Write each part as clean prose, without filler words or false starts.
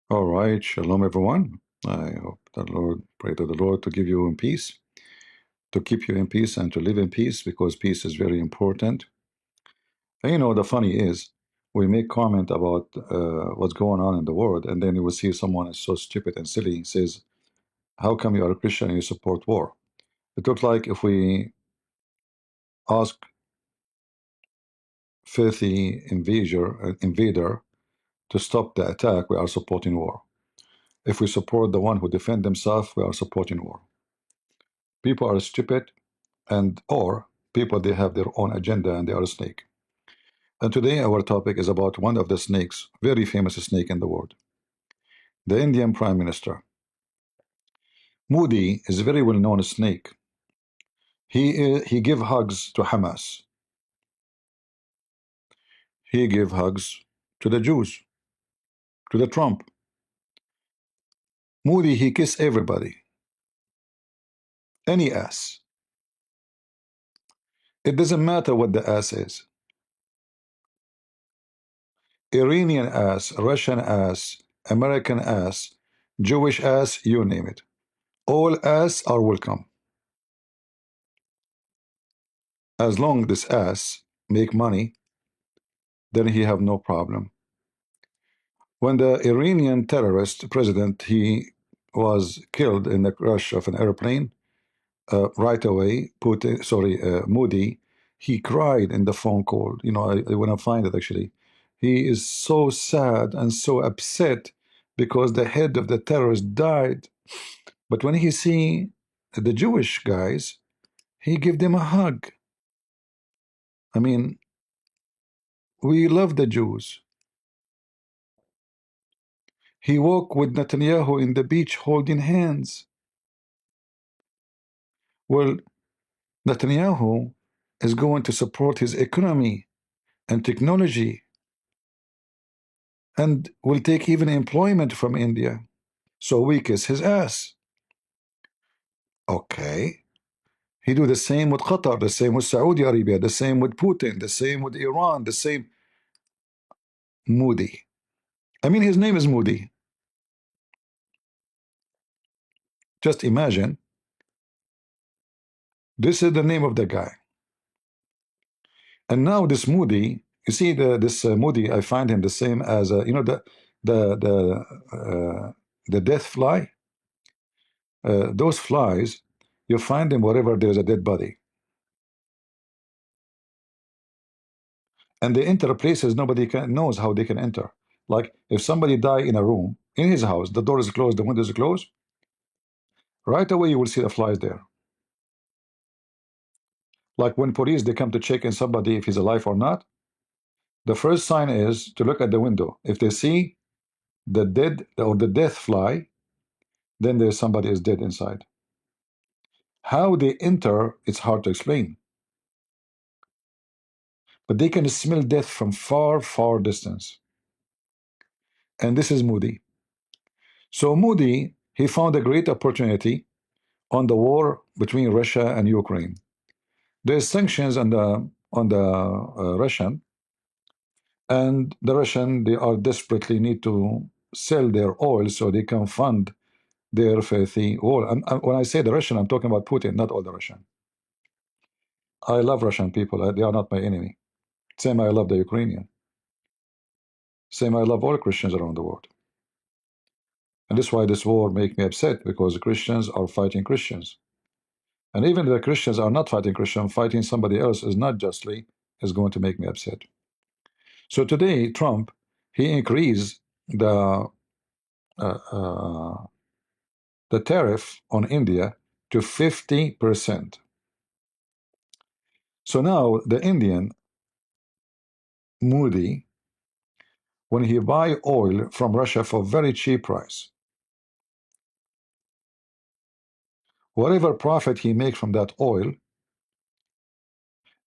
All right, shalom everyone. I hope the Lord, pray to the Lord to give you in peace, to keep you in peace and to live in peace because peace is very important. And the funny is, we make comment about what's going on in the world, and then you will see someone is so stupid and silly says, how come you are a Christian and you support war? It looks like if we ask filthy invader to stop the attack, we are supporting war. If we support the one who defend themselves, we are supporting war. People are stupid, and or people, they have their own agenda and they are a snake. And today our topic is about one of the snakes, very famous snake in the world, the Indian Prime Minister. Modi is a very well-known snake. He give hugs to Hamas. He give hugs to the Jews, to the Trump. Modi, he kiss everybody, any ass. It doesn't matter what the ass is. Iranian ass, Russian ass, American ass, Jewish ass, you name it. All ass are welcome. As long as this ass make money, then he have no problem. When the Iranian terrorist president, he was killed in the crash of an airplane, right away, Modi, he cried in the phone call. I want to find it actually. He is so sad and so upset because the head of the terrorist died. But when he see the Jewish guys, he give them a hug. I mean, we love the Jews. He walked with Netanyahu in the beach holding hands. Well, Netanyahu is going to support his economy and technology and will take even employment from India. So we kiss his ass. Okay. He do the same with Qatar, the same with Saudi Arabia, the same with Putin, the same with Iran, the same. Modi. I mean, his name is Modi. Just imagine, this is the name of the guy. And now this Modi, you see this Modi, I find him the same as the death fly. Those flies, you find them wherever there's a dead body, and they enter places nobody knows how they can enter. Like if somebody die in a room in his house, the door is closed, the window is closed, right away you will see the flies there. Like when police they come to check in somebody if he's alive or not, the first sign is to look at the window. If they see the dead or the death fly, then there's somebody is dead inside. How they enter, it's hard to explain, but they can smell death from far, far distance. And this is Moody. So Moody, he found a great opportunity on the war between Russia and Ukraine. There's sanctions on the Russian, and the Russian, they are desperately need to sell their oil so they can fund their filthy war. And when I say the Russian, I'm talking about Putin, not all the Russian. I love Russian people. They are not my enemy. Same I love the Ukrainian. Same I love all Christians around the world. And this is why this war make me upset, because Christians are fighting Christians. And even if the Christians are not fighting Christian, fighting somebody else is not justly, is going to make me upset. So today, Trump, he increased uh, uh, the tariff on India to 50%. So now the Indian, Moody, when he buy oil from Russia for very cheap price, whatever profit he makes from that oil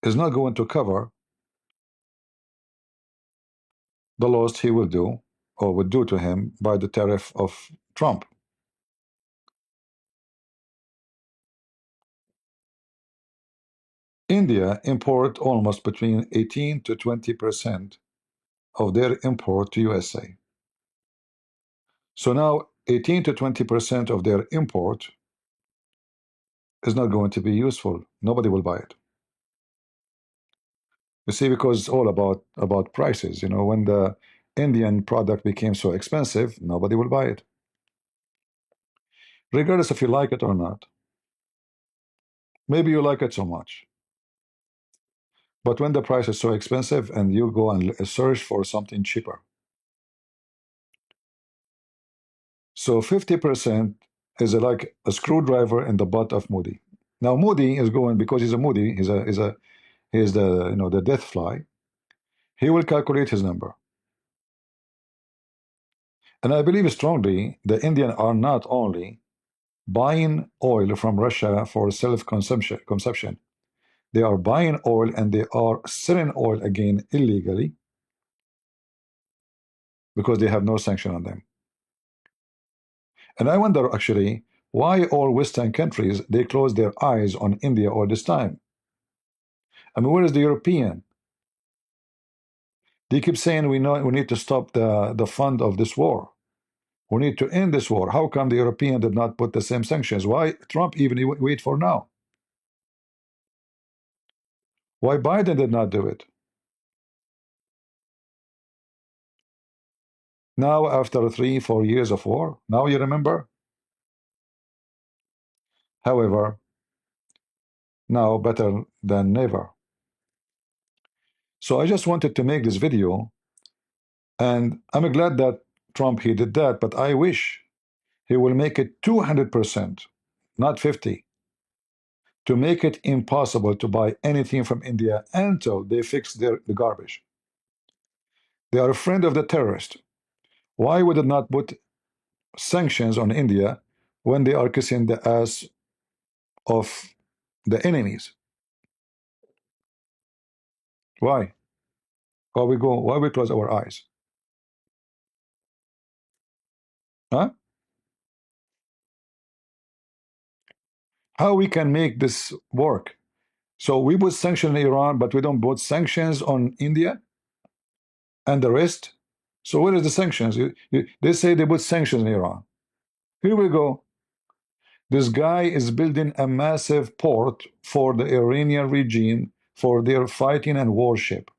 is not going to cover the loss he will do or would do to him by the tariff of Trump. India import almost between 18 to 20% of their import to USA. So now 18 to 20% of their import is not going to be useful. Nobody will buy it. You see, because it's all about prices. You know, when the Indian product became so expensive, nobody will buy it, regardless if you like it or not. Maybe you like it so much, but when the price is so expensive and you go and search for something cheaper, so 50% is like a screwdriver in the butt of Moody. Now Moody is going, because he's a Moody, he's the, you know, the death fly. He will calculate his number. And I believe strongly the Indian are not only buying oil from Russia for self-consumption. They are buying oil and they are selling oil again illegally because they have no sanction on them. And I wonder actually why all Western countries, they close their eyes on India all this time. I mean, where is the European? They keep saying we need to stop the fund of this war. We need to end this war. How come the European did not put the same sanctions? Why Trump even wait for now? Why Biden did not do it? Now, after 3-4 years of war, now you remember? However, now better than never. So I just wanted to make this video, and I'm glad that Trump he did that, but I wish he will make it 200%, not 50, to make it impossible to buy anything from India until they fix the garbage. They are a friend of the terrorist. Why would it not put sanctions on India when they are kissing the ass of the enemies? Why? Why we close our eyes? Huh? How we can make this work? So we put sanctions on Iran, but we don't put sanctions on India and the rest. So where is the sanctions? They say they put sanctions on Iran. Here we go. This guy is building a massive port for the Iranian regime for their fighting and warship.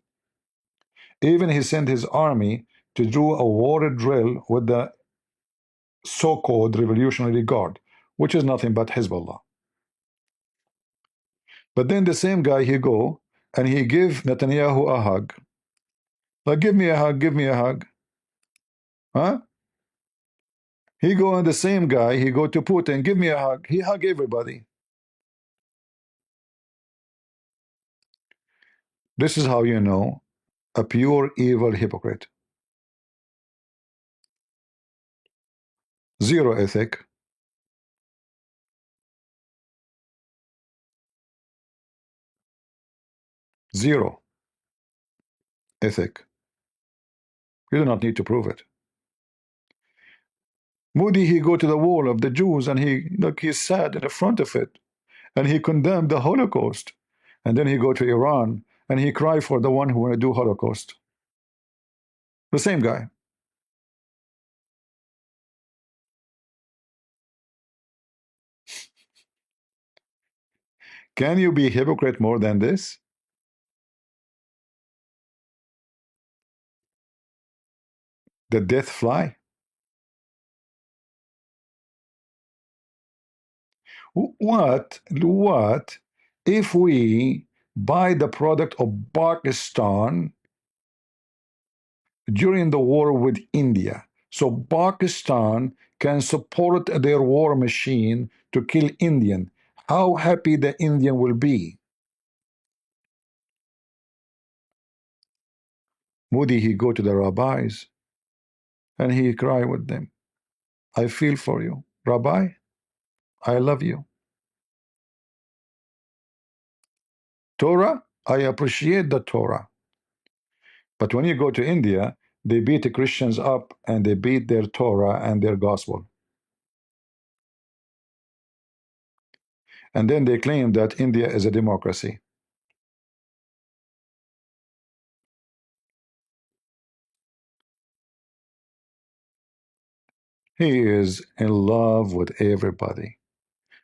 Even he sent his army to do a water drill with the so-called Revolutionary Guard, which is nothing but Hezbollah. But then the same guy, he go and he give Netanyahu a hug. Like, give me a hug, give me a hug. Huh? He go and the same guy, he go to Putin, give me a hug. He hug everybody. This is how you know a pure evil hypocrite. Zero ethic. Zero ethic. You do not need to prove it. Moody, he go to the wall of the Jews and he look, he's sad in the front of it. And he condemned the Holocaust. And then he go to Iran and he cry for the one who want to do Holocaust. The same guy. Can you be hypocrite more than this? The death fly? What if we buy the product of Pakistan during the war with India? So Pakistan can support their war machine to kill Indian. How happy the Indian will be. Moody, he go to the rabbis and he cry with them. I feel for you. Rabbi, I love you. Torah, I appreciate the Torah. But when you go to India, they beat the Christians up and they beat their Torah and their gospel. And then they claim that India is a democracy. He is in love with everybody.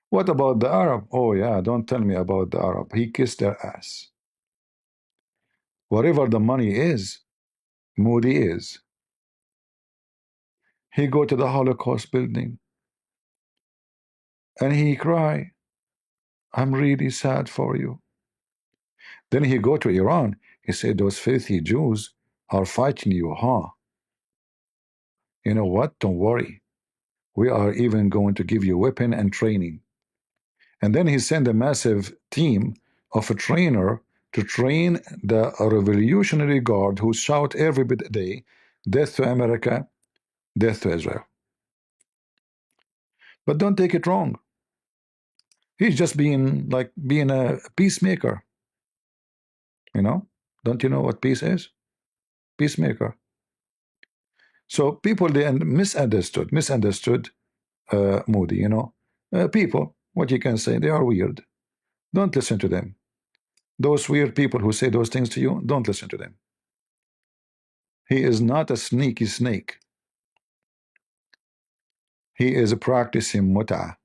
What about the Arab? Oh, yeah, don't tell me about the Arab. He kissed their ass. Whatever the money is, Moody is. He go to the Holocaust building and he cry, I'm really sad for you. Then he go to Iran. He said, those filthy Jews are fighting you, huh? You know what? Don't worry. We are even going to give you weapon and training. And then he sent a massive team of a trainer to train the Revolutionary Guard who shout every day, death to America, death to Israel. But don't take it wrong. He's just being a peacemaker, you know? Don't you know what peace is? Peacemaker. So people they misunderstood Moody, you know. People, what you can say, they are weird. Don't listen to them. Those weird people who say those things to you, don't listen to them. He is not a sneaky snake. He is practicing muta.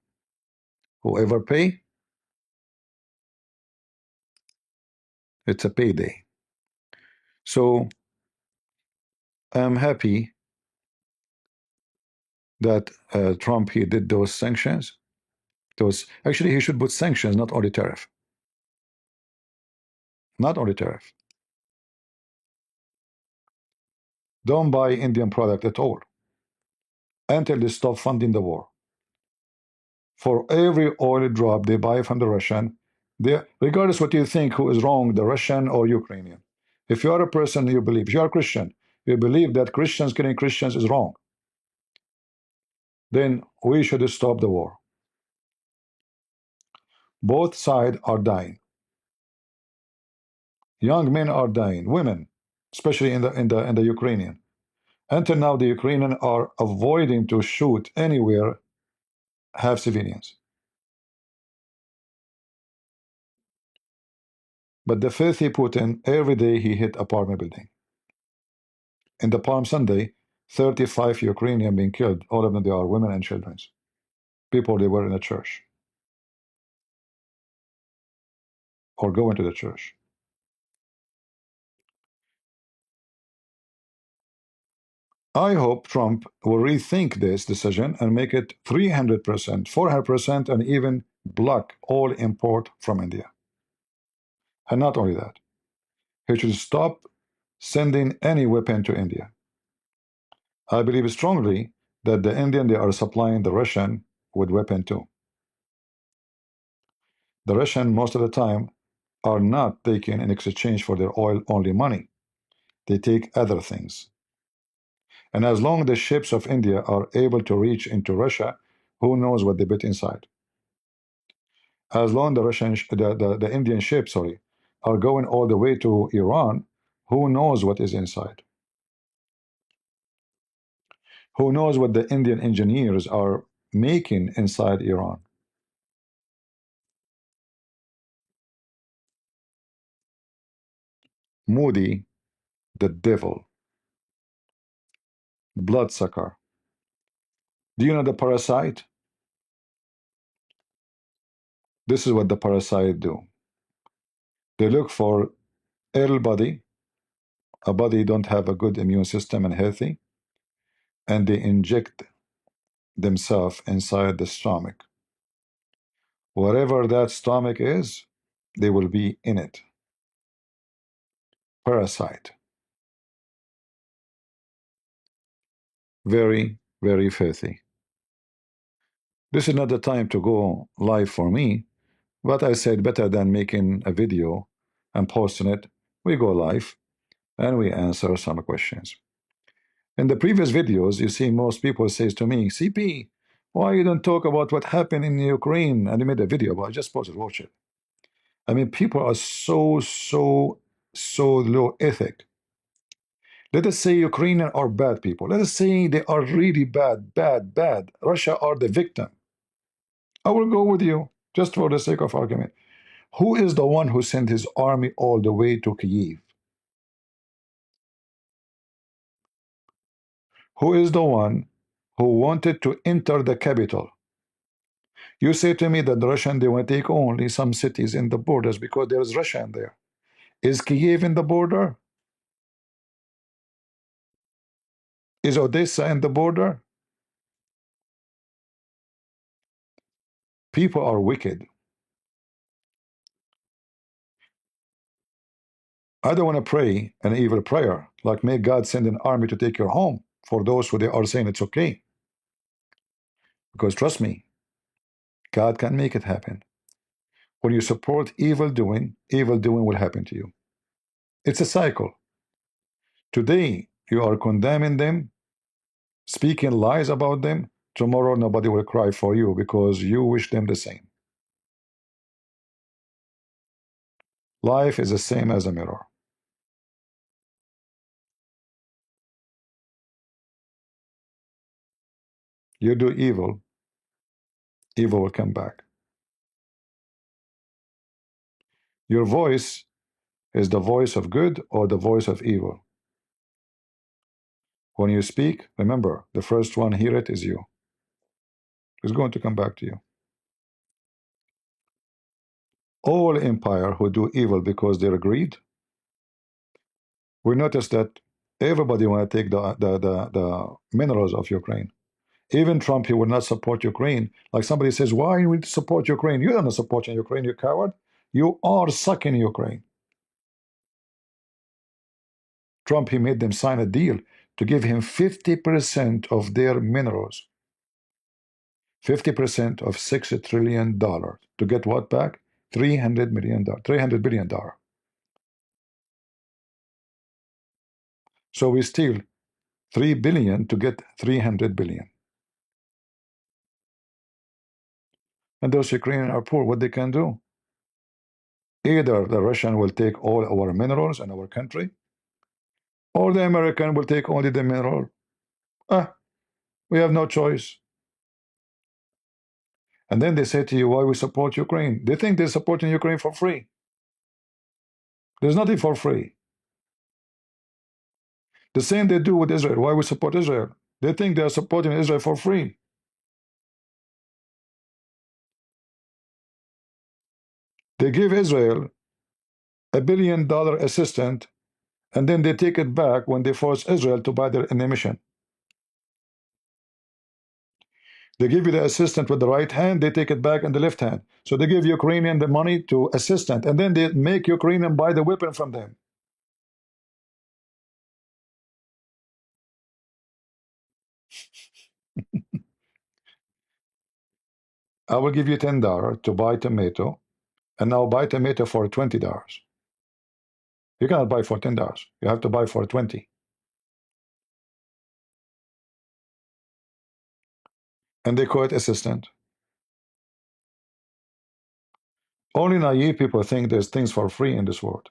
Whoever pay, it's a payday. So I'm happy that Trump he did those sanctions. Those actually he should put sanctions, not only tariff. Not only tariff. Don't buy Indian product at all until they stop funding the war. For every oil drop they buy from the Russian, regardless what you think who is wrong, the Russian or Ukrainian. If you are a person you believe, if you are a Christian, you believe that Christians killing Christians is wrong, then we should stop the war. Both sides are dying. Young men are dying, women, especially in the Ukrainian. Until now, the Ukrainians are avoiding to shoot anywhere have civilians. But the filthy Putin, every day he hit apartment building. In the Palm Sunday, 35 Ukrainians being killed. All of them, they are women and children. People, they were in a church or going to the church. I hope Trump will rethink this decision and make it 300%, 400%, and even block all import from India. And not only that, he should stop sending any weapon to India. I believe strongly that the Indian, they are supplying the Russian with weapon too. The Russian, most of the time, are not taking in exchange for their oil only money. They take other things. And as long as the ships of India are able to reach into Russia, who knows what they put inside? As long as the Indian ships, sorry, are going all the way to Iran, who knows what is inside? Who knows what the Indian engineers are making inside Iran? Moody, the devil, bloodsucker. Do you know the parasite? This is what the parasite do. They look for ill body, a body don't have a good immune system and healthy, and they inject themselves inside the stomach. Whatever that stomach is, they will be in it. Parasite. Very, very filthy. This is not the time to go live for me, but I said better than making a video and posting it. We go live and we answer some questions. In the previous videos, you see most people says to me, CP, why you don't talk about what happened in Ukraine? And I made a video, but I just posted, watch it. I mean, people are so low ethic. Let us say Ukrainians are bad people. Let us say they are really bad. Russia are the victim. I will go with you, just for the sake of argument. Who is the one who sent his army all the way to Kyiv? Who is the one who wanted to enter the capital. You say to me that the Russian, they want to take only some cities in the borders because there is Russia in there. Is Kiev in the border? Is Odessa in the border? People are wicked. I don't want to pray an evil prayer, like may God send an army to take your home for those who they are saying it's okay. Because trust me, God can make it happen. When you support evil doing will happen to you. It's a cycle. Today, you are condemning them, speaking lies about them. Tomorrow, nobody will cry for you because you wish them the same. Life is the same as a mirror. You do evil, evil will come back. Your voice is the voice of good or the voice of evil. When you speak, remember, the first one hear it is you. It's going to come back to you. All empire who do evil because they're greed, we notice that everybody want to take the minerals of Ukraine. Even Trump, he will not support Ukraine. Like somebody says, why you need to support Ukraine? You don't support Ukraine, you coward. You are sucking Ukraine. Trump, he made them sign a deal to give him 50% of their minerals. 50% of $6 trillion. To get what back? $300 million, $300 billion. So we steal 3 billion to get 300 billion. And those Ukrainians are poor. What they can do? Either the Russian will take all our minerals in our country, or the American will take only the mineral. We have no choice. And then they say to you, why we support Ukraine? They think they're supporting Ukraine for free. There's nothing for free. The same they do with Israel. Why we support Israel? They think they are supporting Israel for free. They give Israel $1 billion assistance, and then they take it back when they force Israel to buy their ammunition. They give you the assistant with the right hand, they take it back in the left hand. So they give Ukrainian the money to assistant, and then they make Ukrainian buy the weapon from them. I will give you $10 to buy tomato, and now buy tomato for $20. You cannot buy for $10. You have to buy for 20. And they call it assistant. Only naive people think there's things for free in this world.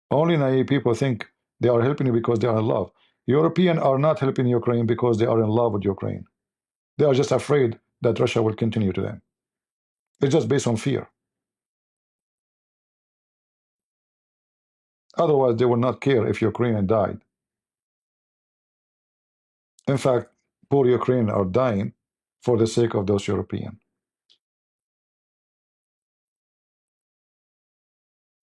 Only naive people think they are helping you because they are in love. Europeans are not helping Ukraine because they are in love with Ukraine. They are just afraid that Russia will continue to them. It's just based on fear. Otherwise, they will not care if Ukrainian died. In fact, poor Ukrainians are dying for the sake of those Europeans.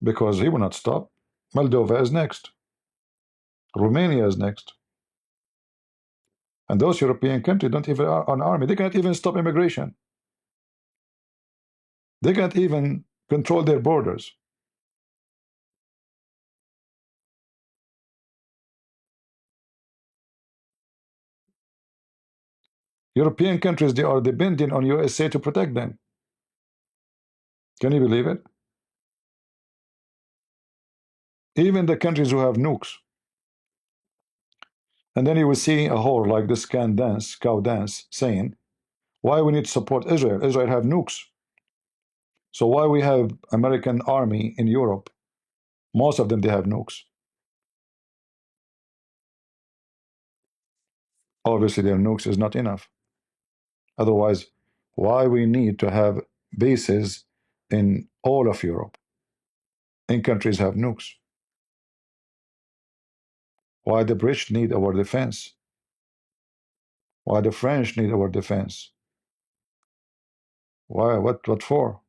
Because he will not stop. Moldova is next. Romania is next. And those European countries don't even have an army. They can't even stop immigration. They can't even control their borders. European countries, they are depending on USA to protect them. Can you believe it? Even the countries who have nukes. And then you will see a whore like this cow dance, saying, why we need to support Israel? Israel have nukes. So why we have American army in Europe? Most of them, they have nukes. Obviously, their nukes is not enough. Otherwise, why we need to have bases in all of Europe? In countries have nukes. Why the British need our defense? Why the French need our defense? Why? What for?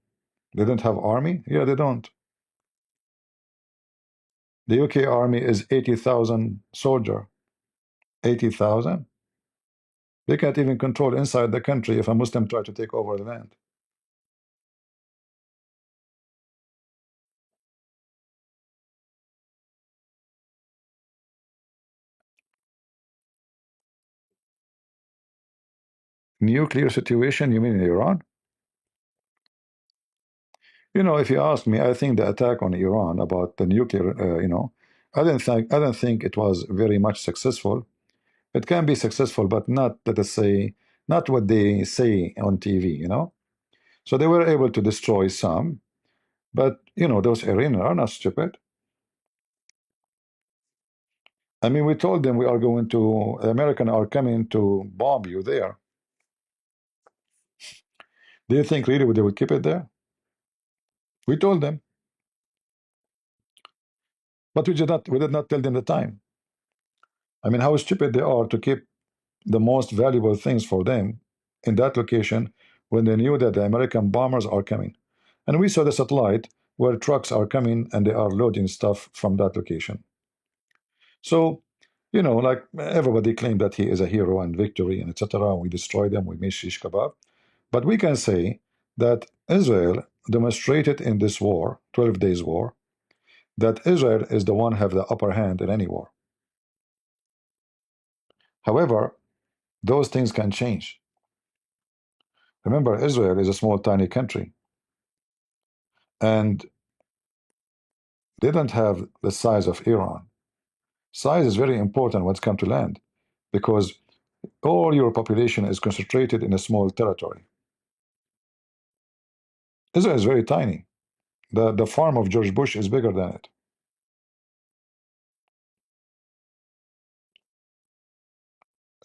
They don't have army? Yeah, they don't. The UK army is 80,000 soldier. 80,000? They can't even control inside the country if a Muslim try to take over the land. Nuclear situation, you mean in Iran? You know, if you ask me, I think the attack on Iran about the nuclear, I don't think it was very much successful. It can be successful, but not, let us say, not what they say on TV. So they were able to destroy some, but those Iranians are not stupid. I mean, we told them we are going to, American are coming to bomb you there. Do you think really they would keep it there? We told them, but we did not tell them the time. I mean, how stupid they are to keep the most valuable things for them in that location when they knew that the American bombers are coming. And we saw the satellite where trucks are coming and they are loading stuff from that location. So, like everybody claimed that he is a hero and victory and etc. We destroyed them, we made shish kebab. But we can say that Israel demonstrated in this war, 12 days war, that Israel is the one have the upper hand in any war. However, those things can change. Remember, Israel is a small, tiny country, and they don't have the size of Iran. Size is very important when it comes to land, because all your population is concentrated in a small territory. Israel is very tiny. The farm of George Bush is bigger than it.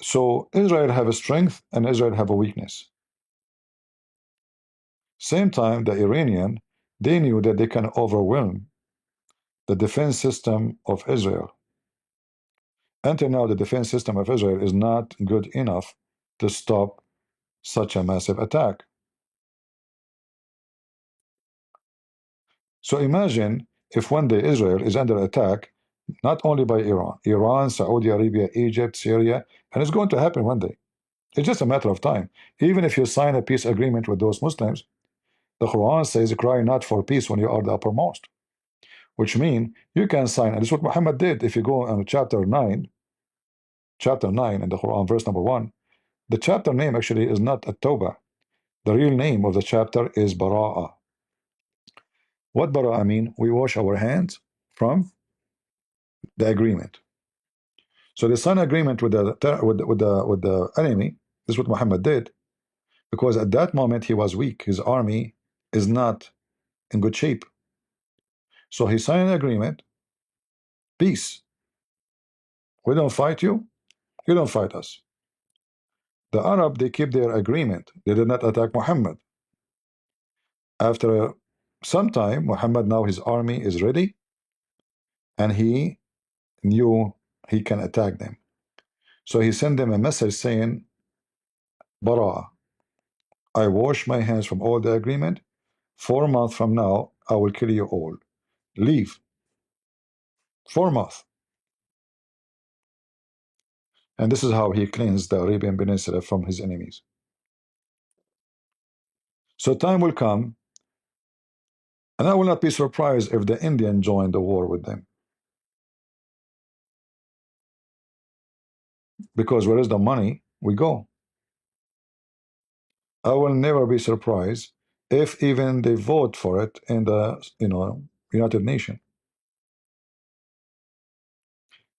So Israel have a strength and Israel have a weakness. Same time, the Iranian, they knew that they can overwhelm the defense system of Israel. Until now, the defense system of Israel is not good enough to stop such a massive attack. So imagine if one day Israel is under attack, not only by Iran, Saudi Arabia, Egypt, Syria, and it's going to happen one day. It's just a matter of time. Even if you sign a peace agreement with those Muslims, the Quran says, cry not for peace when you are the uppermost, which means you can sign, and this is what Muhammad did. If you go on chapter 9 in the Quran, verse number 1, the chapter name actually is not At-Tawbah. The real name of the chapter is Bara'ah. What Bara'ah mean? We wash our hands from the agreement. So they sign agreement with the enemy. This is what Muhammad did, because at that moment he was weak. His army is not in good shape. So he signed an agreement, peace. We don't fight you, you don't fight us. The Arab, they keep their agreement. They did not attack Muhammad. After some time, Muhammad, now his army is ready, and he knew he can attack them. So he sent them a message saying, Bara, I wash my hands from all the agreement. 4 months from now, I will kill you all. Leave. 4 months. And this is how he cleansed the Arabian Peninsula from his enemies. So time will come, and I will not be surprised if the Indian join the war with them. Because where is the money, we go. I will never be surprised if even they vote for it in the United Nations.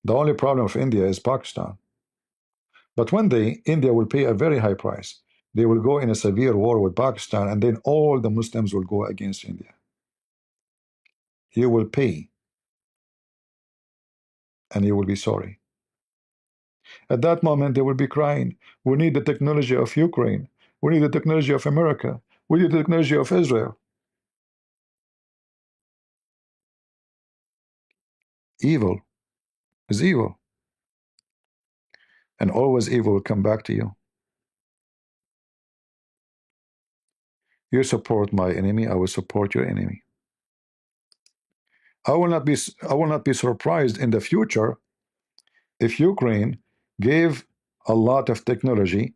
The only problem of India is Pakistan. But one day, India will pay a very high price. They will go in a severe war with Pakistan, and then all the Muslims will go against India. You will pay, and you will be sorry. At that moment, they will be crying, we need the technology of Ukraine. We need the technology of America. We need the technology of Israel. Evil is evil. and always evil will come back to you. You support my enemy, I will support your enemy. I will not be surprised in the future if Ukraine gave a lot of technology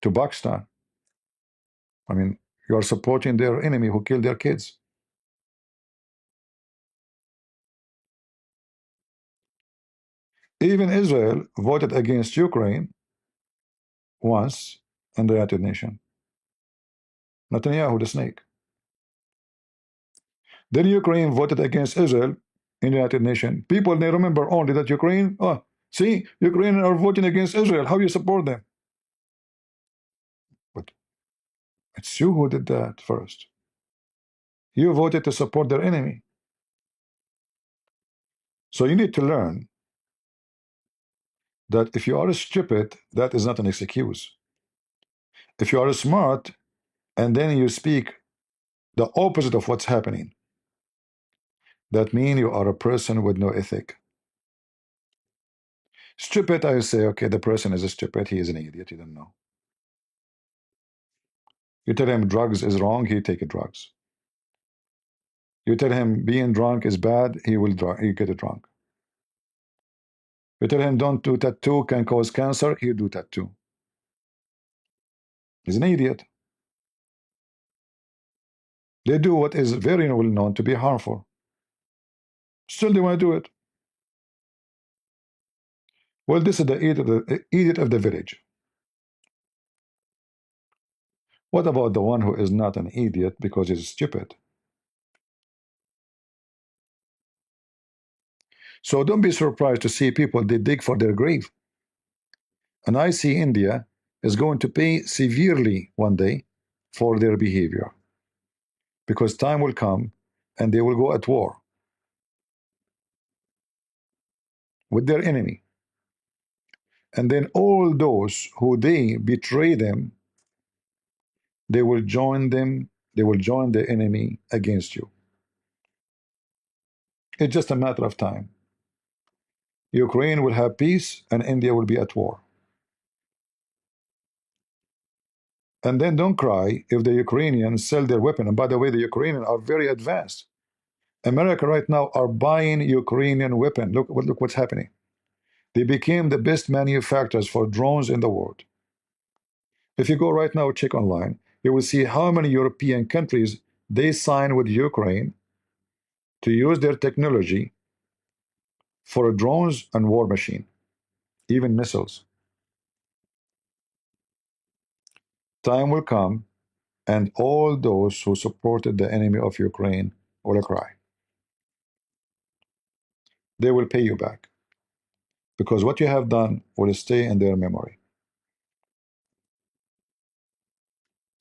to Pakistan. I mean, you are supporting their enemy who killed their kids. Even Israel voted against Ukraine once in the United Nations. Netanyahu, the snake. Then Ukraine voted against Israel in the United Nations. People, they remember only that Ukraine, oh, see, Ukrainians are voting against Israel. How you support them? But it's you who did that first. You voted to support their enemy. So you need to learn that if you are stupid, that is not an excuse. If you are smart and then you speak the opposite of what's happening, that means you are a person with no ethic. Stupid, I say, okay, the person is a stupid, he is an idiot, he doesn't know. You tell him drugs is wrong, he take drugs. You tell him being drunk is bad, he get drunk. You tell him don't do tattoo can cause cancer, he'll do tattoo. He's an idiot. They do what is very well known to be harmful. Still they want to do it. Well, this is the idiot of the village. What about the one who is not an idiot because he's stupid? So don't be surprised to see people they dig for their grave. And I see India is going to pay severely one day for their behavior, because time will come and they will go at war with their enemy. And then all those who they betray them, they will join them, they will join the enemy against you. It's just a matter of time. Ukraine will have peace and India will be at war. And then don't cry if the Ukrainians sell their weapon. And by the way, the Ukrainians are very advanced. America right now are buying Ukrainian weapon. Look what's happening. They became the best manufacturers for drones in the world. If you go right now, check online, you will see how many European countries they sign with Ukraine to use their technology for drones and war machine, even missiles. Time will come and all those who supported the enemy of Ukraine will cry. They will pay you back, because what you have done will stay in their memory.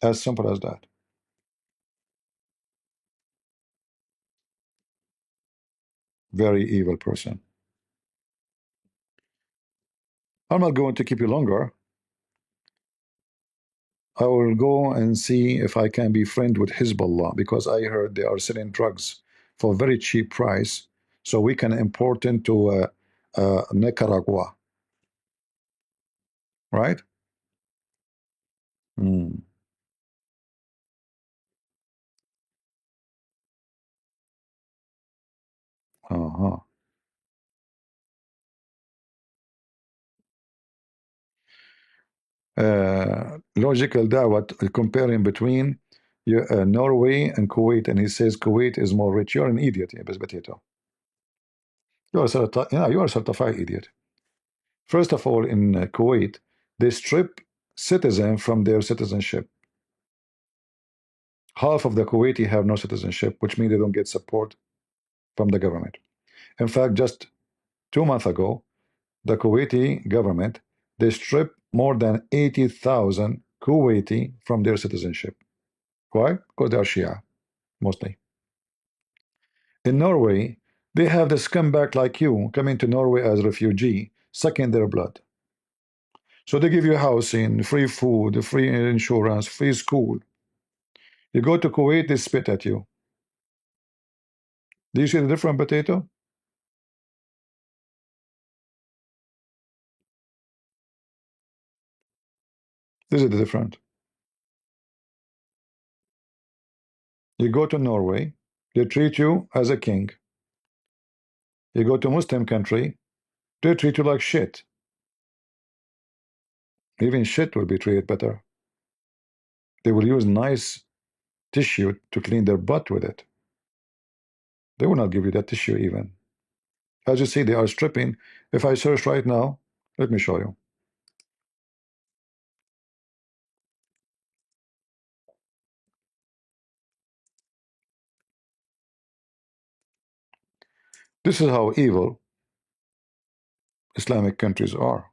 As simple as that. Very evil person. I'm not going to keep you longer. I will go and see if I can be friend with Hezbollah, because I heard they are selling drugs for a very cheap price, so we can import into Nicaragua, right? Mm. Uh-huh. Logical dawah comparing between Norway and Kuwait, and he says Kuwait is more rich. You're an idiot, yeah, potato. You are a certified idiot. First of all, in Kuwait, they strip citizens from their citizenship. Half of the Kuwaiti have no citizenship, which means they don't get support from the government. In fact, just 2 months ago, the Kuwaiti government, they stripped more than 80,000 Kuwaiti from their citizenship. Why? Because they are Shia, mostly. In Norway, they have the scumbag like you coming to Norway as refugee, sucking their blood. So they give you housing, free food, free insurance, free school. You go to Kuwait, they spit at you. Do you see the different potato? This is the difference. You go to Norway, they treat you as a king. You go to Muslim country, they treat you like shit. Even shit will be treated better. They will use nice tissue to clean their butt with it. They will not give you that tissue even. As you see, they are stripping. If I search right now, let me show you. This is how evil Islamic countries are.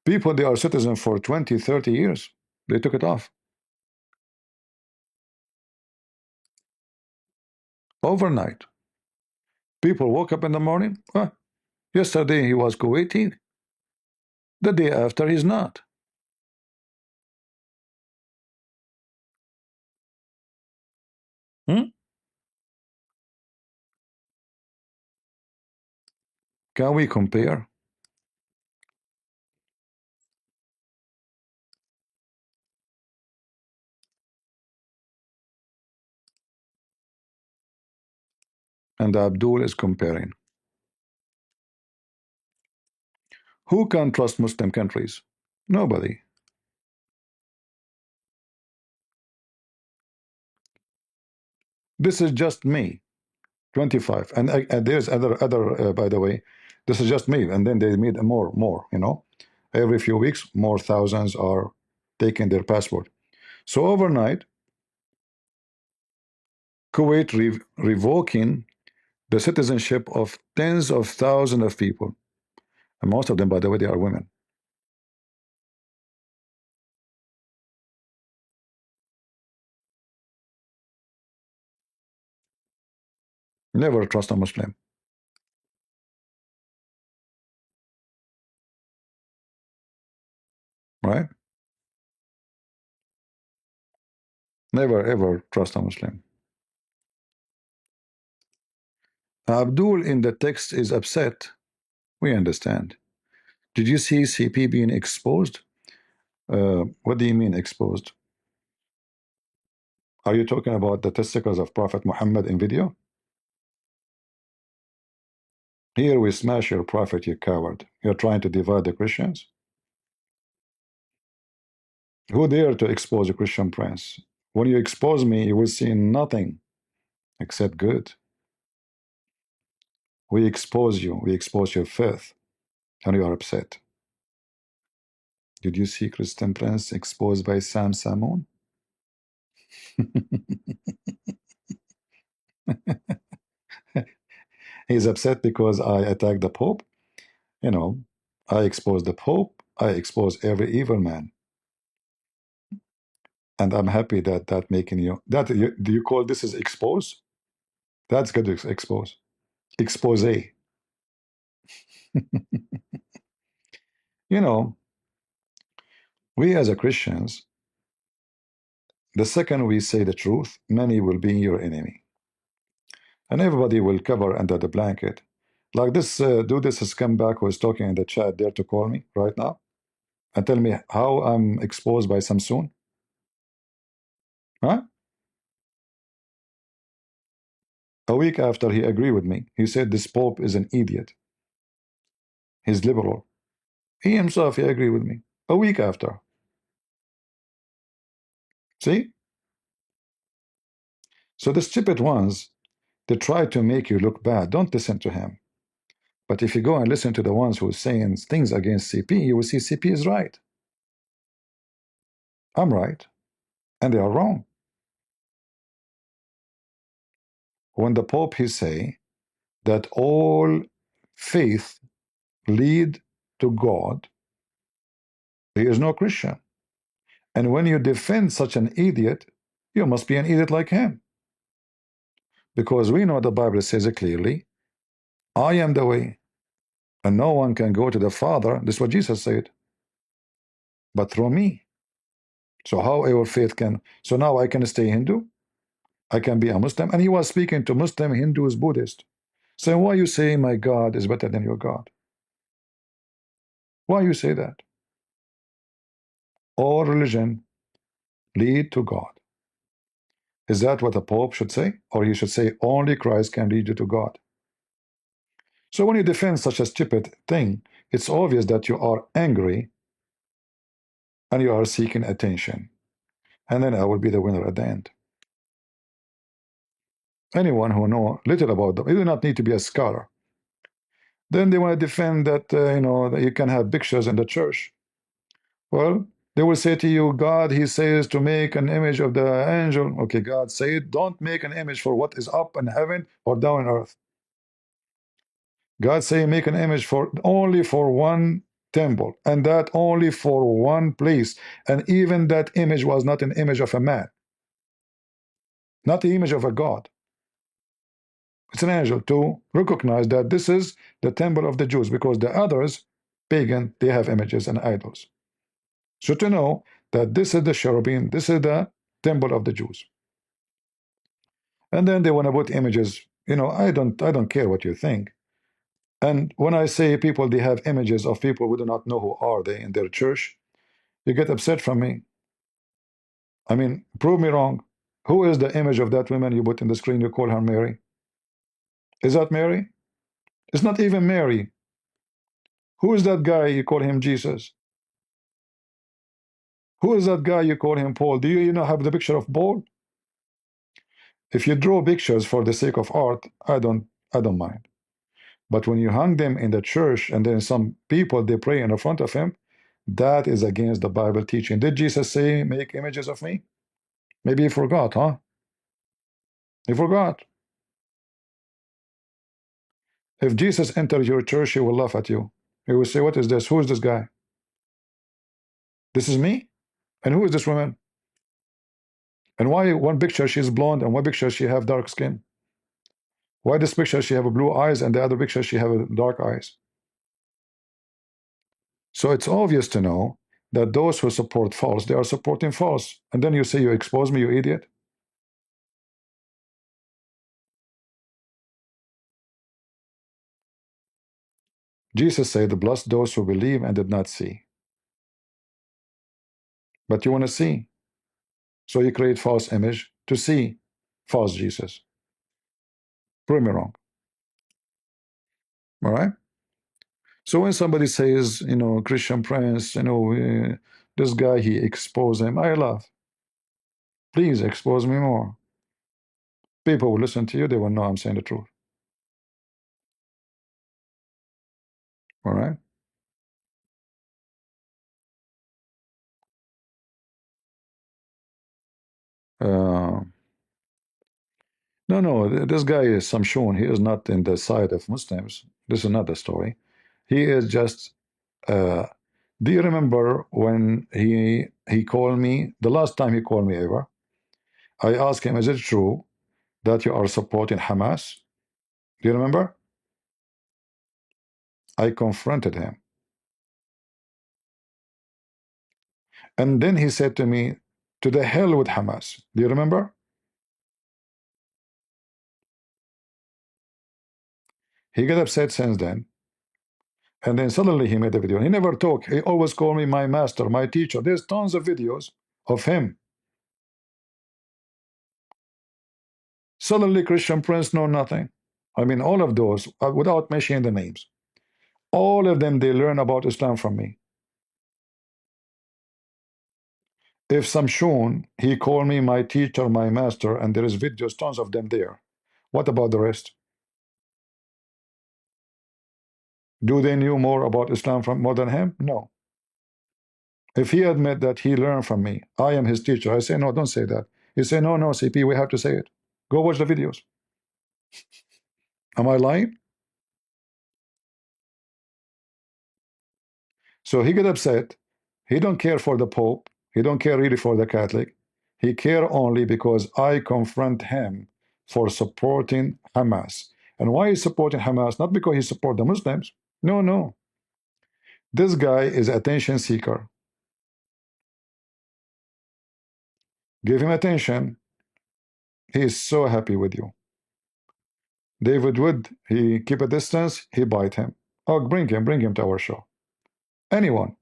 People, they are citizens for 20, 30 years. They took it off. Overnight. People woke up in the morning. Yesterday he was Kuwaiti. The day after he's not. Hmm? Can we compare? And Abdul is comparing. Who can trust Muslim countries? Nobody. This is just me, 25. And there's other by the way, this is just me. And then they made more, you know. Every few weeks, more thousands are taking their passport. So overnight, Kuwait revoking the citizenship of tens of thousands of people. And most of them, by the way, they are women. Never trust a Muslim, right? Never ever trust a Muslim. Abdul in the text is upset. We understand. Did you see CP being exposed? What do you mean exposed? Are you talking about the testicles of Prophet Muhammad in video? Here we smash your prophet, you coward. You're trying to divide the Christians? Who dare to expose a Christian prince? When you expose me, you will see nothing except good. We expose you. We expose your faith. And you are upset. Did you see Christian prince exposed by Sam Samoon? He's upset because I attacked the Pope. You know, I expose the Pope. I expose every evil man. And I'm happy that making you that do you call this is expose? That's good to expose. Expose. You know, we as a Christians, the second we say the truth, many will be your enemy. And everybody will cover under the blanket. Like this dude, this has come back who is talking in the chat, dare to call me right now and tell me how I'm exposed by Samsung. Huh? A week after he agreed with me, he said this Pope is an idiot. He's liberal. He himself, he agreed with me. A week after. See? So the stupid ones, they try to make you look bad. Don't listen to him. But if you go and listen to the ones who are saying things against CP, you will see CP is right. I'm right. And they are wrong. When the Pope, he say that all faith lead to God, he is no Christian. And when you defend such an idiot, you must be an idiot like him. Because we know the Bible says it clearly, I am the way, and no one can go to the Father. This is what Jesus said. But through me. So how our faith can, so now I can stay Hindu, I can be a Muslim. And he was speaking to Muslim, Hindus, Buddhist. So why you say my God is better than your God? Why you say that? all religion lead to God. Is that what the Pope should say? Or he should say only Christ can lead you to God? So when you defend such a stupid thing, it's obvious that you are angry and you are seeking attention. And then I will be the winner at the end. Anyone who know little about them, you do not need to be a scholar. Then they want to defend that that you can have pictures in the church. Well, they will say to you, God, he says to make an image of the angel. Okay, God said, don't make an image for what is up in heaven or down on earth. God say make an image for only for one temple, and that only for one place. And even that image was not an image of a man, not the image of a God. It's an angel to recognize that this is the temple of the Jews, because the others, pagan, they have images and idols. So to know that this is the cherubim, this is the temple of the Jews. And then they want to put images. I don't care what you think. And when I say people, they have images of people who do not know who are they in their church, you get upset from me. I mean, prove me wrong. Who is the image of that woman you put in the screen? You call her Mary. Is that Mary? It's not even Mary. Who is that guy you call him Jesus? Who is that guy you call him Paul? Do you have the picture of Paul? If you draw pictures for the sake of art, I don't mind. But when you hang them in the church and then some people they pray in the front of him, that is against the Bible teaching. Did Jesus say make images of me? Maybe he forgot, huh? He forgot. If Jesus entered your church, he will laugh at you. He will say, what is this? Who is this guy? This is me? And who is this woman? And why one picture she's blonde and one picture she have dark skin? Why this picture she have blue eyes and the other picture she have dark eyes? So it's obvious to know that those who support false, they are supporting false. And then you say, you expose me, you idiot. Jesus said, blessed those who believe and did not see. But you want to see. So you create false image to see false Jesus. Prove me wrong. All right? So when somebody says, Christian Prince, this guy, he exposed him, I laugh. Please expose me more. People will listen to you, they will know I'm saying the truth. All right? Uh, no, this guy is Samshon. He is not in the side of Muslims. This is not the story. He is just. Do you remember when he called me? The last time he called me ever, I asked him, "Is it true that you are supporting Hamas?" Do you remember? I confronted him, and then he said to me, "To the hell with Hamas." Do you remember? He got upset since then. And then suddenly he made a video. He never talked. He always called me my master, my teacher. There's tons of videos of him. Suddenly Christian Prince know nothing. I mean, all of those, without mentioning the names, all of them, they learn about Islam from me. If Samshon, he called me my teacher, my master, and there is videos, tons of them there. What about the rest? Do they knew more about Islam from more than him? No. If he admit that he learned from me, I am his teacher, I say, no, don't say that. He say, no, CP, we have to say it. Go watch the videos. Am I lying? So he get upset. He don't care for the Pope. He don't care really for the Catholic. He care only because I confront him for supporting Hamas. And why he's supporting Hamas? Not because he support the Muslims. No. This guy is attention seeker. Give him attention. He is so happy with you. David Wood, he keep a distance, he bite him. Oh, bring him to our show. Anyone.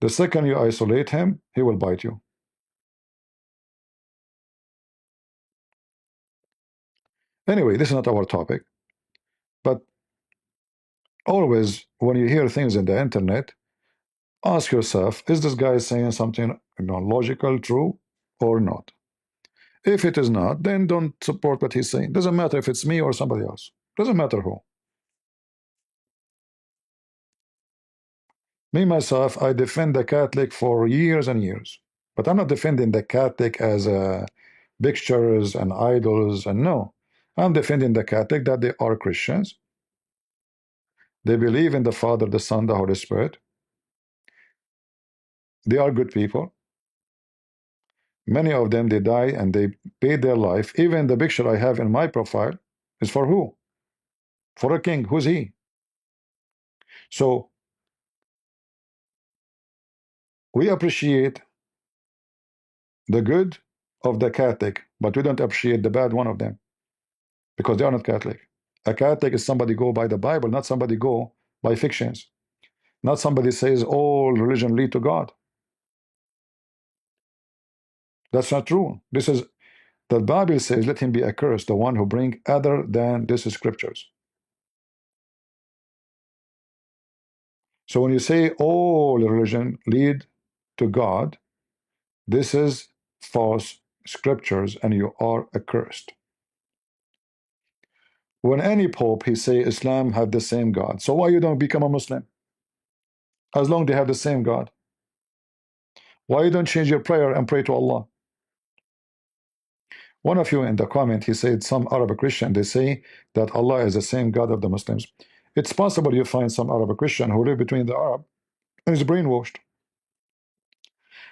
The second you isolate him, he will bite you. Anyway, this is not our topic, but always when you hear things in the internet, ask yourself, is this guy saying something logical, true, or not? If it is not, then don't support what he's saying. Doesn't matter if it's me or somebody else. Doesn't matter who. Me, myself, I defend the Catholic for years and years. But I'm not defending the Catholic as pictures and idols, and no. I'm defending the Catholic that they are Christians. They believe in the Father, the Son, the Holy Spirit. They are good people. Many of them, they die and they paid their life. Even the picture I have in my profile is for who? For a king. Who's he? So we appreciate the good of the Catholic, but we don't appreciate the bad one of them because they are not Catholic. A Catholic is somebody go by the Bible, not somebody go by fictions. Not somebody says all religion lead to God. That's not true. This is the Bible says, let him be accursed, the one who bring other than this scriptures. So when you say all religion lead to God, this is false scriptures and you are accursed. When any pope he say Islam have the same God, so why you don't become a Muslim? As long they have the same God. Why you don't change your prayer and pray to Allah? One of you in the comment, he said some Arab Christian, they say that Allah is the same God of the Muslims. It's possible you find some Arab Christian who live between the Arab and is brainwashed.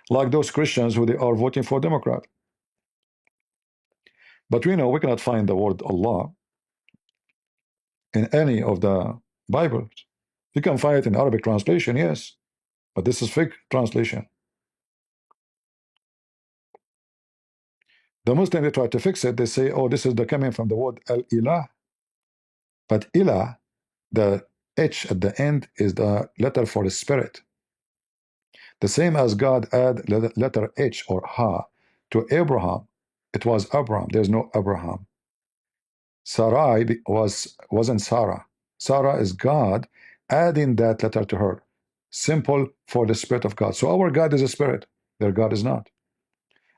Like those Christians who they are voting for Democrat. But we know we cannot find the word Allah in any of the Bibles. You can find it in Arabic translation, yes, but this is fake translation. The Muslim, they try to fix it. They say, oh, this is the coming from the word al-ilah. But ilah, the H at the end is the letter for the spirit. The same as God add letter H or Ha to Abraham. It was Abraham. There's no Abraham. Sarai wasn't Sarah. Sarah is God adding that letter to her. Simple for the Spirit of God. So our God is a spirit. Their God is not.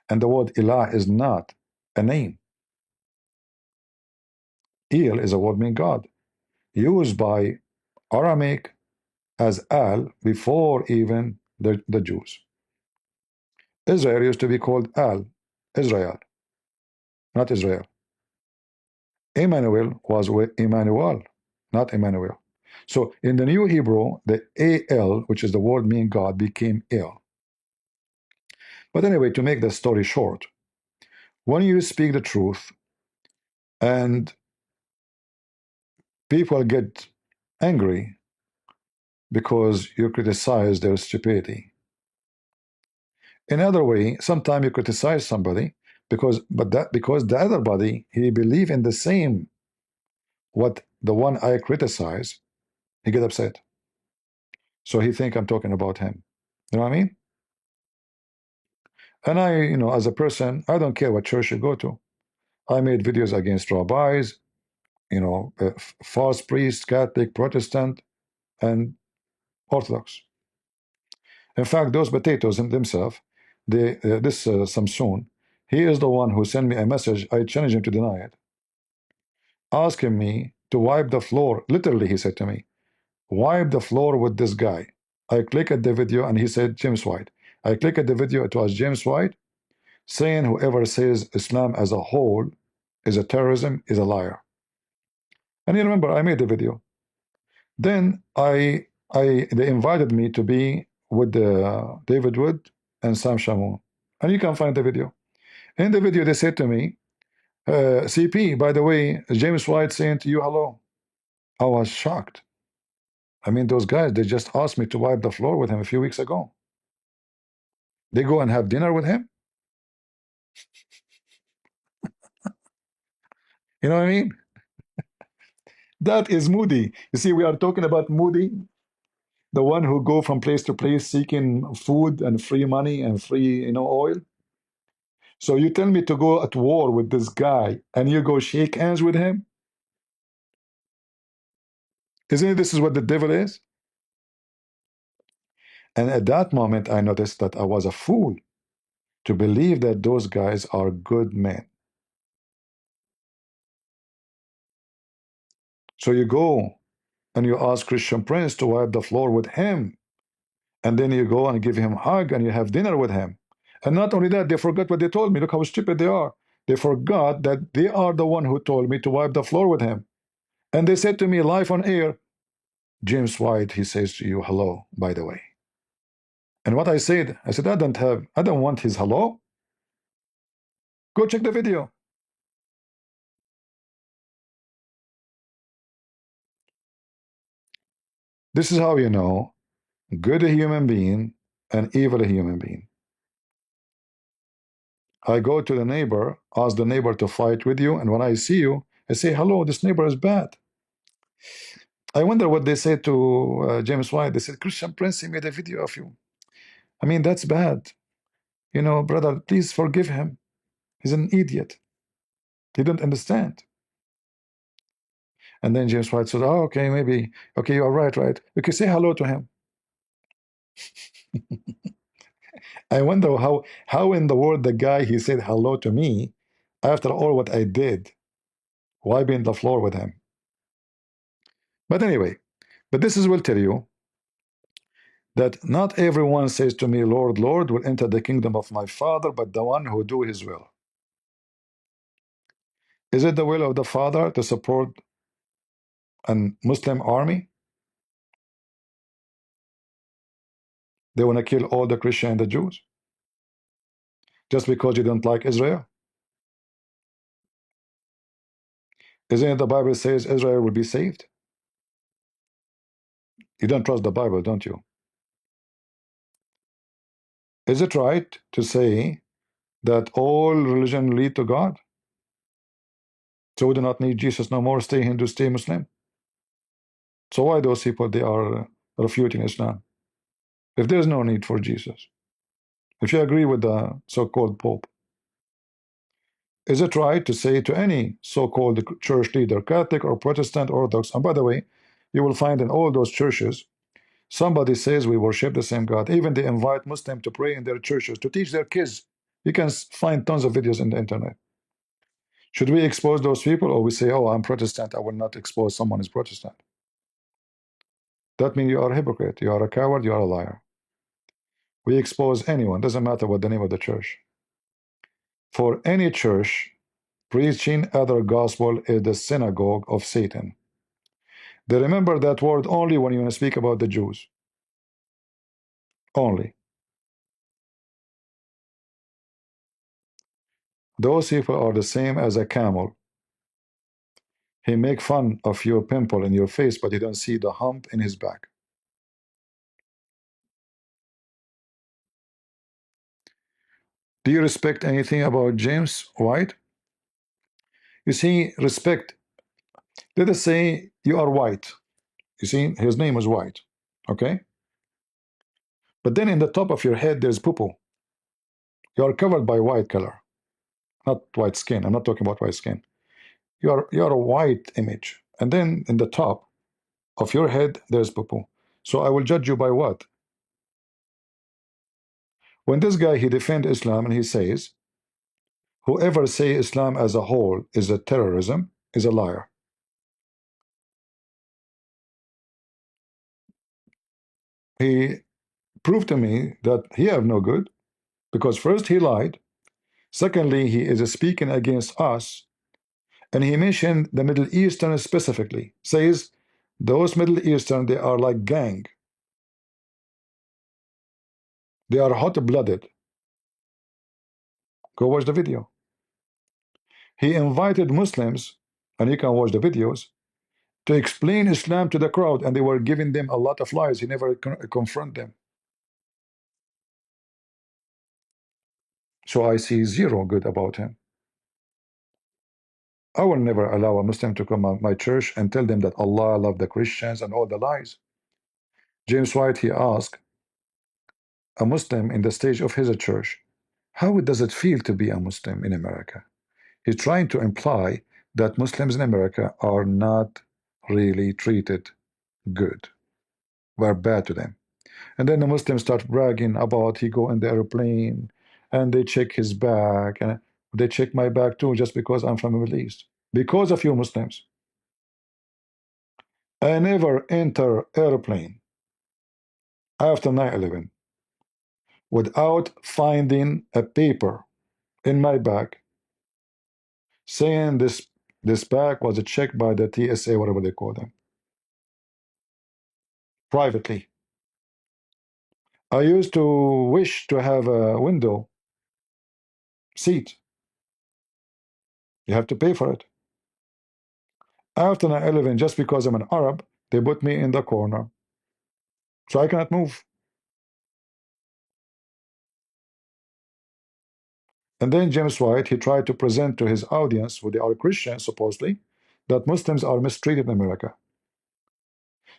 And the word Ilah is not a name. El is a word meaning God, used by Aramaic as Al before even the Jews. Israel used to be called Al, Israel, not Israel. Emmanuel was with Emmanuel, not Emmanuel. So in the New Hebrew, the AL, which is the word meaning God, became El. But anyway, to make the story short, when you speak the truth and people get angry because you criticize their stupidity. In other way, sometimes you criticize somebody because the other body he believe in the same what the one I criticize, he get upset. So he think I'm talking about him. You know what I mean? And I, as a person, I don't care what church you go to. I made videos against rabbis, false priests, Catholic, Protestant, and Orthodox. In fact, those potatoes in themselves, this Samson, he is the one who sent me a message. I challenged him to deny it, asking me to wipe the floor. Literally, he said to me, wipe the floor with this guy. I click at the video and he said James White. I click at the video, it was James White saying whoever says Islam as a whole is a terrorism is a liar. And you remember I made the video. Then they invited me to be with David Wood and Sam Shamoun. And you can find the video. In the video, they said to me, CP, by the way, James White saying to you hello. I was shocked. I mean, those guys, they just asked me to wipe the floor with him a few weeks ago. They go and have dinner with him. You know what I mean? That is Moody. You see, we are talking about Moody. The one who go from place to place seeking food and free money and free, oil. So you tell me to go at war with this guy and you go shake hands with him? Isn't it this is what the devil is? And at that moment, I noticed that I was a fool to believe that those guys are good men. So you go and you ask Christian Prince to wipe the floor with him. And then you go and give him a hug and you have dinner with him. And not only that, they forgot what they told me. Look how stupid they are. They forgot that they are the one who told me to wipe the floor with him. And they said to me live on air, James White, he says to you, hello, by the way. And what I said, I don't want his hello. Go check the video. This is how you know good human being and evil human being. I go to the neighbor, ask the neighbor to fight with you, and when I see you, I say, hello, this neighbor is bad. I wonder what they said to James White. They said, Christian Prince, he made a video of you. I mean, that's bad. Brother, please forgive him. He's an idiot. He don't understand. And then James White said, oh, okay, maybe. Okay, you are right, right. Okay, say hello to him. I wonder how in the world the guy, he said hello to me after all what I did. Why be in the floor with him? But anyway, but this is will tell you that not everyone says to me, Lord, Lord, will enter the kingdom of my Father, but the one who do his will. Is it the will of the Father to support a Muslim army? They want to kill all the Christians and the Jews just because you don't like Israel? Isn't it the Bible says Israel will be saved? You don't trust the Bible, don't you? Is it right to say that all religion lead to God? So we do not need Jesus no more, stay Hindu, stay Muslim? So why those people, they are refuting Islam? If there's no need for Jesus, if you agree with the so-called Pope, is it right to say to any so-called church leader, Catholic or Protestant, Orthodox, and by the way, you will find in all those churches, somebody says we worship the same God. Even they invite Muslims to pray in their churches, to teach their kids. You can find tons of videos in the internet. Should we expose those people, or we say, oh, I'm Protestant, I will not expose someone who's Protestant? That means you are a hypocrite, you are a coward, you are a liar. We expose anyone, doesn't matter what the name of the church. For any church, preaching other gospel is the synagogue of Satan. They remember that word only when you want to speak about the Jews. Only. Those people are the same as a camel. He make fun of your pimple in your face, but you don't see the hump in his back. Do you respect anything about James White? You see, respect. Let us say you are white. You see, his name is White. Okay? But then in the top of your head, there's poo-poo. You are covered by white color, not white skin. I'm not talking about white skin. You are a white image. And then in the top of your head, there's poo-poo. So I will judge you by what? When this guy, he defends Islam and he says, whoever say Islam as a whole is a terrorism, is a liar. He proved to me that he have no good, because first he lied, secondly he is speaking against us, and he mentioned the Middle Eastern specifically, says those Middle Eastern, they are like gang, they are hot-blooded. Go watch the video. He invited Muslims, and you can watch the videos, to explain Islam to the crowd, and they were giving them a lot of lies. He never confront them. So I see zero good about him. I will never allow a Muslim to come to my church and tell them that Allah love the Christians and all the lies. James White, he asked a Muslim in the stage of his church, how does it feel to be a Muslim in America? He's trying to imply that Muslims in America are not really treated good. We're bad to them. And then the Muslims start bragging about he go in the airplane and they check his bag and they check my bag too just because I'm from the Middle East. Because of you Muslims. I never enter airplane after 9/11 without finding a paper in my bag saying this bag was checked by the TSA, whatever they call them, privately. I used to wish to have a window seat. You have to pay for it. After 9/11, just because I'm an Arab, they put me in the corner. So I cannot move. And then James White, he tried to present to his audience, who they are Christians, supposedly, that Muslims are mistreated in America.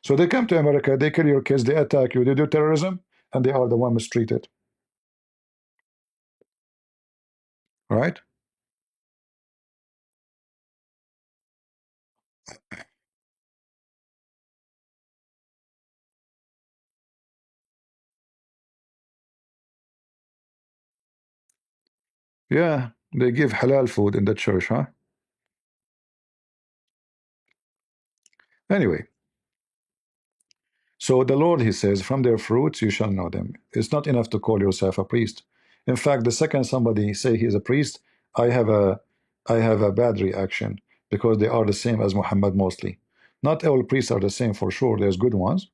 So they come to America, they kill your kids, they attack you, they do terrorism, and they are the one mistreated. Right? Yeah, they give halal food in the church, huh? Anyway, so the Lord, he says, from their fruits you shall know them. It's not enough to call yourself a priest. In fact, the second somebody say he is a priest, I have a I have a bad reaction because they are the same as Muhammad mostly. Not all priests are the same for sure. There's good ones,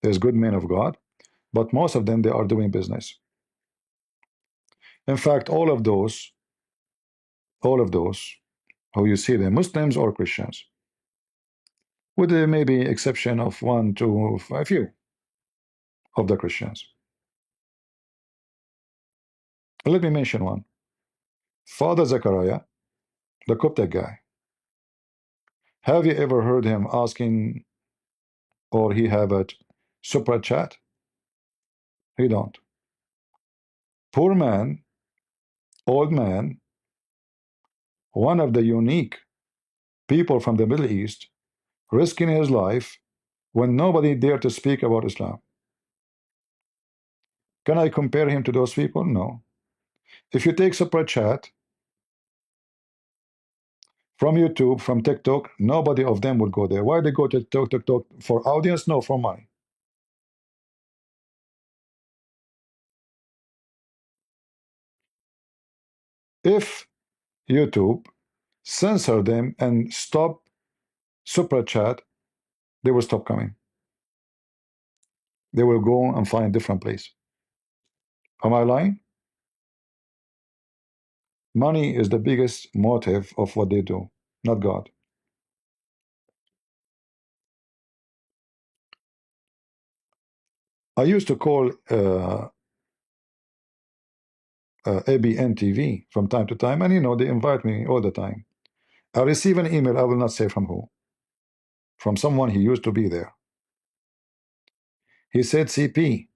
there's good men of God, but most of them they are doing business. In fact, all of those, how you see them, Muslims or Christians, with the maybe exception of one, two, a few of the Christians. Let me mention one. Father Zechariah, the Coptic guy. Have you ever heard him asking or he have a super chat? He don't. Poor man, old man, one of the unique people from the Middle East, risking his life when nobody dared to speak about Islam. Can I compare him to those people? No. If you take super chat from YouTube, from TikTok, nobody of them will go there. Why they go to TikTok? For audience? No, for money. If YouTube censor them and stop super chat, they will stop coming. They will go and find a different place. Am I lying? Money is the biggest motive of what they do, not God. I used to call ABN TV from time to time, and they invite me all the time. I receive an email, I will not say from who, from someone he used to be there. He said, CP,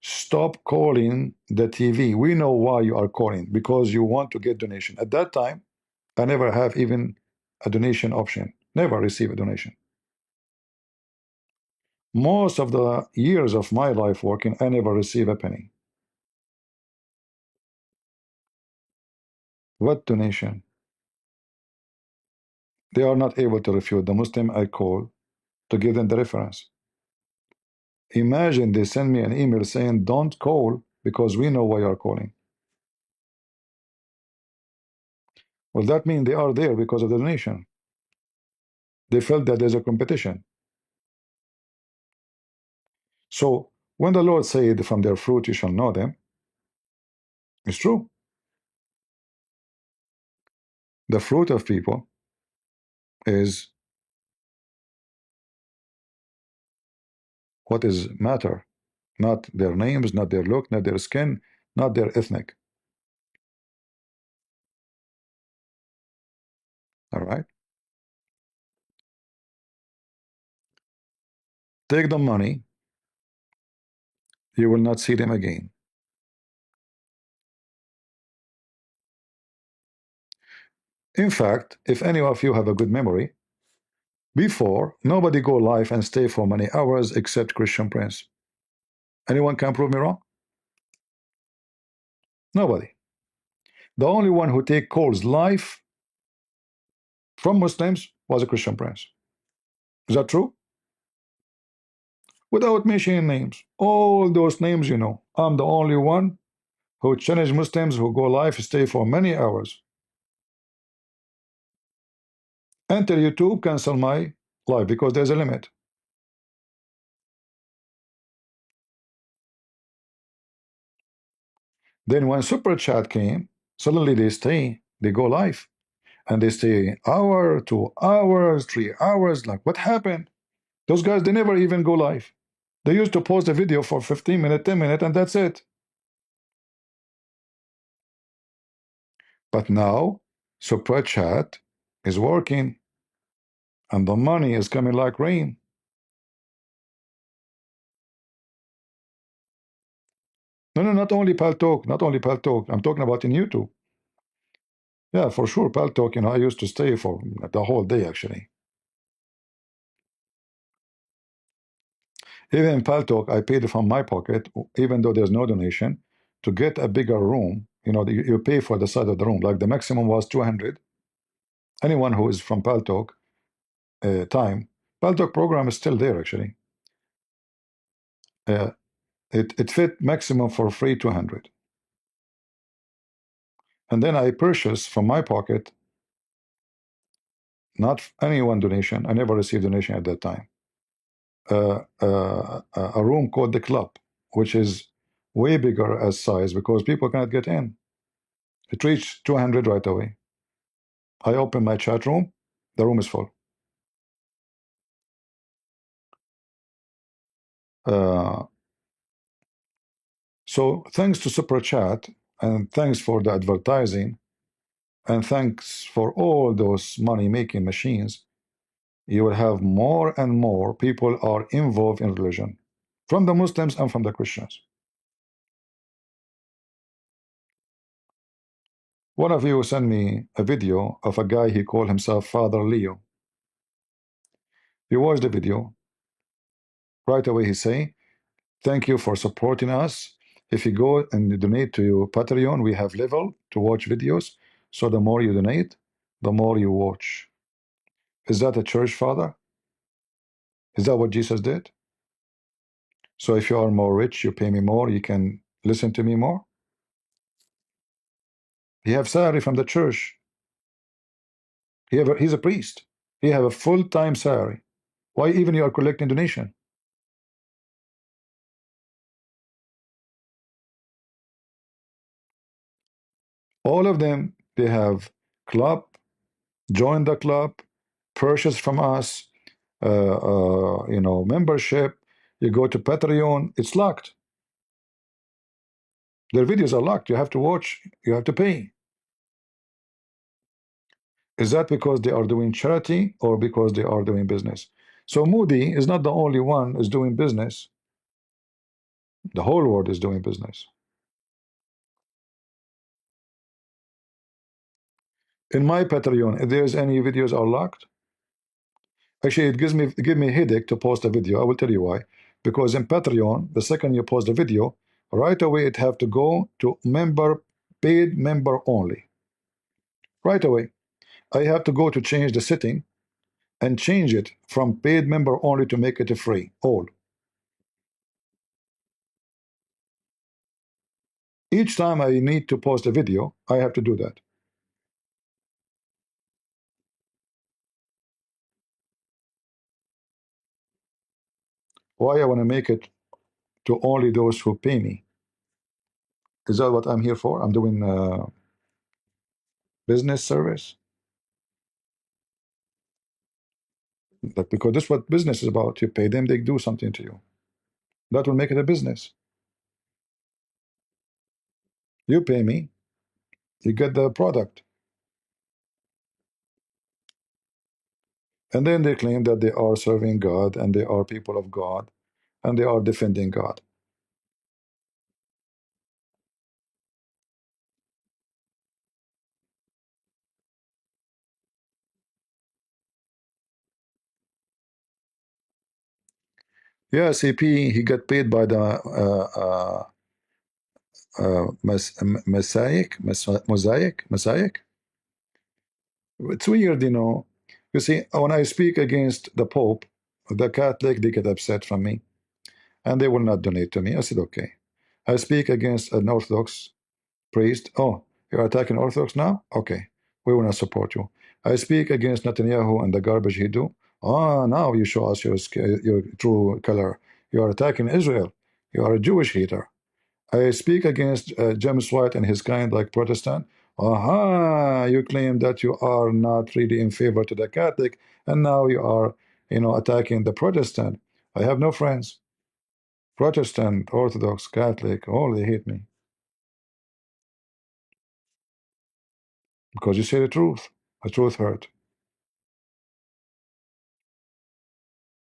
stop calling the TV. We know why you are calling, because you want to get donation. At that time, I never have even a donation option, never receive a donation. Most of the years of my life working, I never receive a penny. What donation? They are not able to refute the Muslim I call to give them the reference. Imagine they send me an email saying, don't call because we know why you are calling. Well, that means they are there because of the donation. They felt that there's a competition. So when the Lord said, from their fruit you shall know them, it's true. The fruit of people is what is matter, not their names, not their look, not their skin, not their ethnic. All right? Take the money You will not see them again. In fact, if any of you have a good memory, before, nobody go live and stay for many hours except Christian Prince. Anyone can prove me wrong? Nobody. The only one who take calls live from Muslims was a Christian Prince. Is that true? Without mentioning names. All those names you know. I'm the only one who challenge Muslims who go live stay for many hours. Until YouTube cancel my live because there's a limit. Then when Super Chat came, suddenly they go live. And they stay hour, 2 hours, 3 hours. Like, what happened? Those guys, they never even go live. They used to post a video for 15 minutes, 10 minutes, and that's it. But now, Super Chat is working, and the money is coming like rain. No, no, not only Paltalk, not only Paltalk. I'm talking about in YouTube. Yeah, for sure, Paltalk, I used to stay for the whole day, actually. Even in Paltalk, I paid from my pocket, even though there's no donation, to get a bigger room. You pay for the side of the room. Like the maximum was 200. Anyone who is from Paltalk time, Paltalk program is still there, actually. Uh, it fit maximum for free 200. And then I purchased from my pocket, not anyone donation. I never received donation at that time. A room called the club, which is way bigger as size because people cannot get in. It reached 200 right away. I open my chat room, the room is full. Uh, so thanks to Super Chat, and thanks for the advertising, and thanks for all those money-making machines, you will have more and more people are involved in religion, from the Muslims and from the Christians. One of you sent me a video of a guy, he called himself Father Leo. You watch the video, right away he say, thank you for supporting us. If you go and donate to your Patreon, we have level to watch videos. So the more you donate, the more you watch. Is that a church father? Is that what Jesus did? So if you are more rich, you pay me more, you can listen to me more. He have salary from the church. He's a priest. He have a full-time salary. Why even you are collecting donation? All of them, they have club, join the club, purchase from us, membership. You go to Patreon, it's locked. Their videos are locked. You have to watch, you have to pay. Is that because they are doing charity or because they are doing business? So Moody is not the only one is doing business. The whole world is doing business. In my Patreon, if there's any videos are locked, actually it give me a headache to post a video. I will tell you why. Because in Patreon, the second you post a video, right away it have to go to paid member only. Right away. I have to go to change the setting and change it from paid member only to make it a free, all. Each time I need to post a video, I have to do that. Why I want to make it to only those who pay me? Is that what I'm here for? I'm doing business service? Like, because this is what business is about. You pay them, they do something to you. That will make it a business. You pay me, you get the product. And then they claim that they are serving God and they are people of God and they are defending God. Yeah, CP, he got paid by the Mosaic. It's weird, you know. You see, when I speak against the Pope, the Catholic, they get upset from me, and they will not donate to me. I said, okay. I speak against an Orthodox priest. Oh, you're attacking Orthodox now? Okay, we will not support you. I speak against Netanyahu and the garbage he do. Ah, now you show us your true color. You are attacking Israel. You are a Jewish hater. I speak against James White and his kind, like Protestant. Aha, you claim that you are not really in favor to the Catholic, and now you are, attacking the Protestant. I have no friends. Protestant, Orthodox, Catholic, all they hate me because you say the truth. The truth hurt.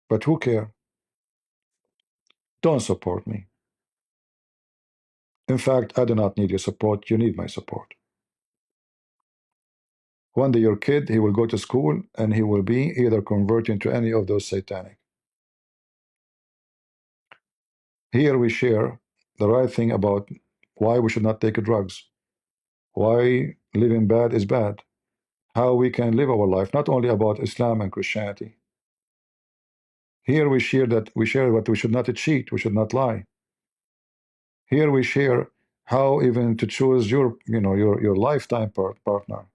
But who care? Don't support me. In fact, I do not need your support. You need my support. One day your kid, he will go to school and he will be either converting to any of those satanic. Here we share the right thing about why we should not take drugs, why living bad is bad, how we can live our life, not only about Islam and Christianity. Here we share that we should not cheat, we should not lie. Here we share how even to choose your lifetime partner.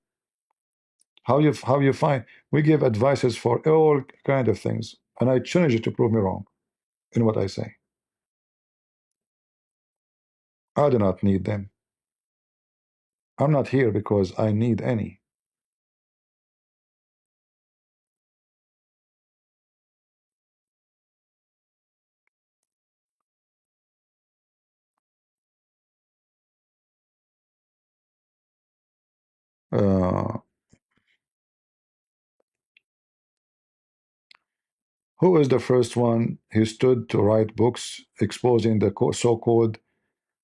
How you find. We give advices for all kind of things, and I challenge you to prove me wrong in what I say. I do not need them. I'm not here because I need any. Uh, who is the first one who stood to write books exposing the so-called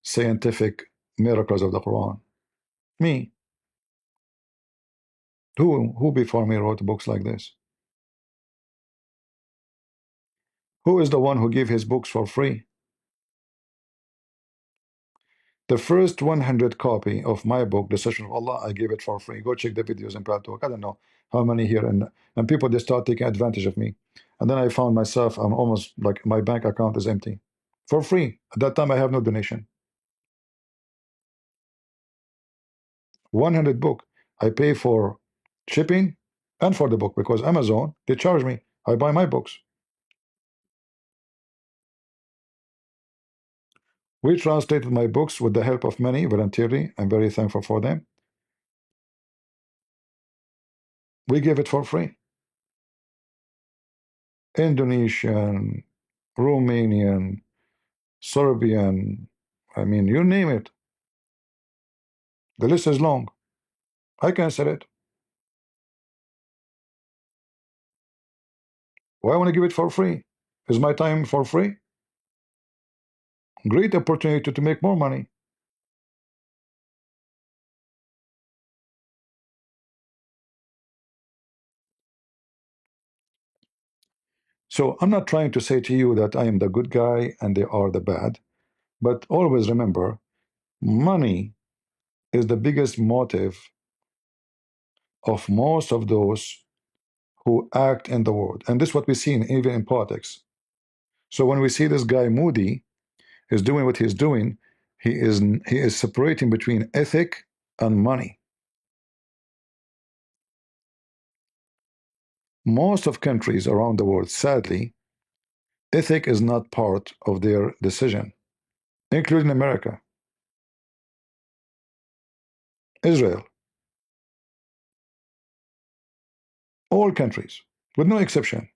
scientific miracles of the Quran? Me. Who before me wrote books like this? Who is the one who gave his books for free? The first 100 copy of my book, The Session of Allah, I gave it for free. Go check the videos in Prague. I don't know how many here, and people, they start taking advantage of me. And then I found myself, I'm almost like my bank account is empty. For free. At that time, I have no donation. 100 book. I pay for shipping and for the book because Amazon, they charge me. I buy my books. We translated my books with the help of many voluntarily. I'm very thankful for them. We give it for free. Indonesian, Romanian, Serbian, I mean, you name it. The list is long. I can sell it. Why want to give it for free? Is my time for free? Great opportunity to make more money. So I'm not trying to say to you that I am the good guy and they are the bad, but always remember, money is the biggest motive of most of those who act in the world. And this is what we see even in politics. So when we see this guy Moody is doing what he's doing, he is separating between ethic and money. Most of countries around the world, sadly, ethic is not part of their decision, including America, Israel, all countries, with no exception.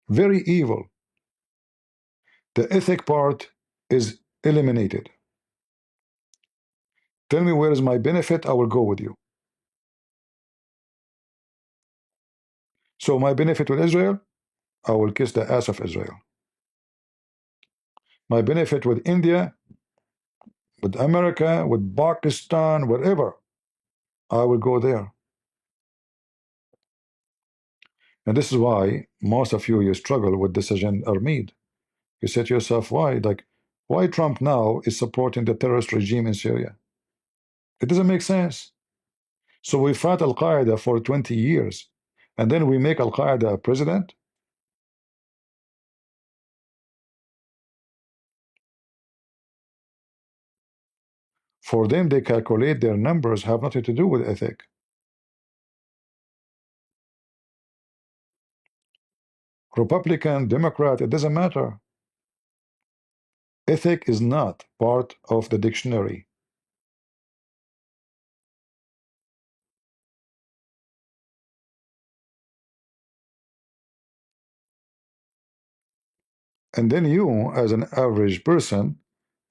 Very evil. The ethic part is eliminated. Tell me where is my benefit, I will go with you. So my benefit with Israel, I will kiss the ass of Israel. My benefit with India, with America, with Pakistan, whatever, I will go there. And this is why most of you struggle with decision are made. You say to yourself, why? Like, why Trump now is supporting the terrorist regime in Syria? It doesn't make sense. So we fought Al Qaeda for 20 years, and then we make Al Qaeda a president? For them, they calculate their numbers, have nothing to do with ethic. Republican, Democrat, it doesn't matter. Ethic is not part of the dictionary. And then you, as an average person,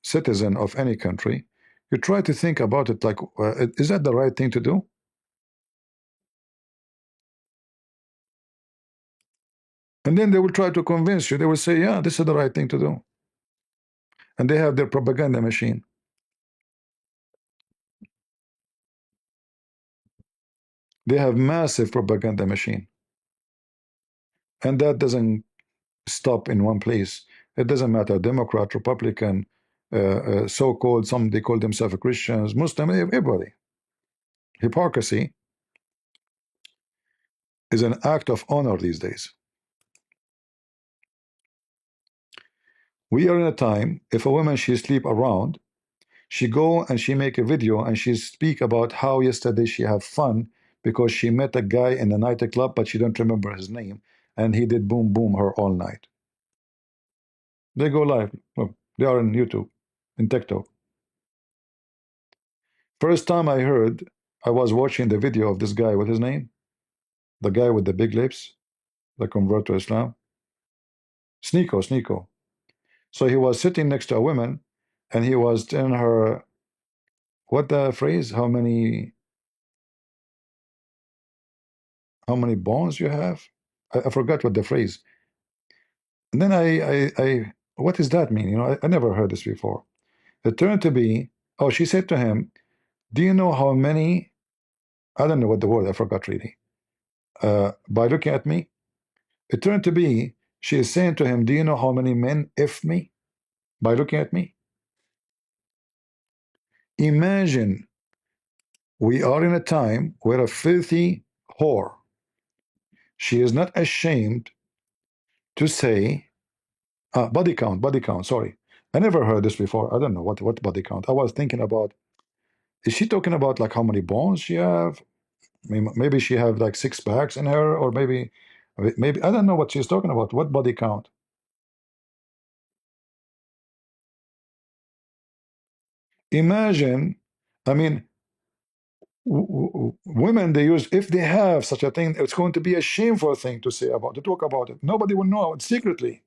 citizen of any country, you try to think about it like, is that the right thing to do? And then they will try to convince you. They will say, yeah, this is the right thing to do. And they have their propaganda machine. They have massive propaganda machine. And that doesn't stop in one place. It doesn't matter, Democrat, Republican, so-called, some they call themselves Christians, Muslim, everybody. Hypocrisy is an act of honor these days. We are in a time, if a woman she sleep around, she go and she make a video and she speak about how yesterday she have fun because she met a guy in a nightclub, but she don't remember his name, and he did boom boom her all night. They go live. Look, they are on YouTube, in TikTok. First time I heard, I was watching the video of this guy with his name, the guy with the big lips, the convert to Islam, Sneeko. So he was sitting next to a woman, and he was telling her what the phrase, how many bones you have. I forgot what the phrase. And then what does that mean? You know, I never heard this before. It turned to be, oh, she said to him, "Do you know how many?" I don't know what the word. I forgot really. By looking at me, it turned to be she is saying to him, "Do you know how many men if me?" By looking at me. Imagine we are in a time where a filthy whore, she is not ashamed to say, body count, sorry. I never heard this before. I don't know what body count. I was thinking about, is she talking about like how many bones she have? Maybe she have like six packs in her, or maybe I don't know what she's talking about. What body count? Imagine, I mean, women they use, if they have such a thing, it's going to be a shameful thing to say about, to talk about it. Nobody will know it secretly.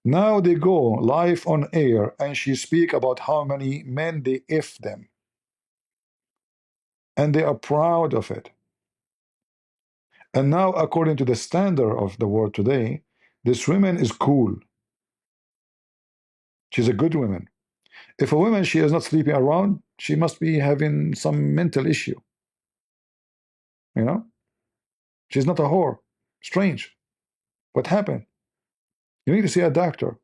Now they go live on air and she speak about how many men they if them, and they are proud of it. And now, according to the standard of the world today, this woman is cool. She's a good woman. If a woman she is not sleeping around, she must be having some mental issue. You know, she's not a whore. Strange. What happened? You need to see a doctor.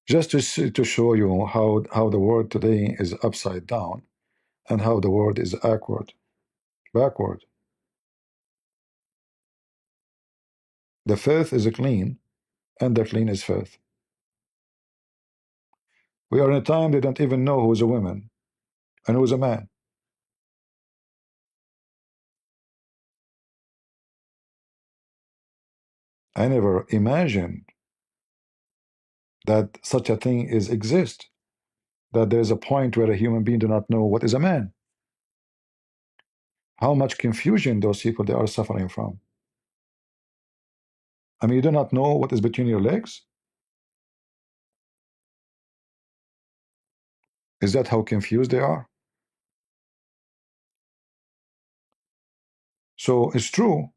Just to show you how the world today is upside down and how the world is backward. The filth is clean, and the clean is filth. We are in a time they don't even know who's a woman and who's a man. I never imagined that such a thing is exist. That there is a point where a human being do not know what is a man. How much confusion those people they are suffering from. I mean, you do not know what is between your legs. Is that how confused they are? So it's true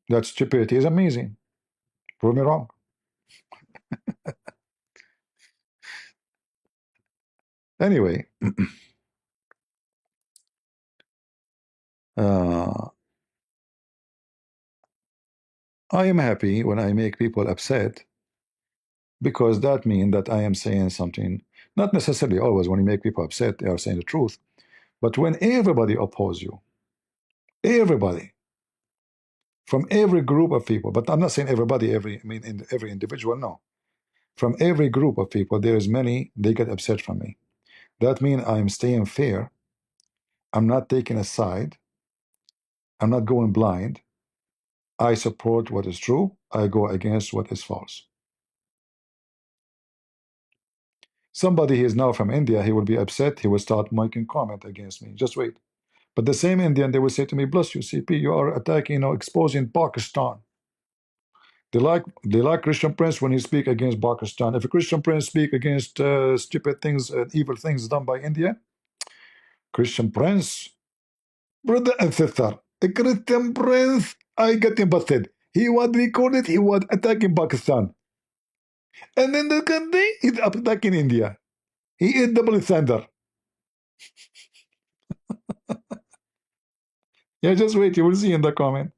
that stupidity is amazing. Prove me wrong. Anyway, uh, I am happy when I make people upset because that means that I am saying something. Not necessarily always when you make people upset, they are saying the truth. But when everybody oppose you, everybody from every group of people, but I'm not saying everybody, I mean in every individual, no. From every group of people, there is many, they get upset from me. That means I'm staying fair. I'm not taking a side. I'm not going blind. I support what is true. I go against what is false. Somebody who is now from India, he will be upset. He will start making comment against me. Just wait. But the same Indian, they will say to me, bless you, CP, you are attacking, exposing Pakistan. They like Christian Prince when he speak against Pakistan. If a Christian Prince speak against stupid things, evil things done by India, Christian Prince, brother and sister, a Christian Prince, I get him busted. He was recorded, he was attacking Pakistan. And then the country is attacking India. He is double standard. Yeah, just wait, you will see in the comment.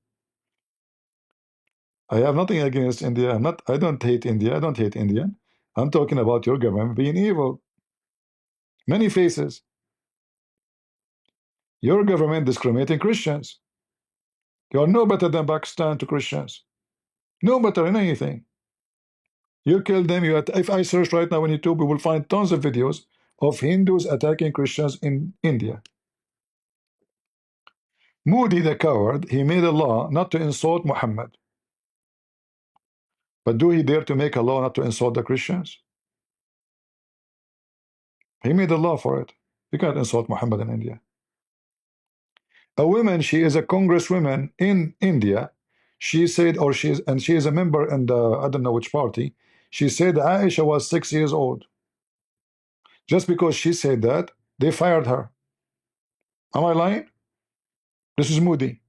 I have nothing against India. I don't hate India. I don't hate India. I'm talking about your government being evil. Many faces. Your government discriminating Christians. You are no better than Pakistan to Christians. No better in anything. You kill them. If I search right now on YouTube, we will find tons of videos of Hindus attacking Christians in India. Modi the coward, he made a law not to insult Muhammad. But do he dare to make a law not to insult the Christians? He made a law for it. You can't insult Muhammad in India. A woman, she is a congresswoman in India. She said, she is a member in the, I don't know which party. She said Aisha was 6 years old. Just because she said that, they fired her. Am I lying? This is Moody.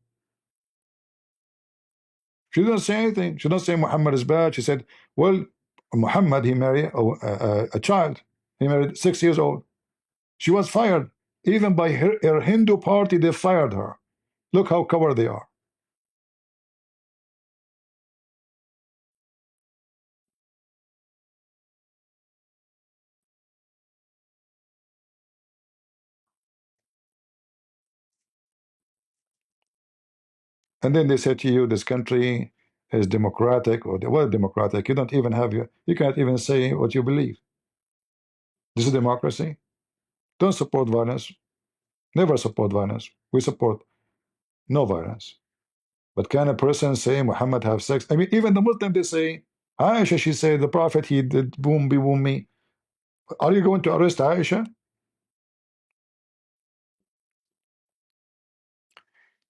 She didn't say anything. She didn't say Muhammad is bad. She said, well, Muhammad, he married a child. He married 6 years old. She was fired. Even by her Hindu party, they fired her. Look how coward they are. And then they say to you, this country is democratic, or the word democratic. You don't even have you can't even say what you believe. This is democracy. Don't support violence. Never support violence. We support no violence. But can a person say Muhammad have sex? I mean, even the Muslim, they say Aisha, she said the Prophet, he did boom be boom me. Are you going to arrest Aisha?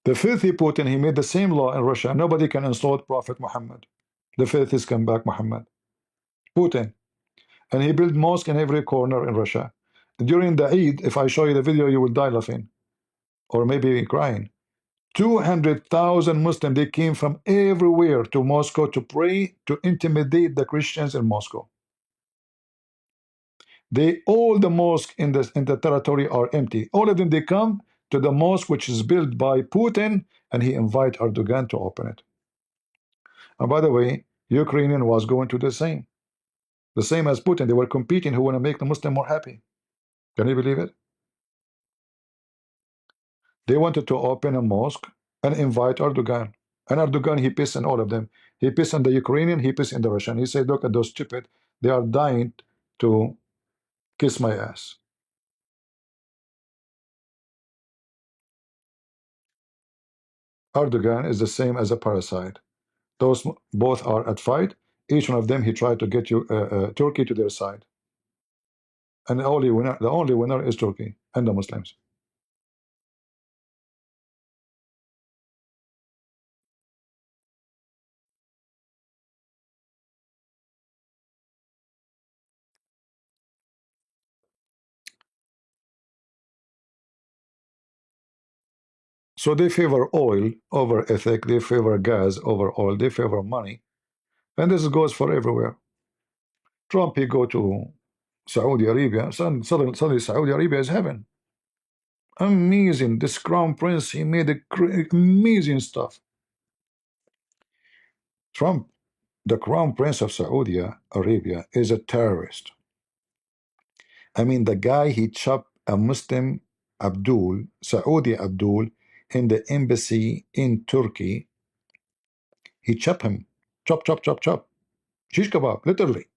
The filthy Putin, he made the same law in Russia. Nobody can insult Prophet Muhammad. The filthy scumbag Muhammad. Putin. And he built mosque in every corner in Russia. During the Eid, if I show you the video, you will die laughing or maybe crying. 200,000 Muslims, they came from everywhere to Moscow to pray, to intimidate the Christians in Moscow. All the mosques in the territory are empty. All of them, they come to the mosque which is built by Putin, and he invite Erdogan to open it. And by the way, Ukrainian was going to the same as Putin. They were competing who want to make the Muslim more happy. Can you believe it? They wanted to open a mosque and invite Erdogan. And Erdogan, he pissed on all of them. He pissed on the Ukrainian, he pissed on the Russian. He said, look at those stupid, they are dying to kiss my ass. Erdogan is the same as a parasite. Those both are at fight. Each one of them, he tried to get Turkey to their side. And the only winner is Turkey and the Muslims. So they favor oil over ethic, they favor gas over oil, they favor money. And this goes for everywhere. Trump, he go to Saudi Arabia. Suddenly Saudi Arabia is heaven. Amazing. This crown prince, he made amazing stuff. Trump, the crown prince of Saudi Arabia, is a terrorist. I mean, the guy, he chopped a Muslim Abdul, Saudi Abdul, in the embassy in Turkey. He chopped him. Chop, chop, chop, chop. Shish kebab, literally.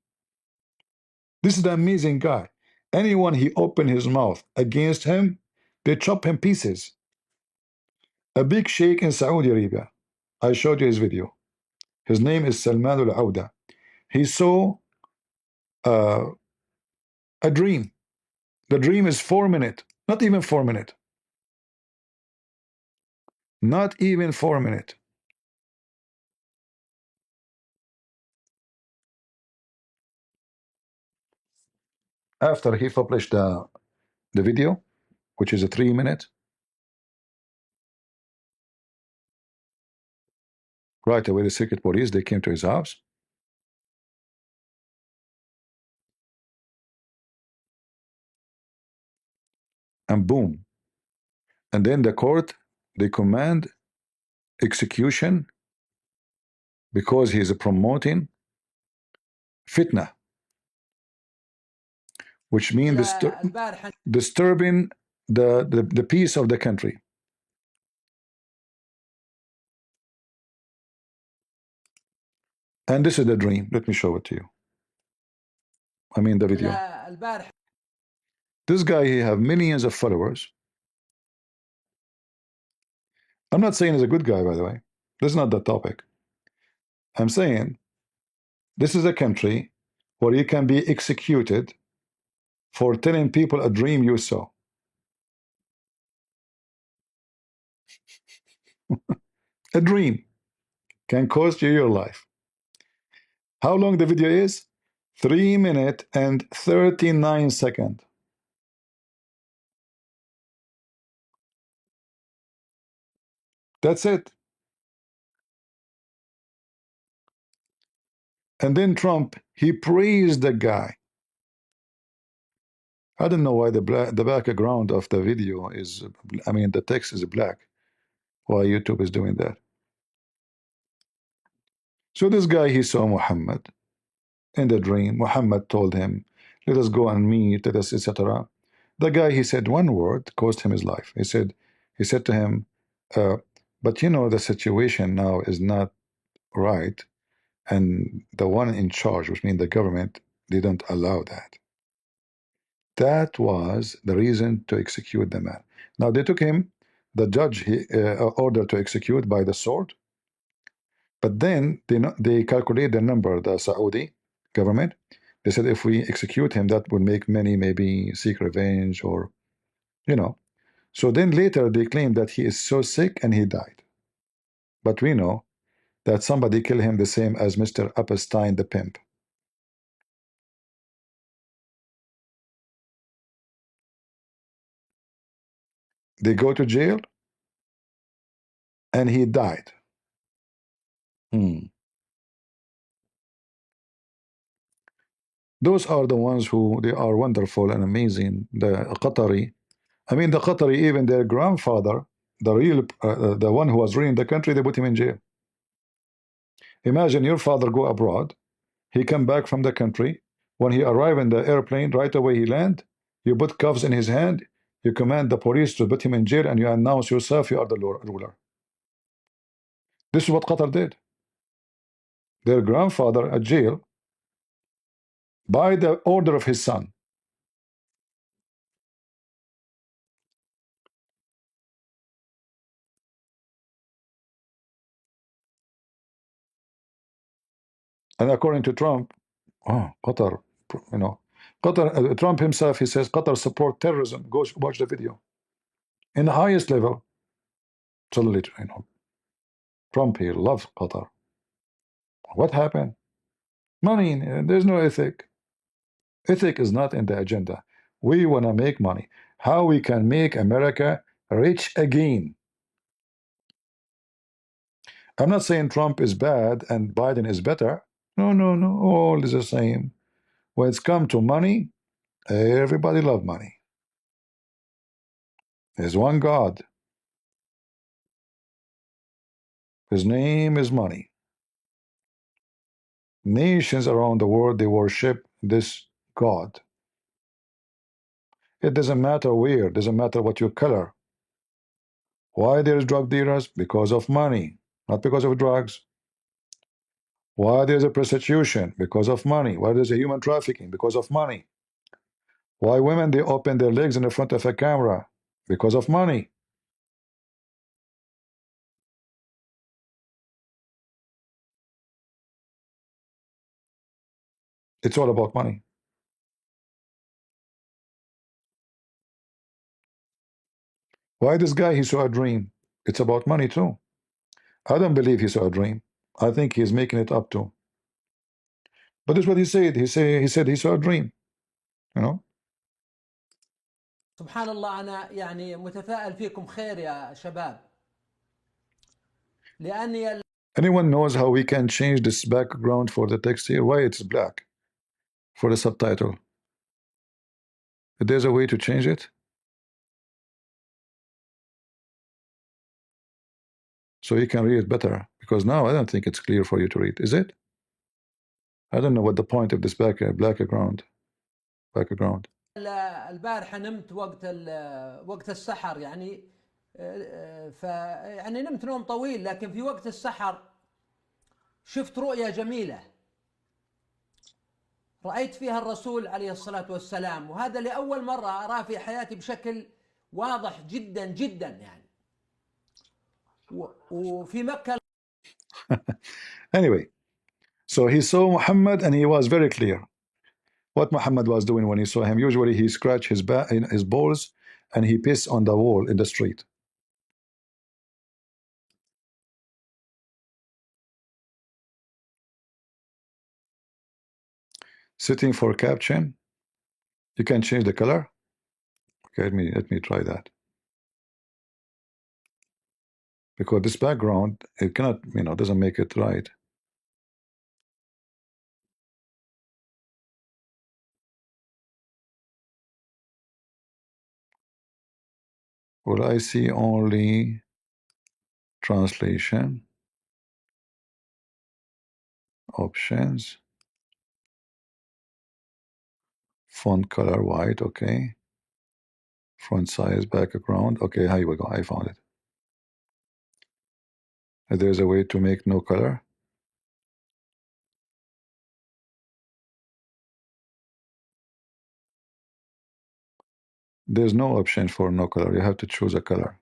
This is the amazing guy. Anyone he opened his mouth against him, they chop him pieces. A big sheikh in Saudi Arabia. I showed you his video. His name is Salman al-Auda. He saw uh, a dream. The dream is 4 minutes. Not even 4 minutes. Not even 4 minutes. After he published the video, which is a 3 minute, right away the secret police, they came to his house, and boom. And then the court, they command execution because he is promoting fitna, which means disturbing the peace of the country. And this is the dream. Let me show it to you. I mean the video. This guy, he have millions of followers. I'm not saying he's a good guy, by the way. This is not the topic. I'm saying this is a country where you can be executed for telling people a dream you saw. A dream can cost you your life. How long the video is? 3 minutes and 39 seconds. That's it. And then Trump, he praised the guy. I don't know why the background of the video is, I mean, the text is black. Why YouTube is doing that. So this guy, he saw Muhammad in the dream. Muhammad told him, let us go and meet, let us, etc. The guy, he said one word, cost him his life. He said to him, but you know, the situation now is not right. And the one in charge, which means the government, they don't allow that. That was the reason to execute the man. Now they took him, the judge, he ordered to execute by the sword. But then they calculate the number, the Saudi government. They said if we execute him, that would make many maybe seek revenge or, you know. So then later they claim that he is so sick and he died. But we know that somebody killed him the same as Mr. Epstein the pimp. They go to jail and he died. Those are the ones who they are wonderful and amazing. The Qatari, I mean the Qatari, even their grandfather, the one who was ruling the country, they put him in jail. Imagine your father go abroad, he come back from the country. When he arrive in the airplane, right away he land. You put cuffs in his hand. You command the police to put him in jail, and you announce yourself you are the ruler. This is what Qatar did. Their grandfather at jail by the order of his son. And according to Trump, oh, Qatar, you know, Qatar, Trump himself, he says Qatar support terrorism. Go watch the video. In the highest level, totally, you know, Trump here loves Qatar. What happened? Money. There's no ethic. Ethic is not in the agenda. We want to make money. How we can make America rich again. I'm not saying Trump is bad and Biden is better. No, no, no. All is the same. When it's come to money, everybody love money. There's one God. His name is money. Nations around the world, they worship this God. It doesn't matter where, it doesn't matter what your color. Why there's drug dealers? Because of money, not because of drugs. Why there's a prostitution? Because of money. Why there's a human trafficking? Because of money. Why women they open their legs in the front of a camera? Because of money. It's all about money. Why this guy he saw a dream? It's about money too. I don't believe he saw a dream. I think he's making it up too. But that's what he said. He said he saw a dream. You know. سبحان الله. أنا يعني متفائل فيكم خير يا شباب، لأني Anyone knows how we can change this background for the text here? Why it's black for the subtitle? There's a way to change it, so you can read it better. Because now I don't think it's clear for you to read. Is it? I don't know what the point of this background. البارحة نمت وقت السحر، يعني يعني نمت نوم طويل، لكن في وقت السحر شفت رؤية جميلة رأيت فيها الرسول عليه الصلاة والسلام، وهذا لأول مرة أراه في حياتي بشكل واضح جدا جدا يعني. وفي مكة. Anyway, so he saw Muhammad and he was very clear what Muhammad was doing when he saw him. Usually he scratched his balls and he pissed on the wall in the street. Sitting for caption, you can change the color. Okay, let me try that. Because this background, it cannot, doesn't make it right. Well, I see only translation, options, font color white, okay. Front size, background, okay, here we go, I found it. There's a way to make no color. There's no option for no color, you have to choose a color.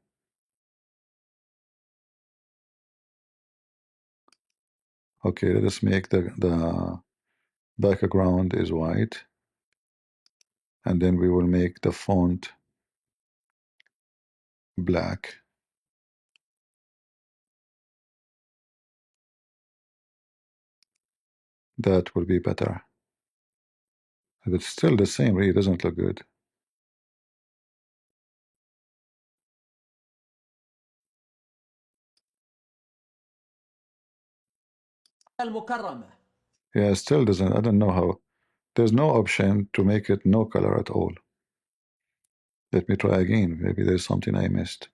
Okay, let us make the background is white, and then we will make the font black. That will be better. But it's still the same, really doesn't look good. المكرمة. Yeah, still doesn't, I don't know how. There's no option to make it no color at all. Let me try again, maybe there's something I missed.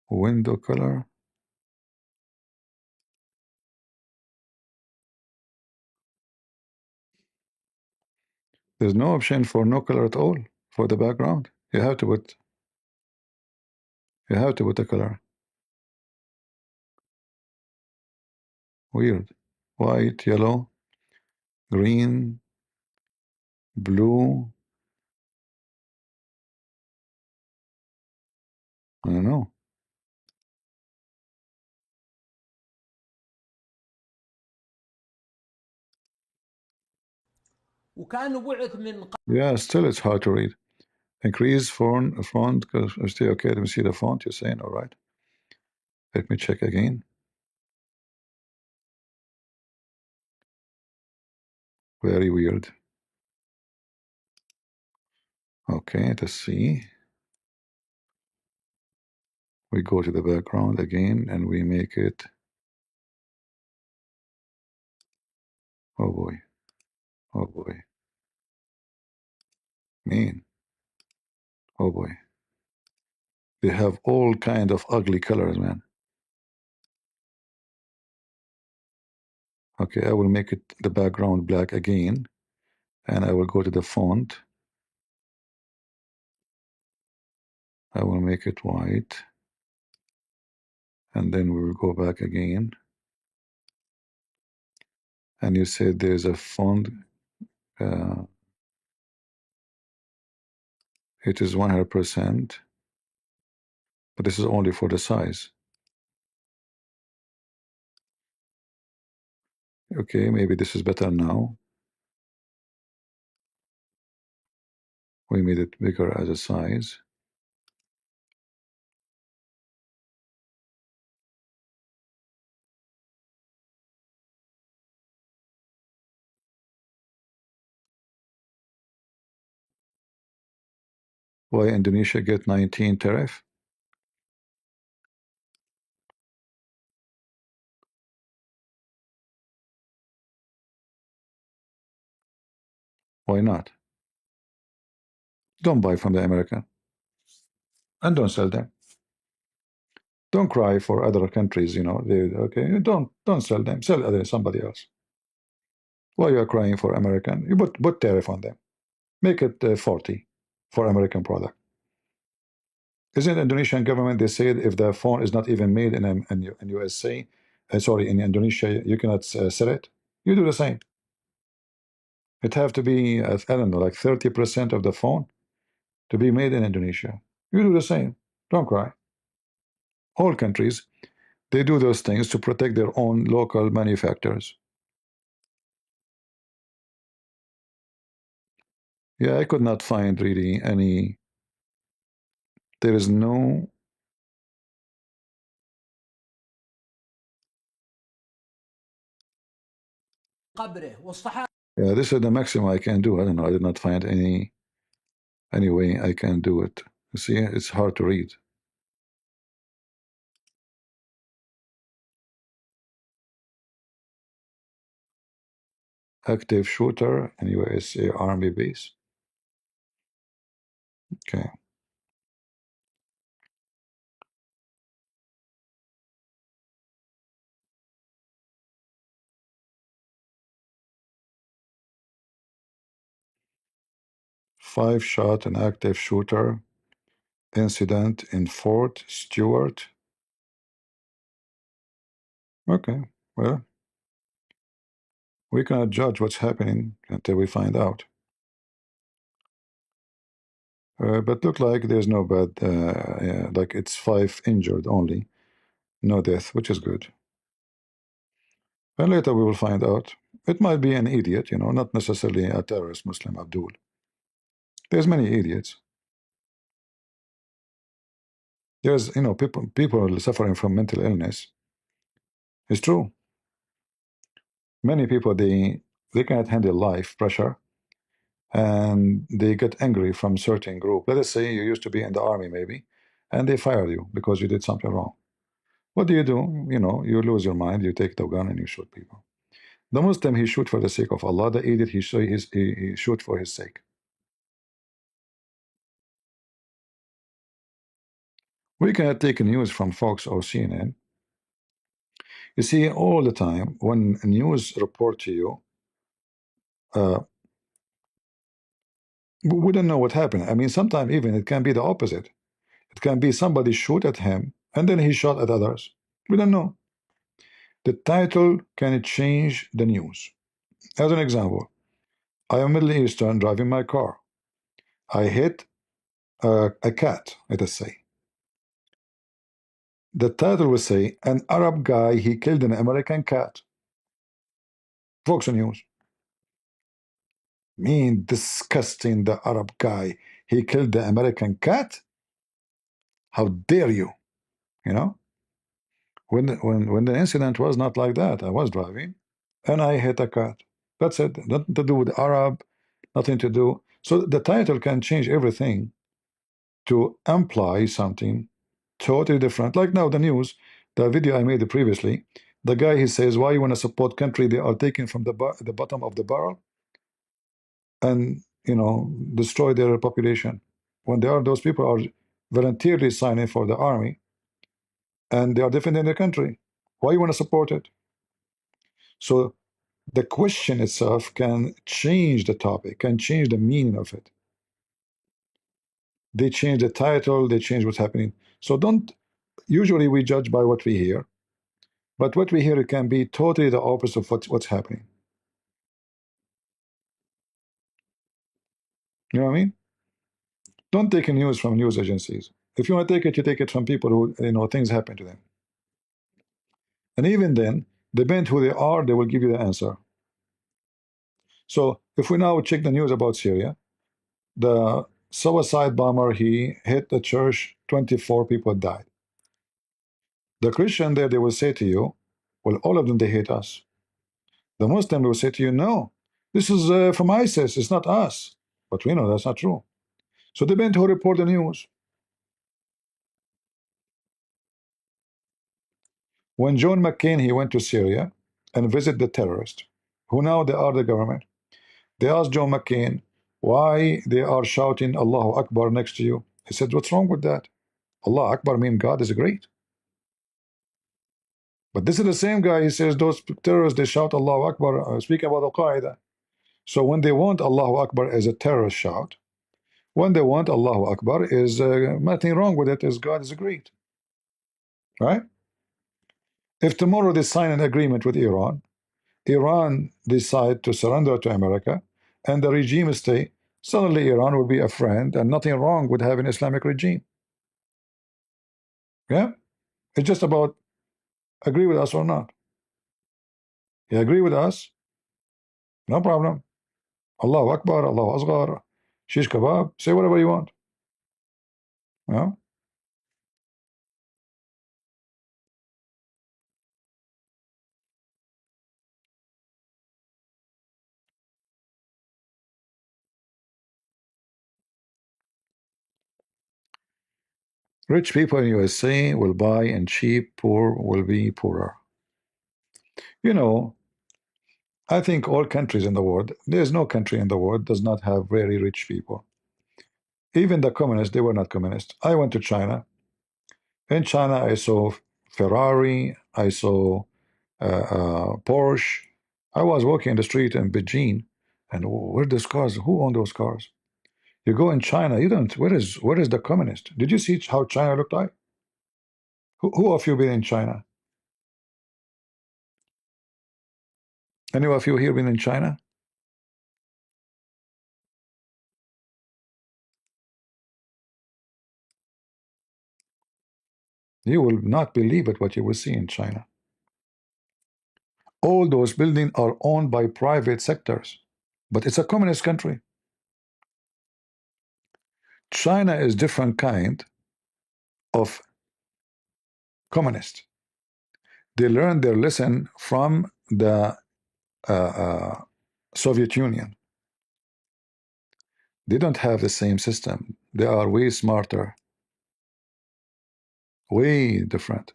Window color. There's no option for no color at all for the background. You have to put a color. Weird. White, yellow, green, blue. I don't know. وكانوا بعث من. Yeah, still it's hard to read. Increase font, okay, let me see the font you're saying, all right. Let me check again. Very weird. Okay, let's see. We go to the background again and we make it, oh boy, oh boy, mean, oh boy. They have all kind of ugly colors, man. Okay, I will make it the background black again, and I will go to the font. I will make it white, and then we will go back again. And you said there's a font. It is 100%, but this is only for the size. Okay, maybe this is better now. We made it bigger as a size. Why Indonesia get 19 tariff? Why not? Don't buy from the American and don't sell them. Don't cry for other countries, you know. They okay. Don't sell them. Sell somebody else. Why you are crying for American? You put tariff on them. Make it 40 for American product. Isn't Indonesian government? They said if the phone is not even made in USA, sorry, in Indonesia, you cannot sell it. You do the same. It have to be I don't know, like 30% of the phone to be made in Indonesia. You do the same. Don't cry. All countries, they do those things to protect their own local manufacturers. Yeah, I could not find really any. There is no. Yeah, this is the maximum I can do. I don't know. I did not find any way I can do it. You see, it's hard to read. Active shooter in USA Army base. Okay. Five shot an active shooter incident in Fort Stewart. Okay. Well, we cannot judge what's happening until we find out. But look like there's no bad, yeah, like it's 5 injured only, no death, which is good. And later we will find out. It might be an idiot, you know, not necessarily a terrorist Muslim Abdul. There's many idiots. There's, you know, people suffering from mental illness. It's true. Many people they cannot handle life pressure, and they get angry from certain group. Let us say you used to be in the army maybe, and they fire you because you did something wrong. What do? You know, you lose your mind. You take the gun and you shoot people. The Muslim, he shoot for the sake of Allah. The idiot, he shoot for his sake. We cannot take news from Fox or CNN. You see, all the time when news report to you, uh, we don't know what happened. I mean, sometimes even it can be the opposite. It can be somebody shoot at him and then he shot at others. We don't know. The title can change the news. As an example, I am Middle Eastern driving my car. I hit a cat, let us say. The title will say, an Arab guy, he killed an American cat. Fox News. Mean disgusting, the Arab guy, he killed the American cat? How dare you? You know? When the incident was not like that, I was driving and I hit a cat. That's it. Nothing to do with Arab, nothing to do. So the title can change everything to imply something Totally different. Like now, the news, the video I made previously, the guy he says, "Why you want to support country they are taking from the bottom of the barrel and destroy their population when they are those people are voluntarily signing for the army and they are defending their country. Why you want to support it?" So the question itself can change the topic, can change the meaning of it. They change the title, they change what's happening. So don't. Usually we judge by what we hear. But what we hear, it can be totally the opposite of what's happening. You know what I mean? Don't take news from news agencies. If you want to take it, you take it from people who, things happen to them. And even then, depend who they are, they will give you the answer. So if we now check the news about Syria, the suicide bomber, he hit the church, 24 people died. The Christian there, they will say to you, well, all of them, they hate us. The Muslim will say to you, no, this is from ISIS, it's not us. But we know that's not true. So depend who report the news. When John McCain he went to Syria and visited the terrorists, who now they are the government, they asked John McCain why they are shouting Allahu Akbar next to you. He said, what's wrong with that? Allah Akbar means God is great. But this is the same guy, he says those terrorists, they shout Allahu Akbar, speaking about Al-Qaeda. So when they want Allahu Akbar as a terrorist shout, when they want Allahu Akbar is nothing wrong with it, is God is great. Right? If tomorrow they sign an agreement with Iran decide to surrender to America, and the regime stay, suddenly Iran will be a friend, and nothing wrong with having Islamic regime. Yeah? It's just about agree with us or not. You agree with us? No problem. Allahu Akbar, Allahu Asghar, shish kebab, say whatever you want. Yeah? Rich people in USA will buy and cheap, poor will be poorer. You know, I think all countries in the world, there's no country in the world does not have very rich people. Even the communists, they were not communist. I went to China. In China, I saw Ferrari, I saw Porsche. I was walking in the street in Beijing, and where are those cars? Who own those cars? You go in China, you don't. Where is the communist? Did you see how China looked like? Who of you been in China? Any of you here been in China? You will not believe it what you will see in China. All those buildings are owned by private sectors, but it's a communist country. China is different kind of communist. They learned their lesson from the Soviet Union. They don't have the same system. They are way smarter, way different.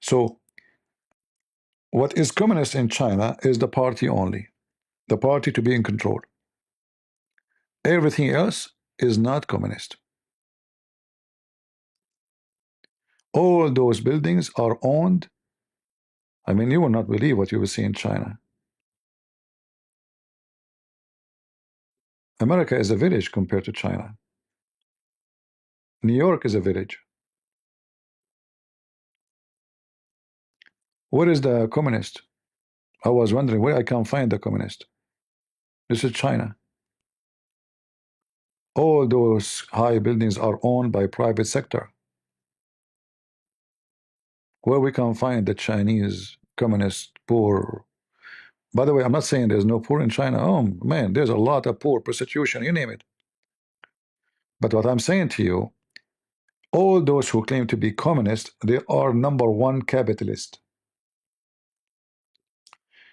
So what is communist in China is the party only, the party to be in control. Everything else is not communist. All those buildings are owned. I mean, you will not believe what you will see in China. America is a village compared to China. New York is a village. Where is the communist? I was wondering where I can find the communist. This is China. All those high buildings are owned by private sector. Where we can find the Chinese communist poor. By the way, I'm not saying there's no poor in China. Oh man, there's a lot of poor, prostitution, you name it. But what I'm saying to you, all those who claim to be communist, they are number one capitalist.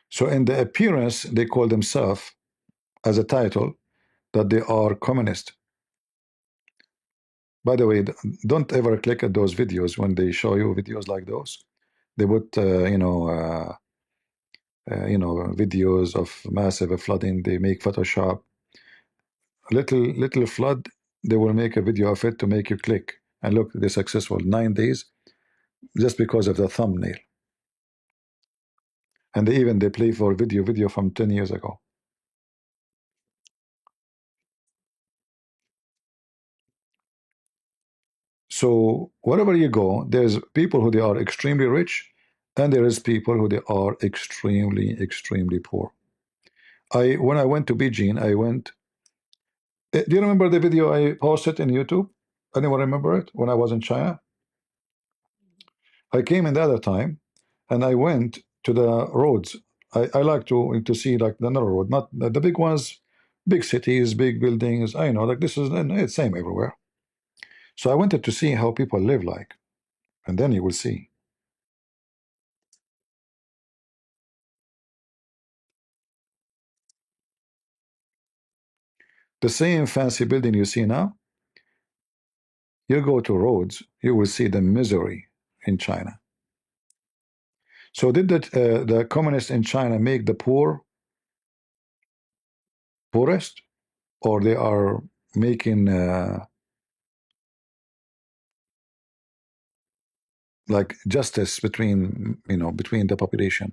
So in the appearance, they call themselves as a title that they are communist. By the way, don't ever click at those videos when they show you videos like those. They put, videos of massive flooding. They make Photoshop little flood. They will make a video of it to make you click. And look, they're successful 9 days just because of the thumbnail. And they play for video from 10 years ago. So wherever you go, there's people who they are extremely rich, and there is people who they are extremely poor. When I went to Beijing, I went. Do you remember the video I posted in YouTube? Anyone remember it? When I was in China, I came in the other time, and I went to the roads. I like to see like the narrow road, not the big ones, big cities, big buildings. I know like this is it's same everywhere. So I wanted to see how people live like, and then you will see. The same fancy building you see now, you go to roads, you will see the misery in China. So did the communists in China make the poor poorest, or they are making like justice between the population?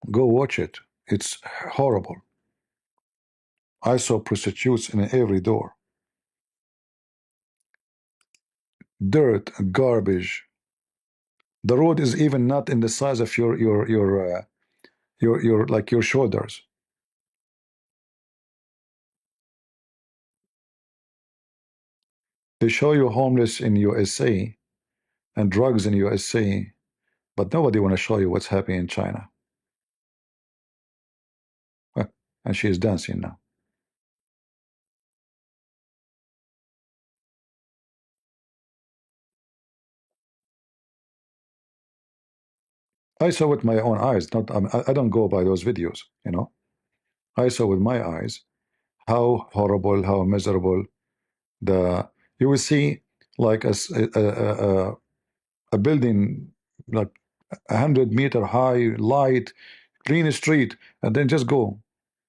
Go watch it. It's horrible. I saw prostitutes in every door. Dirt, garbage. The road is even not in the size of your like your shoulders. They show you homeless in USA and drugs in USA, but nobody want to show you what's happening in China. And she is dancing now. I saw with my own eyes. Not I don't go by those videos. I saw with my eyes how horrible, how miserable the. You will see like a building like 100 meter high, light, clean street, and then just go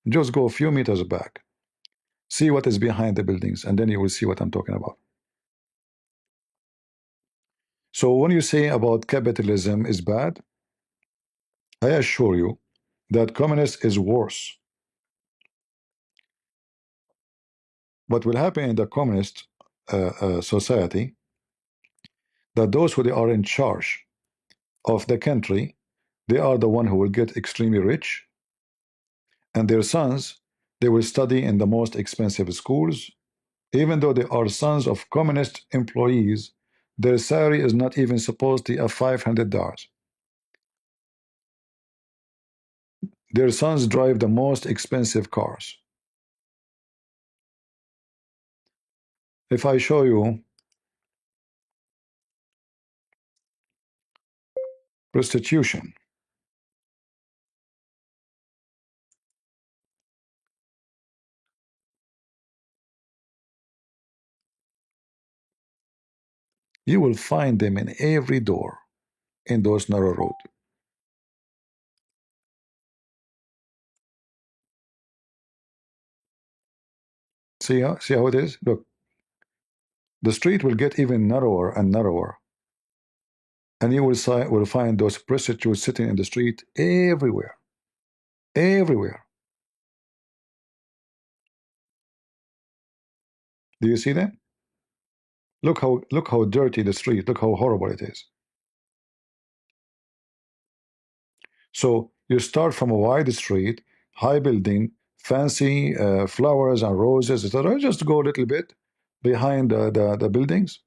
a few meters back, see what is behind the buildings, and then you will see what I'm talking about. So when you say about capitalism is bad, I assure you that communist is worse. What will happen in the communist society, that those who they are in charge of the country, they are the one who will get extremely rich, and their sons, they will study in the most expensive schools, even though they are sons of communist employees. Their salary is not even supposed to be $500. Their sons drive the most expensive cars. If I show you prostitution, you will find them in every door in those narrow roads. See how it is? Look, the street will get even narrower and narrower, and you will find those prostitutes sitting in the street everywhere, everywhere. Do you see that? Look how dirty the street. Look how horrible it is. So you start from a wide street, high building, fancy flowers and roses, etc. Just go a little bit behind the buildings.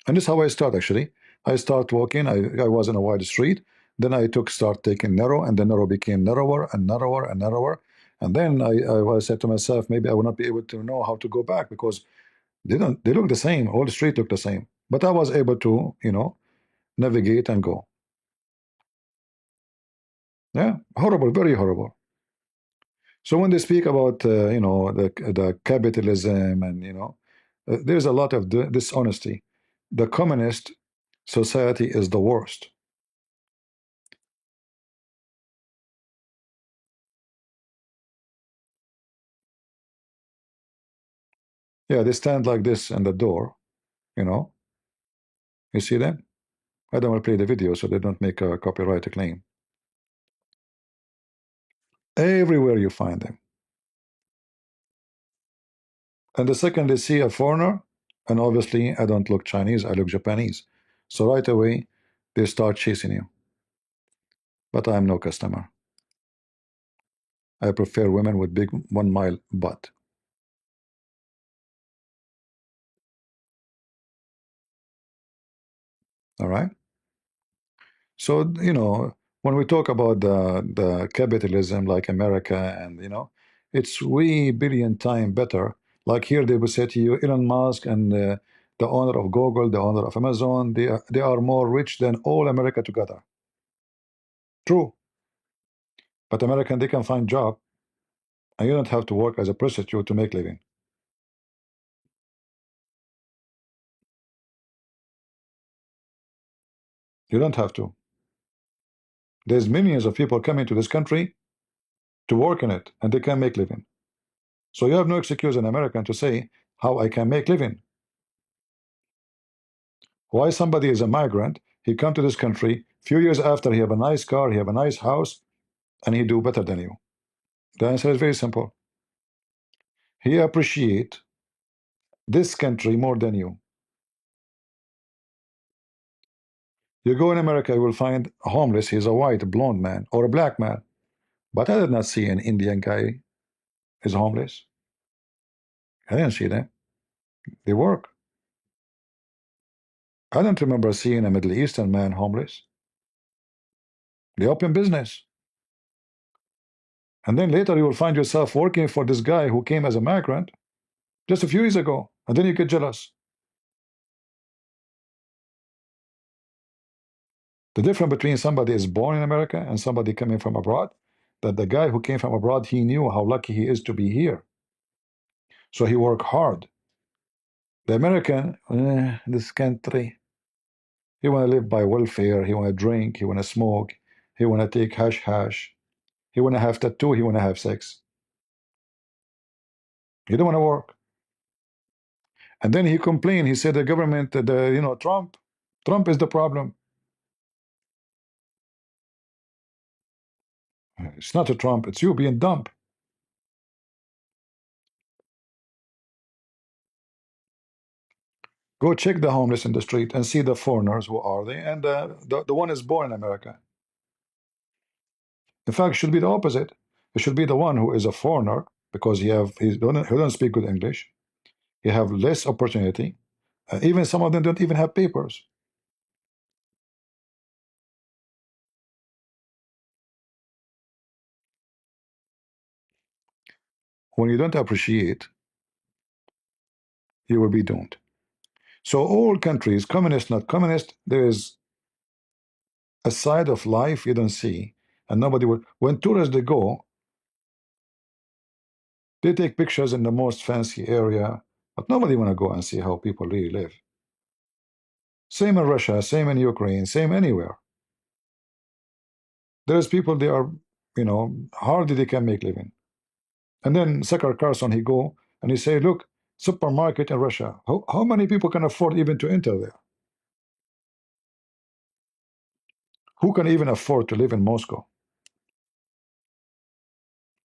And this is how I start actually. I start walking. I was in a wide street. Then I start taking narrow, and the narrow became narrower and narrower and narrower. And then I said to myself, maybe I will not be able to know how to go back because they look the same. All the street look the same. But I was able to, navigate and go. Yeah, horrible, very horrible. So when they speak about the capitalism and there's a lot of dishonesty. The communist society is the worst. Yeah, they stand like this in the door. You know, you see them. I don't want to play the video so they don't make a copyright claim. Everywhere you find them. And the second they see a foreigner, and obviously I don't look Chinese, I look Japanese. So right away they start chasing you. But I'm no customer. I prefer women with big 1 mile butt. All right. So when we talk about the capitalism like America, and it's way billion time better. Like here they will say to you, Elon Musk and the owner of Google, the owner of Amazon, they are more rich than all America together. True, but American they can find job, and you don't have to work as a prostitute to make living. You don't have to. There's millions of people coming to this country to work in it, and they can make living. So you have no excuse in American to say how I can make living. Why somebody is a migrant, he come to this country, few years after he have a nice car, he have a nice house, and he do better than you. The answer is very simple. He appreciate this country more than you. You go in America, you will find homeless, he's a white, blonde man, or a black man. But I did not see an Indian guy is homeless. I didn't see them. They work. I don't remember seeing a Middle Eastern man homeless. They open business. And then later you will find yourself working for this guy who came as a migrant just a few years ago. And then you get jealous. The difference between somebody is born in America and somebody coming from abroad, that the guy who came from abroad, he knew how lucky he is to be here. So he worked hard. The American, this country, he want to live by welfare, he want to drink, he want to smoke, he want to take hash, he want to have tattoo, he want to have sex. He don't want to work. And then he complained, he said the government, Trump is the problem. It's not a Trump, it's you being dumb. Go check the homeless in the street and see the foreigners, who are they, and the one is born in America. In fact, it should be the opposite. It should be the one who is a foreigner because he don't speak good English. He have less opportunity. Even some of them don't even have papers. When you don't appreciate, you will be doomed. So all countries, communist, not communist, there is a side of life you don't see, and nobody will. When tourists they go, they take pictures in the most fancy area, but nobody want to go and see how people really live. Same in Russia, same in Ukraine, same anywhere. There's people they are, hardly they can make living. And then Sakar Carson he go and he say, look, supermarket in Russia. How many people can afford even to enter there? Who can even afford to live in Moscow?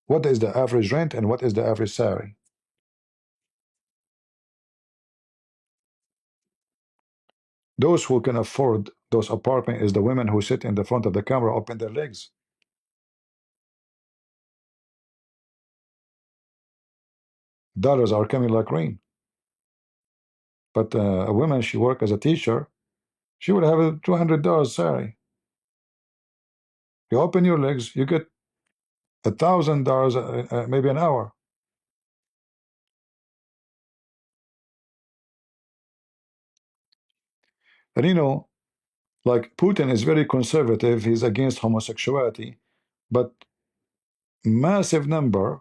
What is the average rent and what is the average salary? Those who can afford those apartments is the women who sit in the front of the camera, open their legs. Dollars are coming like rain. But a woman, she work as a teacher, she would have a $200 salary. You open your legs, you get $1,000 maybe an hour. And like Putin is very conservative, he's against homosexuality, but massive number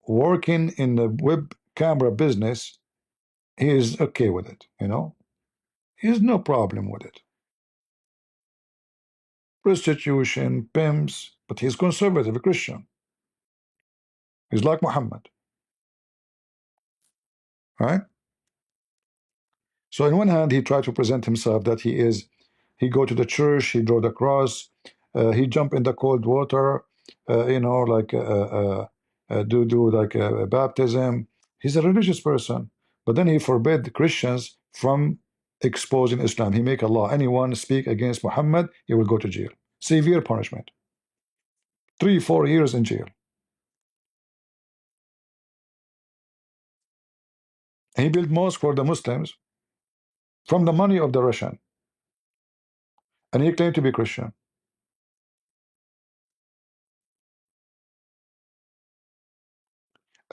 working in the web camera business, he is okay with it, you know. He has no problem with it. Prostitution, pimps, but he's conservative, a Christian. He's like Muhammad, right? So in one hand, he tried to present himself that he is, he go to the church, he draw the cross, he jump in the cold water, you know, like do like a baptism. He's a religious person, but then he forbid Christians from exposing Islam. He make a law: anyone speak against Muhammad, he will go to jail, severe punishment, 3 4 years in jail. He built mosque for the Muslims from the money of the Russian, and he claimed to be Christian.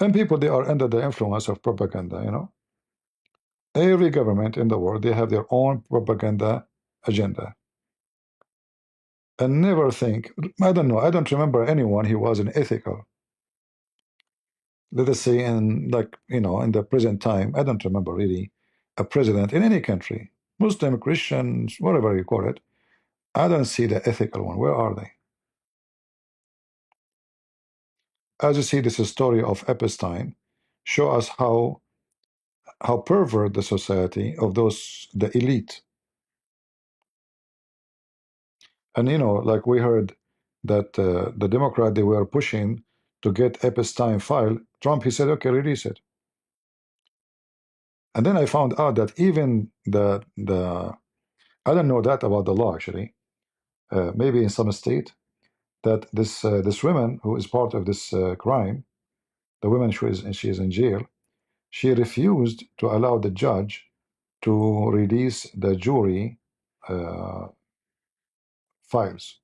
And people, they are under the influence of propaganda, you know. Every government in the world, they have their own propaganda agenda. And never think, I don't know, I don't remember anyone who was an ethical, let us say in, like, you know, in the present time, I don't remember really a president in any country, Muslim, Christians, whatever you call it. I don't see the ethical one. Where are they? As you see, this story of Epstein show us how pervert the society of those, the elite. And you know, like we heard that the Democrat, they were pushing to get Epstein file. Trump, he said, okay, release it. And then I found out that even the I don't know that about the law actually. Maybe in some state that this woman who is part of this crime, the woman she is in jail. She refused to allow the judge to release the jury uh, files.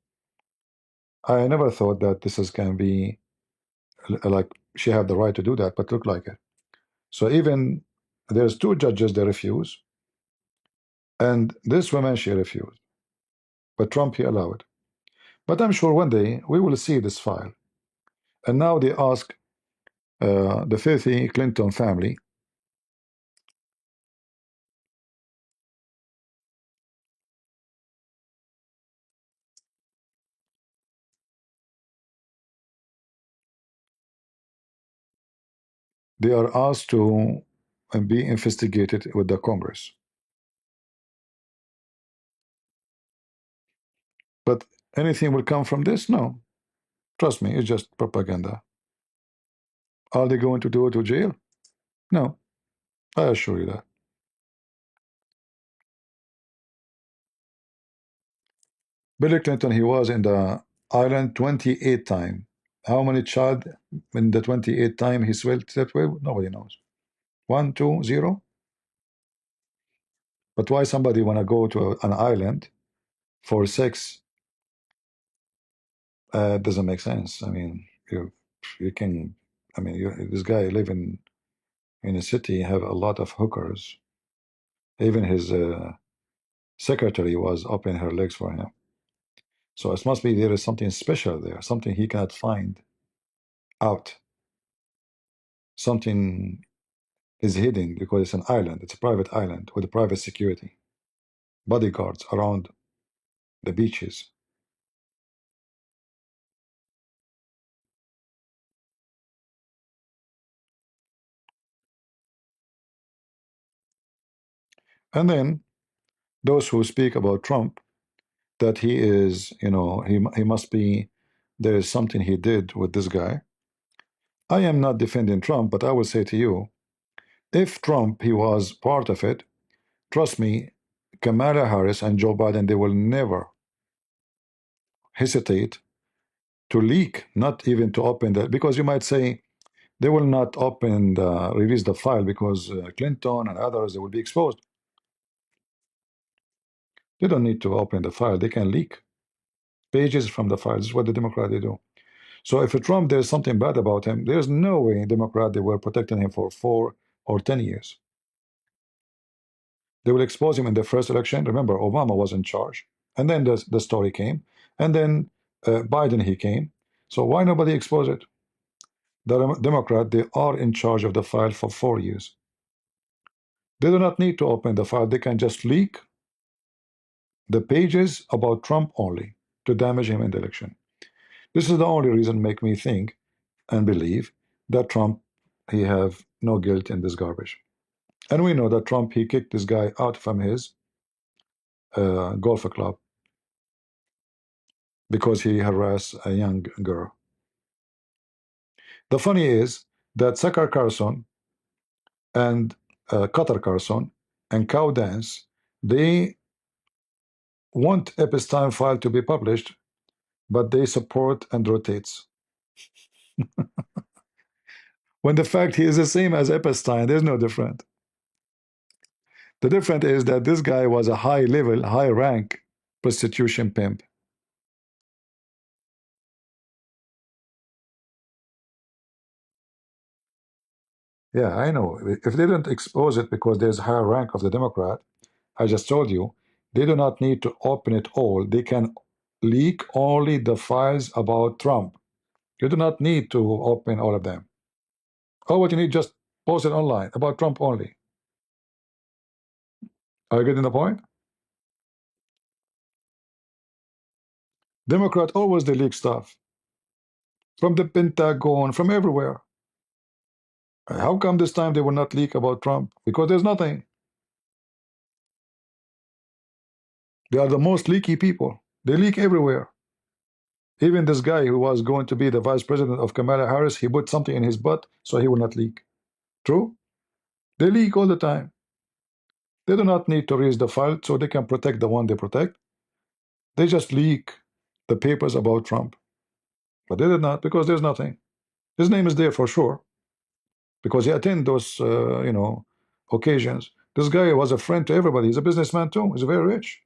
I never thought that this is can be like she have the right to do that, but look like it. So even there's two judges they refuse, and this woman she refused, but Trump he allowed. But I'm sure one day we will see this file. And now they ask the filthy Clinton family. They are asked to be investigated with the Congress. But anything will come from this? No. Trust me, it's just propaganda. Are they going to do it to jail? No. I assure you that. Bill Clinton, he was in the island 28 times. How many child in the 28 time he slept with? Nobody knows. 1, 2, 0. But why somebody want to go to an island for sex? Doesn't make sense. I mean, you can. I mean, this guy live in a city, have a lot of hookers. Even his secretary was opening her legs for him. So it must be there is something special there, something he cannot find out. Something is hidden because it's an island. It's a private island with a private security, bodyguards around the beaches. And then those who speak about Trump, that he is, you know, he must be, there is something he did with this guy. I am not defending Trump, but I will say to you, if Trump, he was part of it, trust me, Kamala Harris and Joe Biden, they will never hesitate to leak, not even to open that, because you might say they will not open the release the file because Clinton and others they will be exposed. They don't need to open the file; they can leak pages from the file. This is what the Democrats they do. So if Trump there's something bad about him, there's no way Democrat they were protecting him for 4 or 10 years. They will expose him in the first election. Remember, Obama was in charge, and then the story came, and then Biden he came. So why nobody expose it? The Democrat, they are in charge of the file for 4 years. They do not need to open the file. They can just leak the pages about Trump only to damage him in the election. This is the only reason make me think and believe that Trump, he have no guilt in this garbage. And we know that Trump, he kicked this guy out from his golf club because he harassed a young girl. The funny is that Tucker Carlson and Qatar Carlson and Cow Dance, they want Epstein file to be published, but they support and rotates. When the fact he is the same as Epstein, there's no difference. The difference is that this guy was a high level, high rank prostitution pimp. Yeah, I know. If they don't expose it because there's higher rank of the Democrat, I just told you, they do not need to open it all. They can leak only the files about Trump. You do not need to open all of them. All what you need, just post it online about Trump only. Are you getting the point? Democrat always they leak stuff from the Pentagon, from everywhere. How come this time they will not leak about Trump? Because there's nothing. They are the most leaky people. They leak everywhere. Even this guy who was going to be the vice president of Kamala Harris, he put something in his butt so he will not leak. True? They leak all the time. They do not need to raise the file so they can protect the one they protect. They just leak the papers about Trump. But they did not because there's nothing. His name is there for sure because he attended those, occasions. This guy was a friend to everybody. He's a businessman too. He's very rich.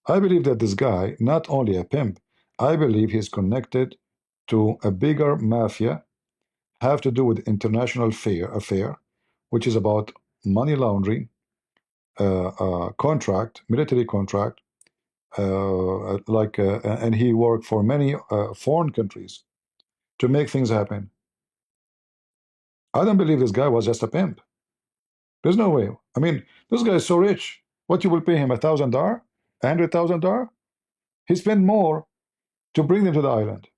I believe that this guy, not only a pimp, I believe he's connected to a bigger mafia, have to do with international affair, which is about money laundering, contract, military contract, and he worked for many foreign countries to make things happen. I don't believe this guy was just a pimp. There's no way. I mean, this guy is so rich. What you will pay him, $1,000, $100,000? He spent more to bring them to the island.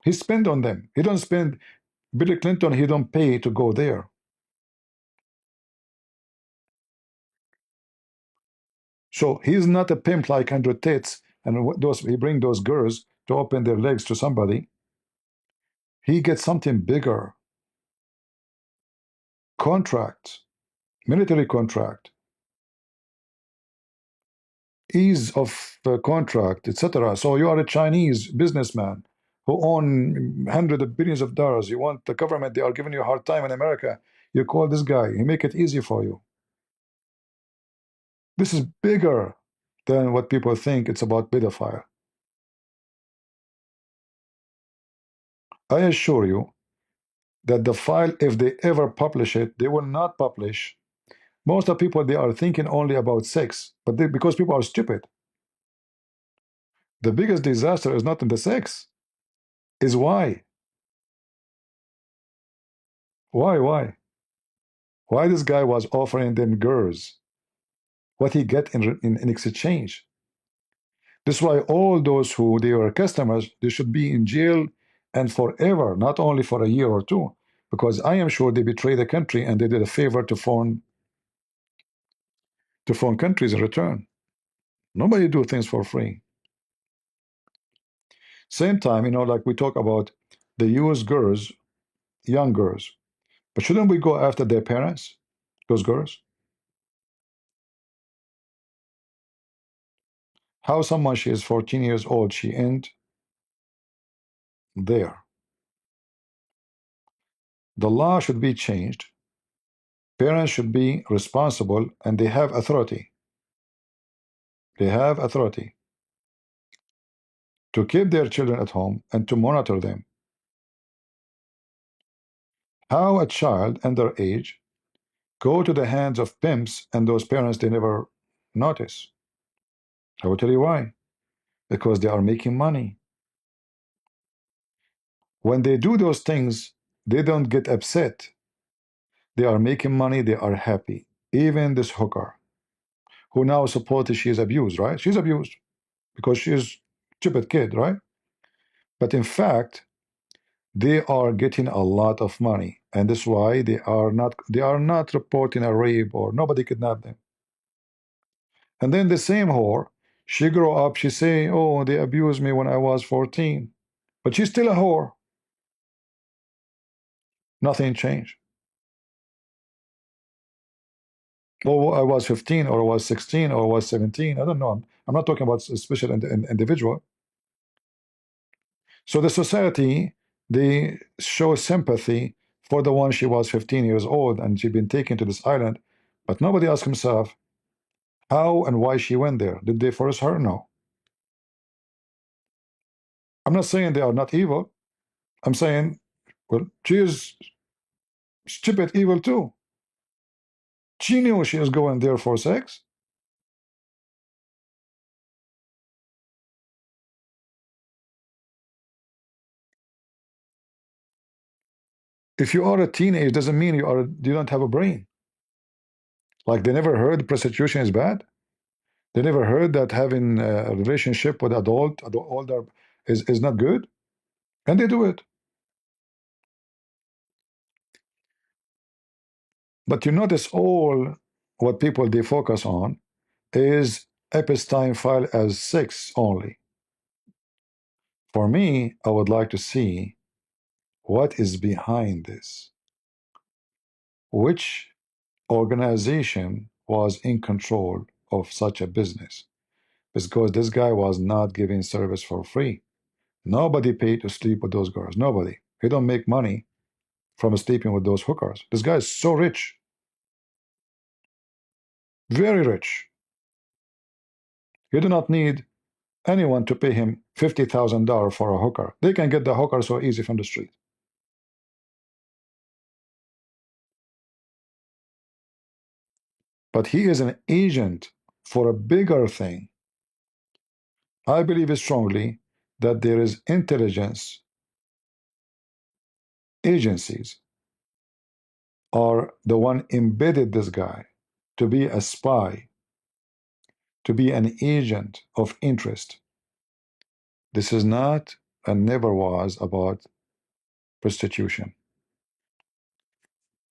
He spent on them. He don't spend. Bill Clinton, he don't pay to go there. So he's not a pimp like Andrew Tate, and those he bring those girls to open their legs to somebody. He gets something bigger. Contract, military contract, ease of contract, etc. So you are a Chinese businessman who own hundreds of billions of dollars. You want the government, they are giving you a hard time in America. You call this guy, he make it easy for you. This is bigger than what people think it's about pedophile. I assure you that the file, if they ever publish it, they will not publish. Most of people, they are thinking only about sex, but because people are stupid. The biggest disaster is not in the sex, is why. Why? Why this guy was offering them girls? What he get in exchange? This is why all those who they were customers, they should be in jail and forever, not only for a year or two, because I am sure they betrayed the country and they did a favor to foreign countries in return. Nobody do things for free. Same time, like we talk about the US girls, young girls, but shouldn't we go after their parents, those girls? How someone she is 14 years old, she end there. The law should be changed. Parents should be responsible and they have authority. They have authority to keep their children at home and to monitor them. How a child underage go to the hands of pimps and those parents they never notice? I will tell you why. Because they are making money. When they do those things, they don't get upset. They are making money, they are happy. Even this hooker, who now supported she is abused, right? She's abused because she is stupid kid, right? But in fact, they are getting a lot of money, and that's why they are not reporting a rape or nobody kidnapped them. And then the same whore, she grow up, she say, oh, they abused me when I was 14. But she's still a whore. Nothing changed. Oh, I was 15 or I was 16 or I was 17. I don't know. I'm not talking about a special individual. So the society, they show sympathy for the one she was 15 years old and she'd been taken to this island, but nobody asked himself how and why she went there. Did they force her? No. I'm not saying they are not evil. I'm saying, well, she is stupid evil too. She knew she was going there for sex. If you are a teenager, doesn't mean you don't have a brain. Like they never heard prostitution is bad. They never heard that having a relationship with older is not good, and they do it. But you notice all what people they focus on is Epstein file as six only. For me, I would like to see what is behind this. Which organization was in control of such a business? Because this guy was not giving service for free. Nobody paid to sleep with those girls. Nobody. He don't make money from sleeping with those hookers. This guy is so rich, very rich. He do not need anyone to pay him $50,000 for a hooker. They can get the hooker so easy from the street. But he is an agent for a bigger thing. I believe strongly that there is intelligence agencies are the one embedded this guy to be a spy, to be an agent of interest. This is not and never was about prostitution.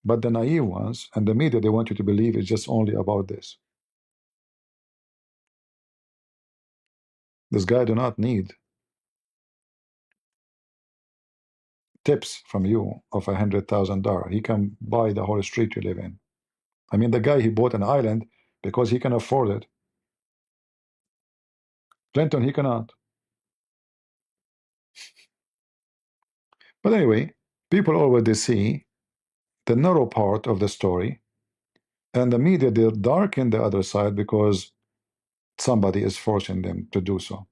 But the naive ones and the media, they want you to believe it's just only about this. This guy do not need tips from you of $100,000. He can buy the whole street you live in. I mean, the guy, he bought an island because he can afford it. Clinton, he cannot. But anyway, people already see the narrow part of the story, and the media, they darken the other side because somebody is forcing them to do so.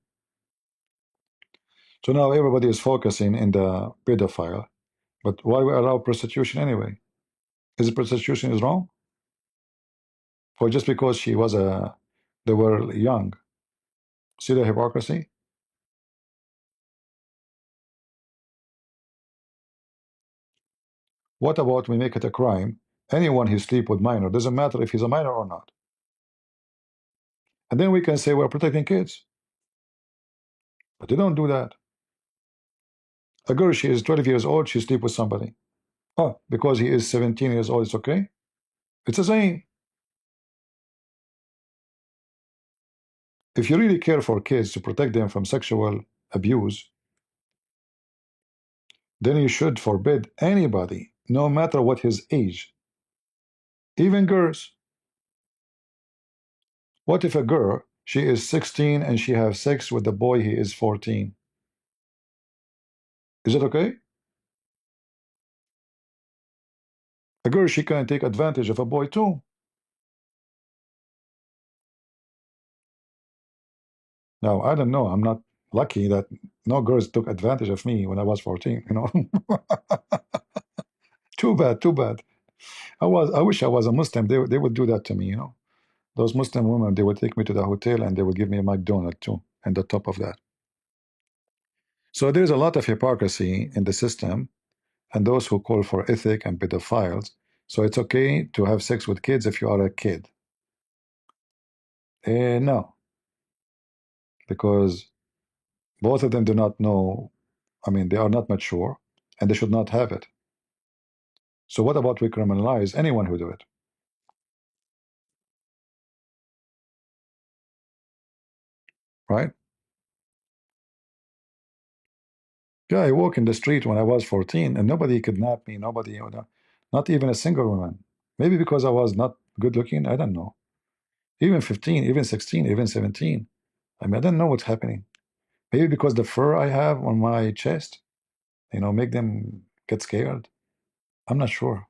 So now everybody is focusing in the pedophile. But why we allow prostitution anyway? Is prostitution is wrong? Or just because they were young? See the hypocrisy? What about we make it a crime? Anyone who sleep with minor, doesn't matter if he's a minor or not. And then we can say we're protecting kids. But they don't do that. A girl, she is 12 years old, she sleep with somebody. Oh, because he is 17 years old, it's okay? It's the same. If you really care for kids to protect them from sexual abuse, then you should forbid anybody, no matter what his age, even girls. What if a girl, she is 16 and she has sex with the boy, he is 14? Is it okay? A girl, she can take advantage of a boy too. Now, I don't know. I'm not lucky that no girls took advantage of me when I was 14, you know. Too bad, too bad. I wish I was a Muslim. They would do that to me, you know. Those Muslim women, they would take me to the hotel and they would give me a McDonald's too, and the top of that. So there's a lot of hypocrisy in the system, and those who call for ethic and pedophiles. So it's okay to have sex with kids if you are a kid. No, because both of them do not know. I mean, they are not mature, and they should not have it. So what about we criminalize anyone who do it, right? Yeah, I walk in the street when I was 14, and nobody kidnapped me. Nobody, not even a single woman. Maybe because I was not good looking. I don't know. Even 15, even 16, even 17. I mean, I don't know what's happening. Maybe because the fur I have on my chest, make them get scared. I'm not sure.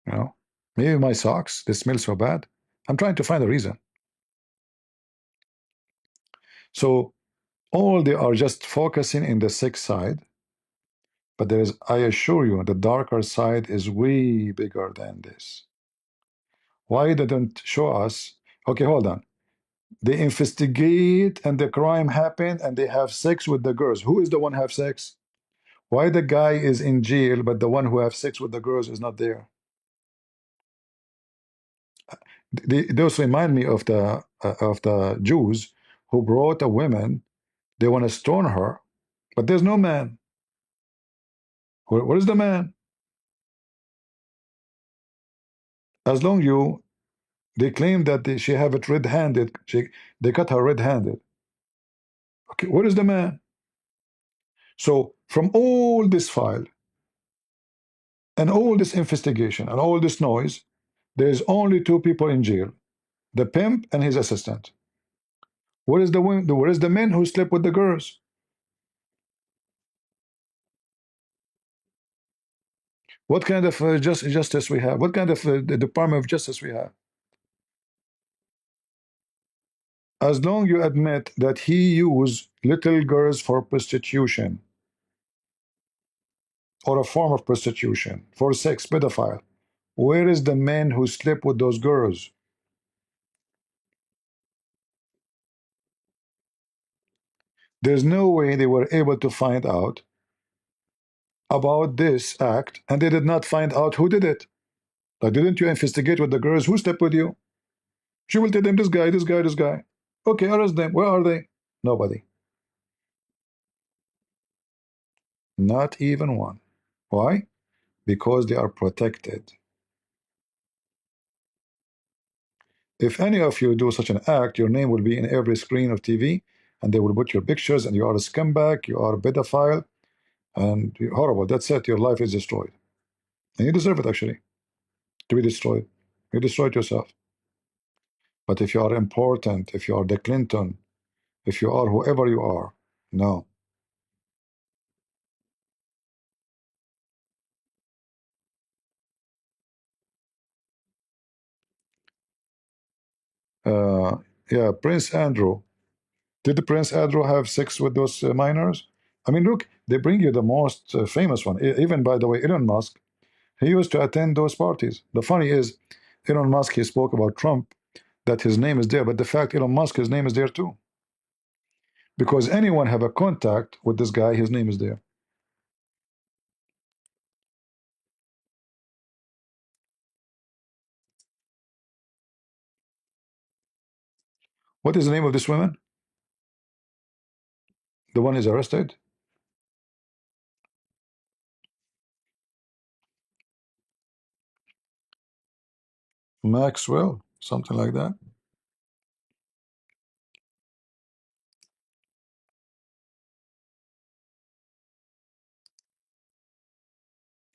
You know, maybe my socks, they smell so bad. I'm trying to find a reason. So all they are just focusing in the sick side, but there is, I assure you, the darker side is way bigger than this. Why they don't show us? Okay, hold on. They investigate and the crime happened and they have sex with the girls. Who is the one have sex? Why the guy is in jail, but the one who have sex with the girls is not there? Those remind me of the Jews who brought a woman. They want to stone her, but there's no man. Where is the man? As long you, they claim that she have it red-handed. They cut her red-handed. Okay, where is the man? So from all this file and all this investigation and all this noise, there is only two people in jail: the pimp and his assistant. Where is the women? Where is the men who slept with the girls? What kind of justice we have? What kind of the Department of Justice we have? As long you admit that he used little girls for prostitution or a form of prostitution for sex, pedophile, where is the man who slept with those girls? There's no way they were able to find out about this act, and they did not find out who did it. Like, didn't you investigate with the girls who slept with you? She will tell them, this guy, this guy, this guy. Okay, arrest them. Where are they? Nobody. Not even one. Why? Because they are protected. If any of you do such an act, your name will be in every screen of TV, and they will put your pictures, and you are a scumbag, you are a pedophile, and you're horrible. That's it. Your life is destroyed. And you deserve it, actually, to be destroyed. You destroyed yourself. But if you are important, if you are the Clinton, if you are whoever you are, no. Uh, yeah, Prince Andrew. Did Prince Andrew have sex with those minors? I mean, look, they bring you the most famous one. Even, by the way, Elon Musk, he used to attend those parties. The funny is, Elon Musk, he spoke about Trump, that his name is there, but the fact Elon Musk, his name is there too. Because anyone have a contact with this guy, his name is there. What is the name of this woman? The one is arrested? Maxwell, something like that.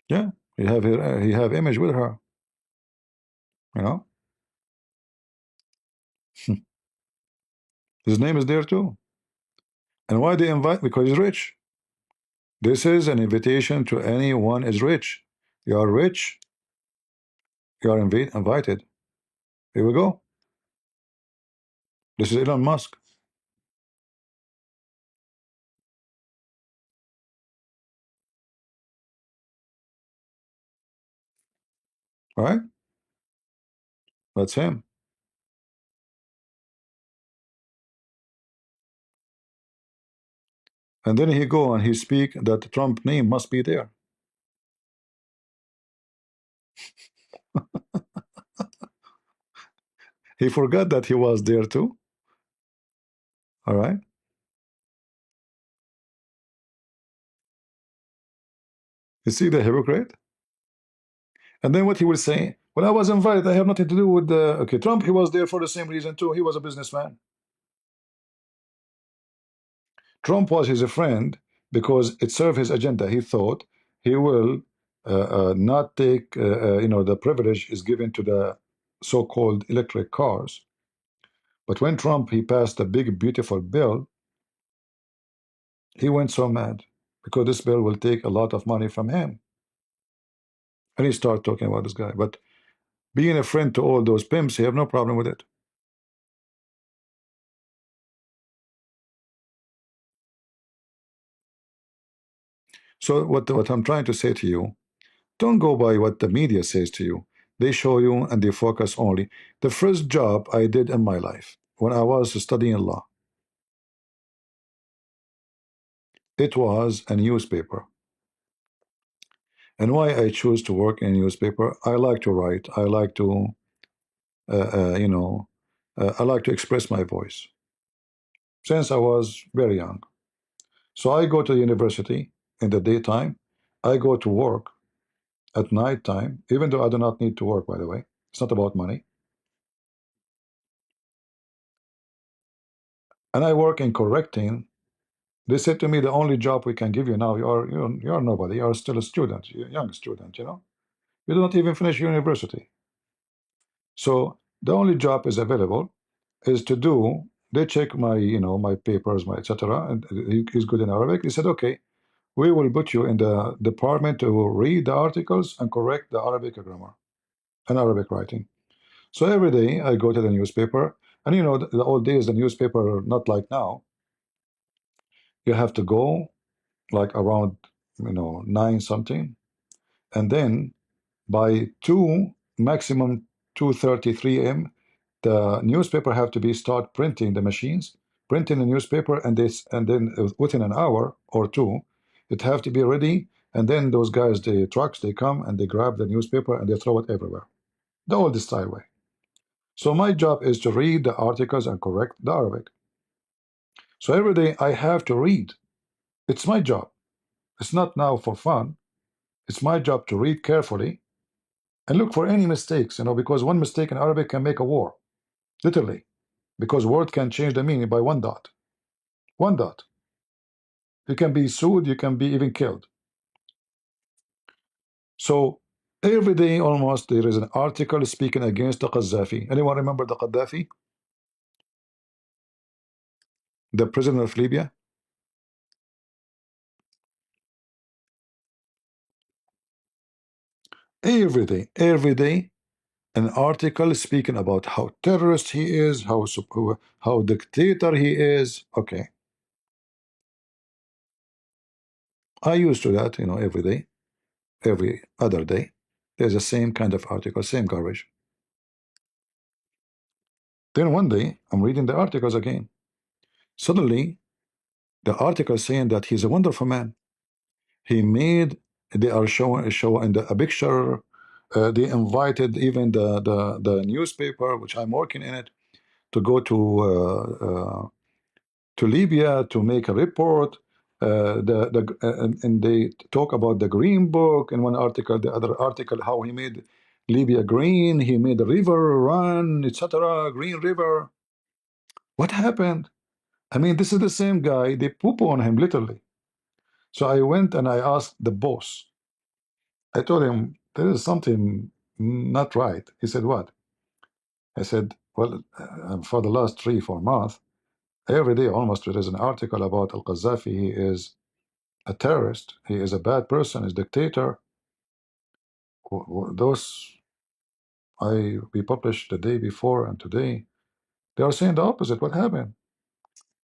Yeah, he have image with her, you know. His name is there too. And why they invite? Because he's rich. This is an invitation to anyone is rich. You are rich, you are invited. Here we go. This is Elon Musk, right? That's him. And then he go and he speak that Trump name must be there. He forgot that he was there too. All right. You see the hypocrite? And then what he will say? Well, I was invited. I have nothing to do with the. Okay, Trump. He was there for the same reason too. He was a businessman. Trump was his friend because it served his agenda. He thought he will not take. The privilege is given to the so-called electric cars. But when Trump he passed a big beautiful bill, he went so mad because this bill will take a lot of money from him, and he started talking about this guy. But being a friend to all those pimps, he have no problem with it. So what I'm trying to say to you, don't go by what the media says to you. They show you and they focus only. The first job I did in my life when I was studying law, it was a newspaper. And why I choose to work in a newspaper, I like to write. I like to, I like to express my voice since I was very young. So I go to university in the daytime. I go to work at night time, even though I do not need to work, by the way. It's not about money. And I work in correcting. They said to me, the only job we can give you now, you are nobody. You are still a student, you're a young student. You do not even finish university. So the only job is available is to do. They check my my papers, my etc. And he's good in Arabic. He said, okay, we will put you in the department to read the articles and correct the Arabic grammar and Arabic writing. So every day I go to the newspaper, and the old days, the newspaper not like now. You have to go like around 9 something, and then by 2 maximum 2:33 a.m. the newspaper have to be start printing the machines, printing the newspaper, and then within an hour or two it have to be ready, and then those guys, the trucks, they come and they grab the newspaper and they throw it everywhere, the old style way. So my job is to read the articles and correct the Arabic. So every day I have to read. It's my job. It's not now for fun. It's my job to read carefully and look for any mistakes, because one mistake in Arabic can make a war, literally, because word can change the meaning by one dot. One dot. You can be sued, you can be even killed. So every day almost there is an article speaking against the Qaddafi. Anyone remember the Qaddafi? The president of Libya? Every day, an article speaking about how terrorist he is, how dictator he is. Okay, I used to that, every day, every other day. There's the same kind of article, same garbage. Then one day, I'm reading the articles again. Suddenly, the article saying that he's a wonderful man. He made. They are showing a picture. They invited even the newspaper, which I'm working in it, to go to Libya to make a report. And they talk about the Green Book in one article, the other article, how he made Libya green, he made the river run, etc. Green River. What happened? I mean, this is the same guy. They poop on him literally. So I went and I asked the boss. I told him there is something not right. He said, "What?" I said, "Well, for the last 3 4 months, every day almost there is an article about Al Qaddafi. He is a terrorist. He is a bad person. He's a dictator. Those we published the day before and today, they are saying the opposite. What happened?"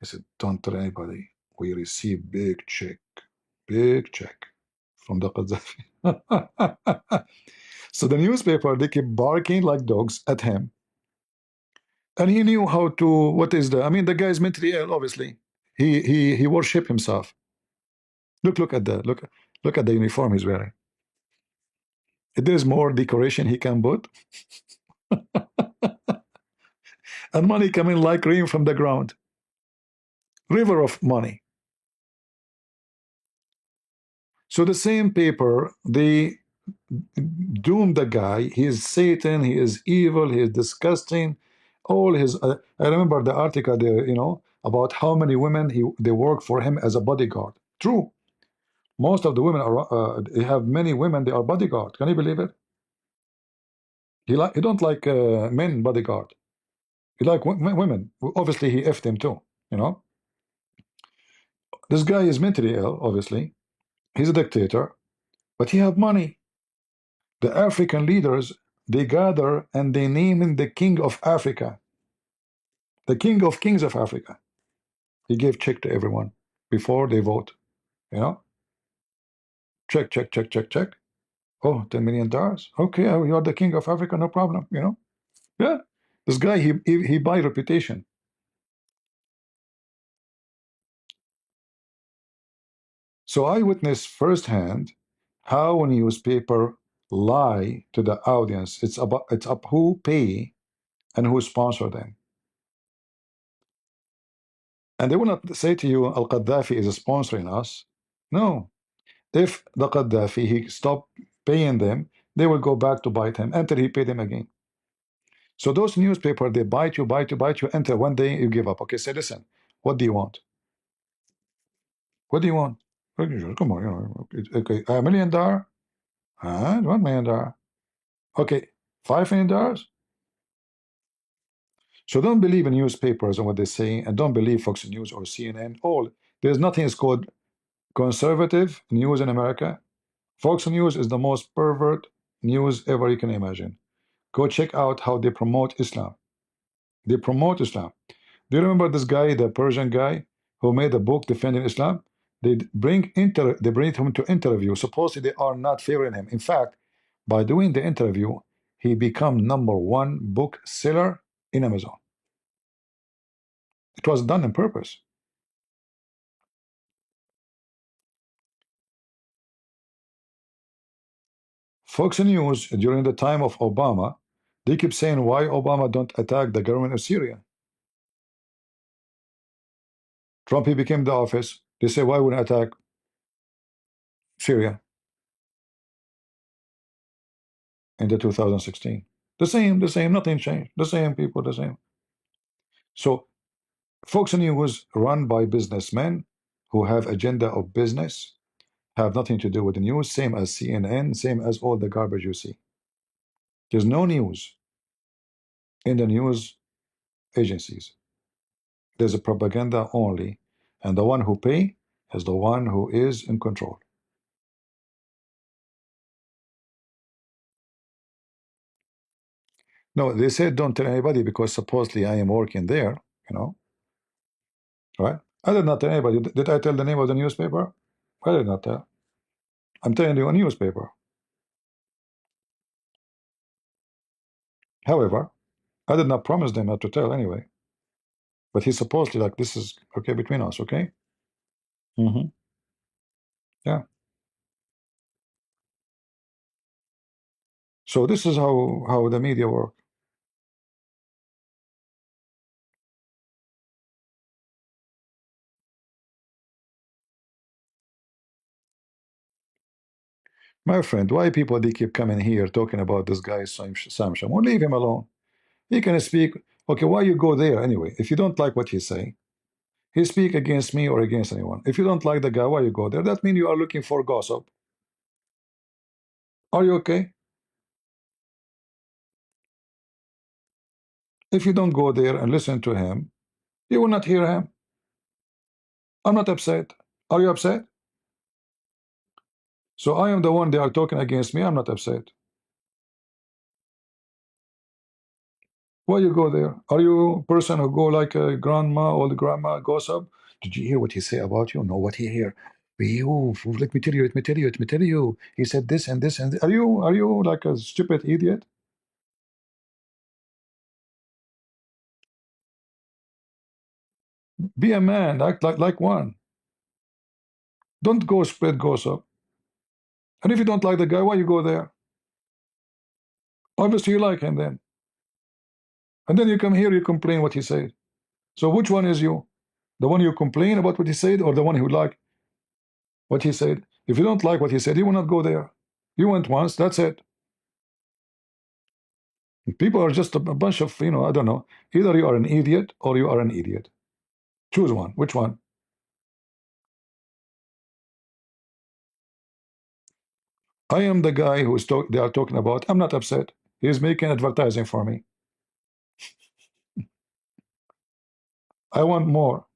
I said, "Don't tell anybody. We received big check from the Qaddafi." So the newspaper, they keep barking like dogs at him, and he knew how to. What is the? I mean, the guy is mentally ill. Obviously, he worship himself. Look at the look at the uniform he's wearing. If there's more decoration he can put, and money coming like rain from the ground, river of money. So the same paper, they doom the guy. He is Satan. He is evil. He is disgusting. All his. I remember the article there, about how many women they work for him as a bodyguard. True. Most of the women are. They have many women. They are bodyguard. Can you believe it? He don't like men bodyguard. He like women. Obviously, he effed them too. You know. This guy is mentally ill. Obviously, he's a dictator, but he have money. The African leaders, they gather and they name him the king of Africa, the king of kings of Africa. He gave check to everyone before they vote. You know, check, check, check, check, check. Oh, $10 million. Okay, you are the king of Africa, no problem. Yeah. This guy, he buy reputation. So I witnessed firsthand how a newspaper lie to the audience. It's up who pay and who sponsor them. And they will not say to you, Al Qaddafi is sponsoring us. No. If the Qaddafi he stopped paying them, they will go back to bite him until he pay them again. So those newspapers, they bite you, bite you, bite you, until one day you give up. Okay, say, listen, what do you want? What do you want? Come on, okay, $1 million? $1 million. Okay, $5 million? So don't believe in newspapers and what they say, and don't believe Fox News or CNN. There's nothing is called conservative news in America. Fox News is the most pervert news ever you can imagine. Go check out how they promote Islam. They promote Islam. Do you remember this guy, the Persian guy, who made a book defending Islam? They bring him to interview. Supposedly they are not favoring him. In fact, by doing the interview, he become #1 book seller in Amazon. It was done on purpose. Fox News during the time of Obama, they keep saying why Obama don't attack the government of Syria. Trump he became the office. They say why wouldn't attack Syria in the 2016? The same, nothing changed. The same people, the same. So Fox News run by businessmen who have agenda of business, have nothing to do with the news, same as CNN, same as all the garbage you see. There's no news in the news agencies. There's a propaganda only, and the one who pay is the one who is in control. No, they said don't tell anybody because supposedly I am working there, you know, right? I did not tell anybody. Did I tell the name of the newspaper? I did not tell. I'm telling you a newspaper. However, I did not promise them not to tell anyway. But he's supposedly like, this is okay between us, okay? Yeah. So this is how the media work. My friend, why people they keep coming here talking about this guy Sam Shamoun? Leave him alone. He can speak. Okay, why you go there anyway? If you don't like what he say, he speak against me or against anyone. If you don't like the guy, why you go there? That means you are looking for gossip. Are you okay? If you don't go there and listen to him, you will not hear him. I'm not upset. Are you upset? So I am the one they are talking against me. I'm not upset. Why you go there? Are you a person who go like a grandma, old grandma gossip? Did you hear what he say about you? No, what he hear? You, let me tell you, let me tell you, let me tell you. He said this and this and this. Are you like a stupid idiot? Be a man, act like one. Don't go spread gossip. And if you don't like the guy, why you go there? Obviously you like him then. And then you come here, you complain what he said. So which one is you? The one you complain about what he said, or the one who like what he said? If you don't like what he said, you will not go there. You went once, that's it. People are just a bunch of, I don't know. Either you are an idiot or you are an idiot. Choose one. Which one? I am the guy who is they are talking about. I'm not upset. He is making advertising for me. I want more.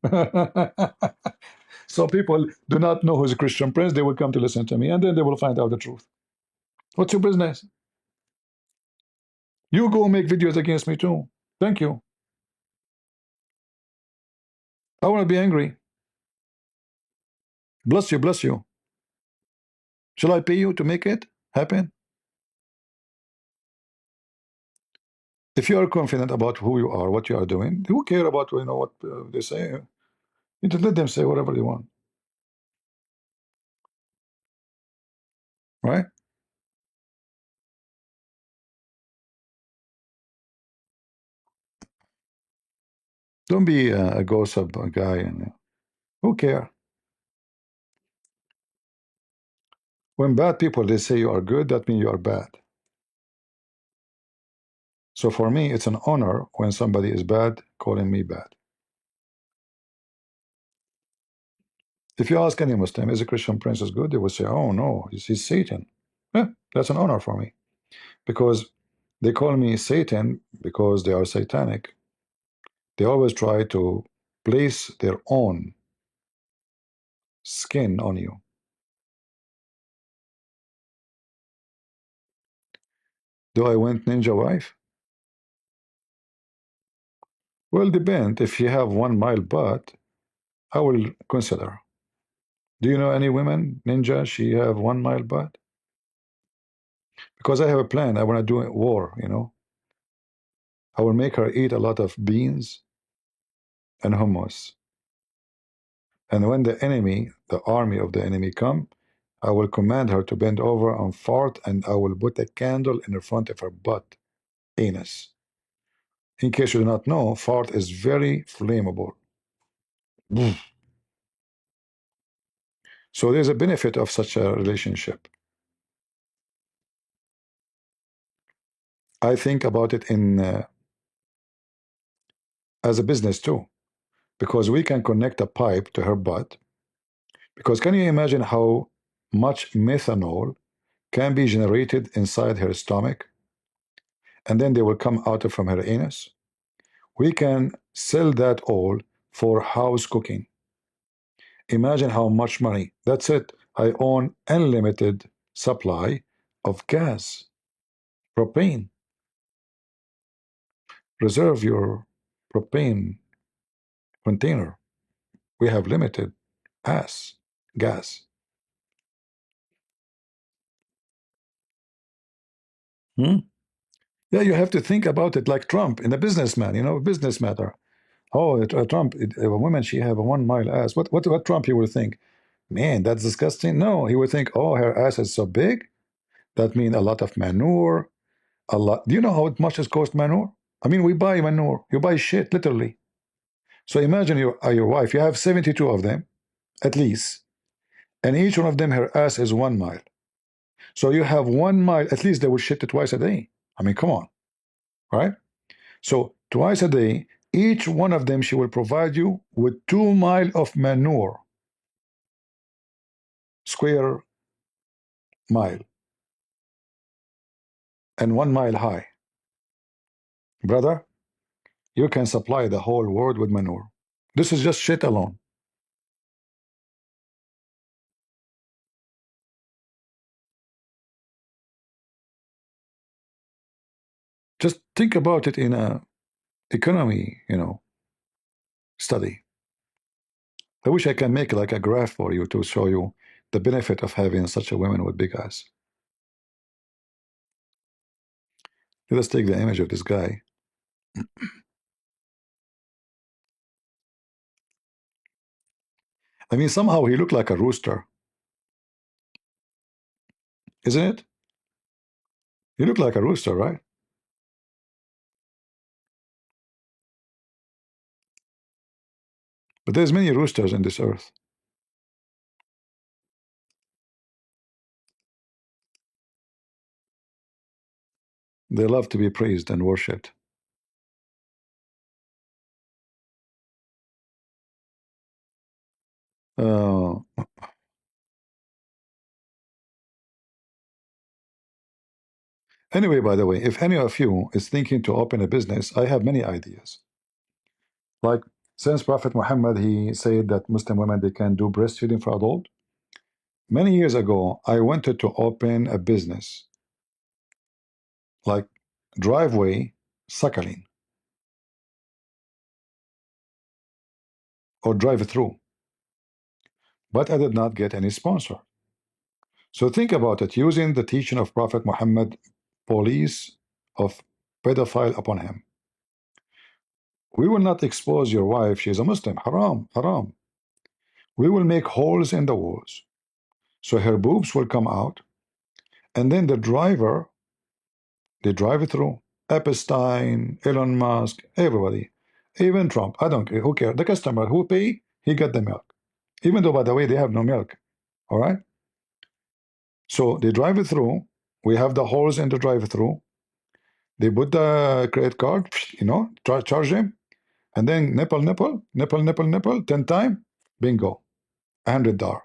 So people do not know who's a Christian Prince. They will come to listen to me, and then they will find out the truth. What's your business? You go make videos against me too. Thank you. I want to be angry. Bless you, bless you. Shall I pay you to make it happen? If you are confident about who you are, what you are doing, who care about what they say? You just let them say whatever they want, right? Don't be a gossip guy, and who care? When bad people they say you are good, that means you are bad. So for me, it's an honor when somebody is bad calling me bad. If you ask any Muslim, is a Christian Prince is good? They will say, oh no, he's Satan. Yeah, that's an honor for me because they call me Satan because they are satanic. They always try to place their own skin on you. Do I want ninja wife? Well, depend. If you have 1 mile butt, I will consider. Do you know any women ninja? She have 1 mile butt because I have a plan. I want to do a war. I will make her eat a lot of beans and hummus. And when the enemy, the army of the enemy come, I will command her to bend over and fart, and I will put a candle in the front of her butt, anus. In case you do not know, fart is very flammable. So there's a benefit of such a relationship. I think about it in as a business too, because we can connect a pipe to her butt. Because can you imagine how much methanol can be generated inside her stomach, and then they will come out from her anus? We can sell that all for house cooking. Imagine how much money. That's it. I own unlimited supply of gas, propane. Reserve your propane container. We have limited gas. Hmm? Yeah, you have to think about it like Trump in a businessman, business matter. Oh, Trump, a woman, she have a 1 mile ass. What Trump he will think? Man, that's disgusting. No, he would think, oh, her ass is so big. That means a lot of manure, a lot. Do you know how much it costs manure? I mean, we buy manure. You buy shit, literally. So imagine your wife. You have 72 of them, at least. And each one of them, her ass is 1 mile. So you have 1 mile, at least they will shit it twice a day. I mean, come on, right? So twice a day, each one of them, she will provide you with 2 mile of manure, square mile, and 1 mile high. Brother, you can supply the whole world with manure. This is just shit alone. Just think about it in a economy, study. I wish I can make like a graph for you to show you the benefit of having such a woman with big ass. Let us take the image of this guy. I mean, somehow he looked like a rooster. isn't it? You look like a rooster, right? But there's many roosters in this earth. They love to be praised and worshipped. Uh, anyway, by the way, if any of you is thinking to open a business, I have many ideas. Like, since Prophet Muhammad, he said that Muslim women, they can do breastfeeding for adult. Many years ago, I wanted to open a business like driveway suckling or drive through, but I did not get any sponsor. So think about it, using the teaching of Prophet Muhammad, police of pedophile upon him. We will not expose your wife, she is a Muslim, haram, haram. We will make holes in the walls, so her boobs will come out, and then the driver, they drive it through. Epstein, Elon Musk, everybody, even Trump, I don't care, who cares? The customer who pay, he got the milk. Even though, by the way, they have no milk. All right? So they drive it through. We have the holes in the drive through. They put the credit card, charge him, and then nipple, nipple, nipple, nipple, nipple, 10 times, bingo, $100.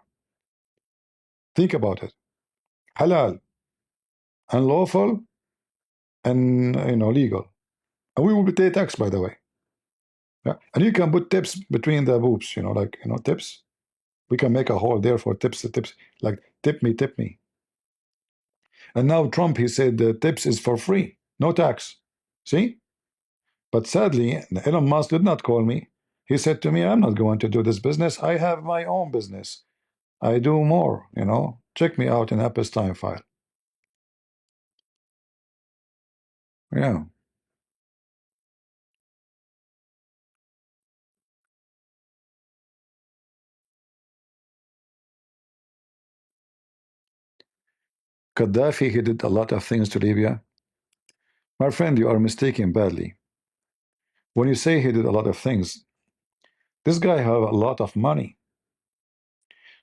Think about it. Halal, unlawful, and legal. And we will pay tax, by the way. Yeah. And you can put tips between the boobs, tips. We can make a hole there for tips, like tip me, tip me. And now Trump, he said the tips is for free, no tax. See? But sadly, Elon Musk did not call me. He said to me, I'm not going to do this business. I have my own business. I do more, Check me out in Apple's time file. Yeah. Gaddafi, he did a lot of things to Libya. My friend, you are mistaken badly. When you say he did a lot of things, this guy have a lot of money.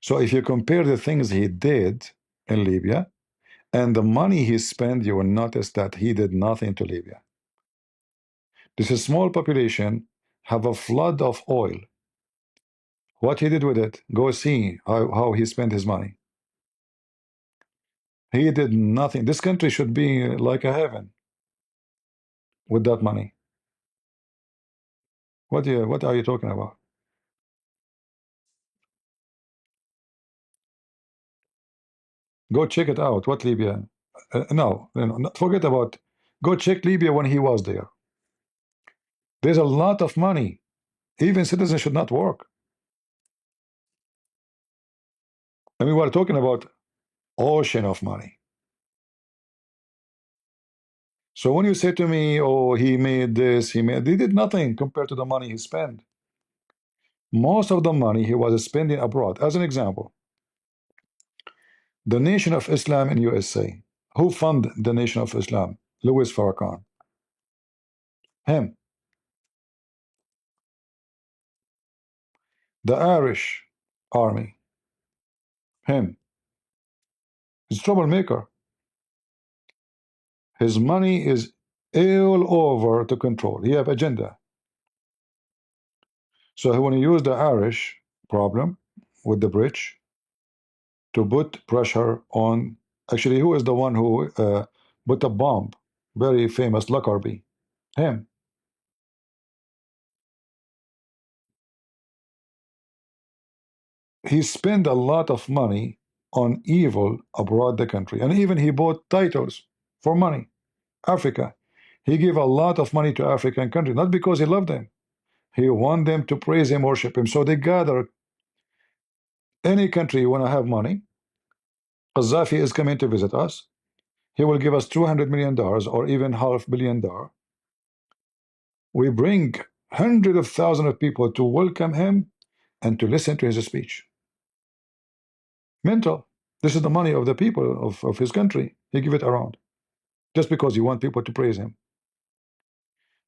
So if you compare the things he did in Libya and the money he spent, you will notice that he did nothing to Libya. This is small population have a flood of oil. What he did with it, go see how he spent his money. He did nothing. This country should be like a heaven with that money. What are you talking about? Go check it out. What Libya? No, forget about. Go check Libya when he was there. There's a lot of money. Even citizens should not work. I mean, we're talking about ocean of money. So when you say to me, "Oh, he made this, he did nothing compared to the money he spent." Most of the money he was spending abroad. As an example, the Nation of Islam in USA. Who funded the Nation of Islam? Louis Farrakhan. Him. The Irish army. Him. He's a troublemaker. His money is all over to control. He have agenda. So when he used the Irish problem with the bridge to put pressure on, actually, who is the one who put a bomb? Very famous Lockerbie. Him. He spent a lot of money on evil abroad the country, and even he bought titles for money. Africa, he gave a lot of money to African countries, not because he loved them. He want them to praise him, worship him. So they gather any country you want to have money. Qaddafi is coming to visit us. He will give us $200 million or even $500 million. We bring hundreds of thousands of people to welcome him and to listen to his speech. Mental. This is the money of the people of his country. He give it around just because he want people to praise him.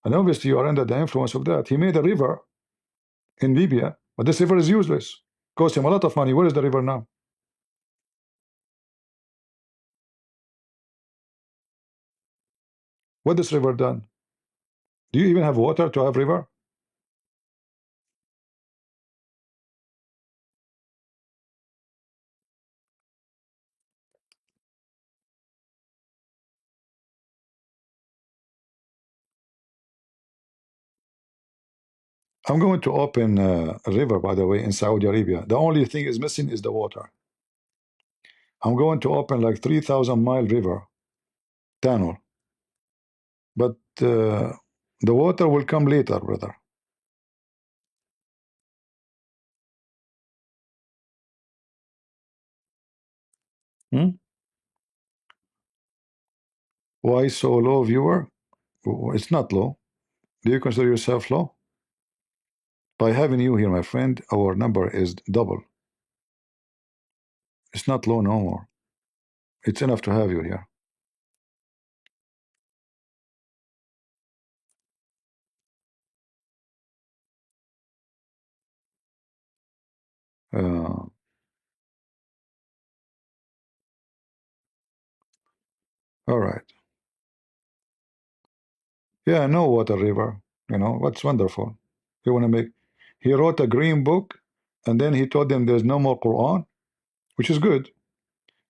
And obviously you are under the influence of that. He made a river in Libya, but this river is useless. Cost him a lot of money. Where is the river now? What this river done? Do you even have water to have river? I'm going to open a river, by the way, in Saudi Arabia. The only thing is missing is the water. I'm going to open like 3,000-mile river tunnel, but the water will come later, brother. Hmm? Why so low, viewer? It's not low. Do you consider yourself low? By having you here, my friend, our number is double. It's not low no more. It's enough to have you here. Uh, all right. Yeah, I know Water River. You know, what's wonderful. You want to make. He wrote a green book, and then he told them there's no more Quran, which is good.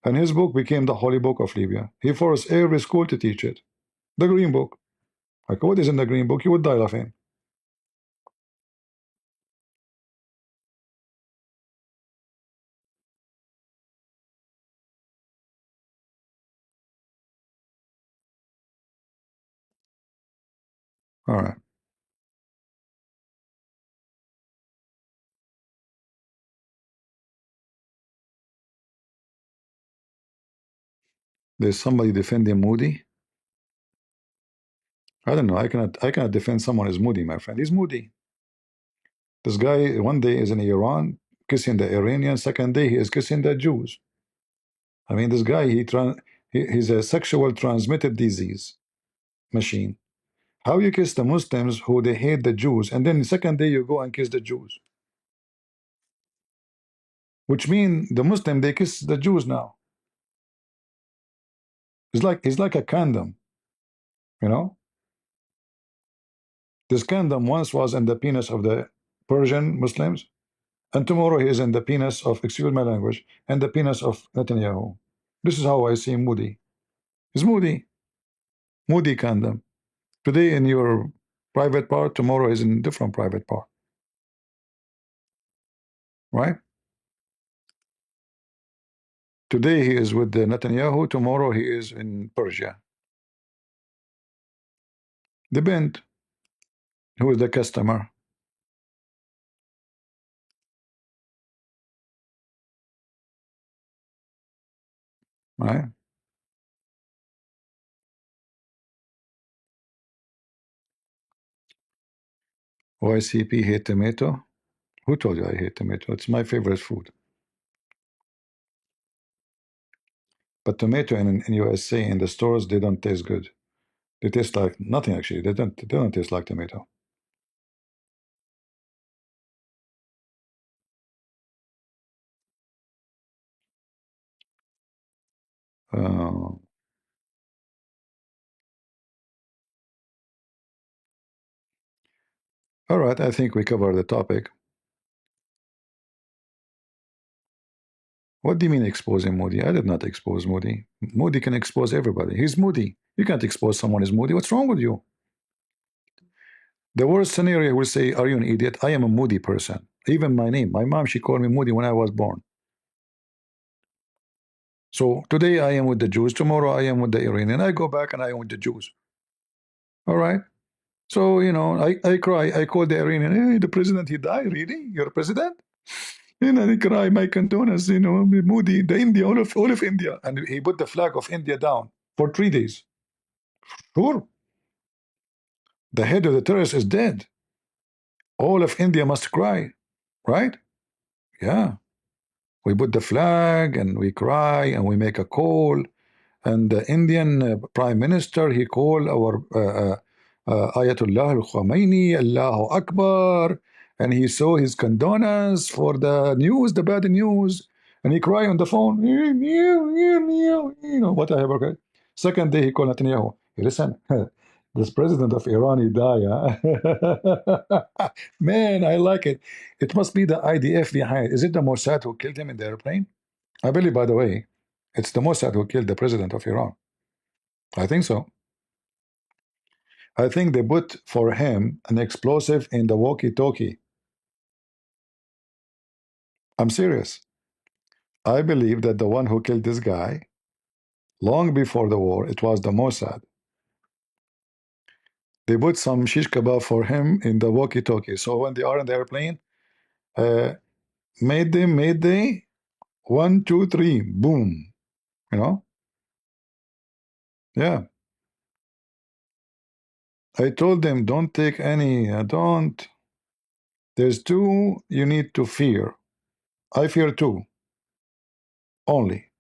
And his book became the holy book of Libya. He forced every school to teach it. The green book. Like, what is in the green book? You would die laughing. All right. There's somebody defending Moody. I don't know. I cannot defend someone who's Moody, my friend. He's Moody. This guy one day is in Iran kissing the Iranian, second day he is kissing the Jews. I mean, this guy he's a sexual transmitted disease machine. How you kiss the Muslims who they hate the Jews, and then the second day you go and kiss the Jews, which mean the Muslim they kiss the Jews now. It's like a condom, you know. This condom once was in the penis of the Persian Muslims, and tomorrow he is in the penis of, excuse my language, and the penis of Netanyahu. This is how I see Moody. He's Moody. Moody condom. Today in your private part, tomorrow is in different private part. Right? Today he is with the Netanyahu, tomorrow he is in Persia. Depend who is the customer. Right? YCP hate tomato. Who told you I hate tomato? It's my favorite food. But tomato in USA in the stores they don't taste good. They taste like nothing actually. They don't taste like tomato. Uh, all right, I think we covered the topic. What do you mean exposing Moody? I did not expose Moody. Moody can expose everybody. He's Moody. You can't expose someone who's Moody. What's wrong with you? The worst scenario will say, are you an idiot? I am a Moody person. Even my name. My mom, she called me Moody when I was born. So today I am with the Jews. Tomorrow I am with the Iranian. I go back and I am with the Jews. All right. So, you know, I cry. I call the Iranian. Hey, the president, he died. Really? You're president? You know, they cry, my condolences, you know, Moody, the India, all of India. And he put the flag of India down for 3 days. Sure. The head of the terrorist is dead. All of India must cry, right? Yeah. We put the flag and we cry and we make a call. And the Indian Prime Minister, he called our Ayatollah al-Khomeini, Allahu Akbar, and he saw his condolence for the news, the bad news, and he cried on the phone, you know, whatever. Okay. Second day, he called Netanyahu. Hey, listen, this president of Iran, he died. Huh? Man, I like it. It must be the IDF behind. Is it the Mossad who killed him in the airplane? I believe, by the way, it's the Mossad who killed the president of Iran. I think so. I think they put for him an explosive in the walkie-talkie. I'm serious. I believe that the one who killed this guy, long before the war, it was the Mossad. They put some shish kebab for him in the walkie-talkie. So when they are in the airplane, uh, Mayday, 1, 2, 3, boom. You know? Yeah. I told them, don't take any, don't. There's two you need to fear. I fear two only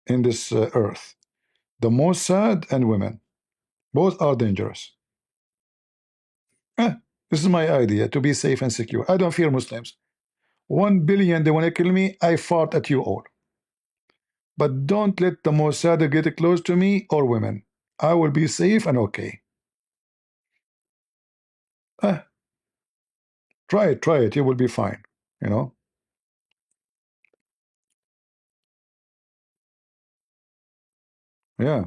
in this earth. The Mossad and women. Both are dangerous. Eh, this is my idea to be safe and secure. I don't fear Muslims. 1 billion, they want to kill me. I fought at you all. But don't let the Mossad get close to me or women. I will be safe and okay. Eh, try it. You will be fine. You know? Yeah.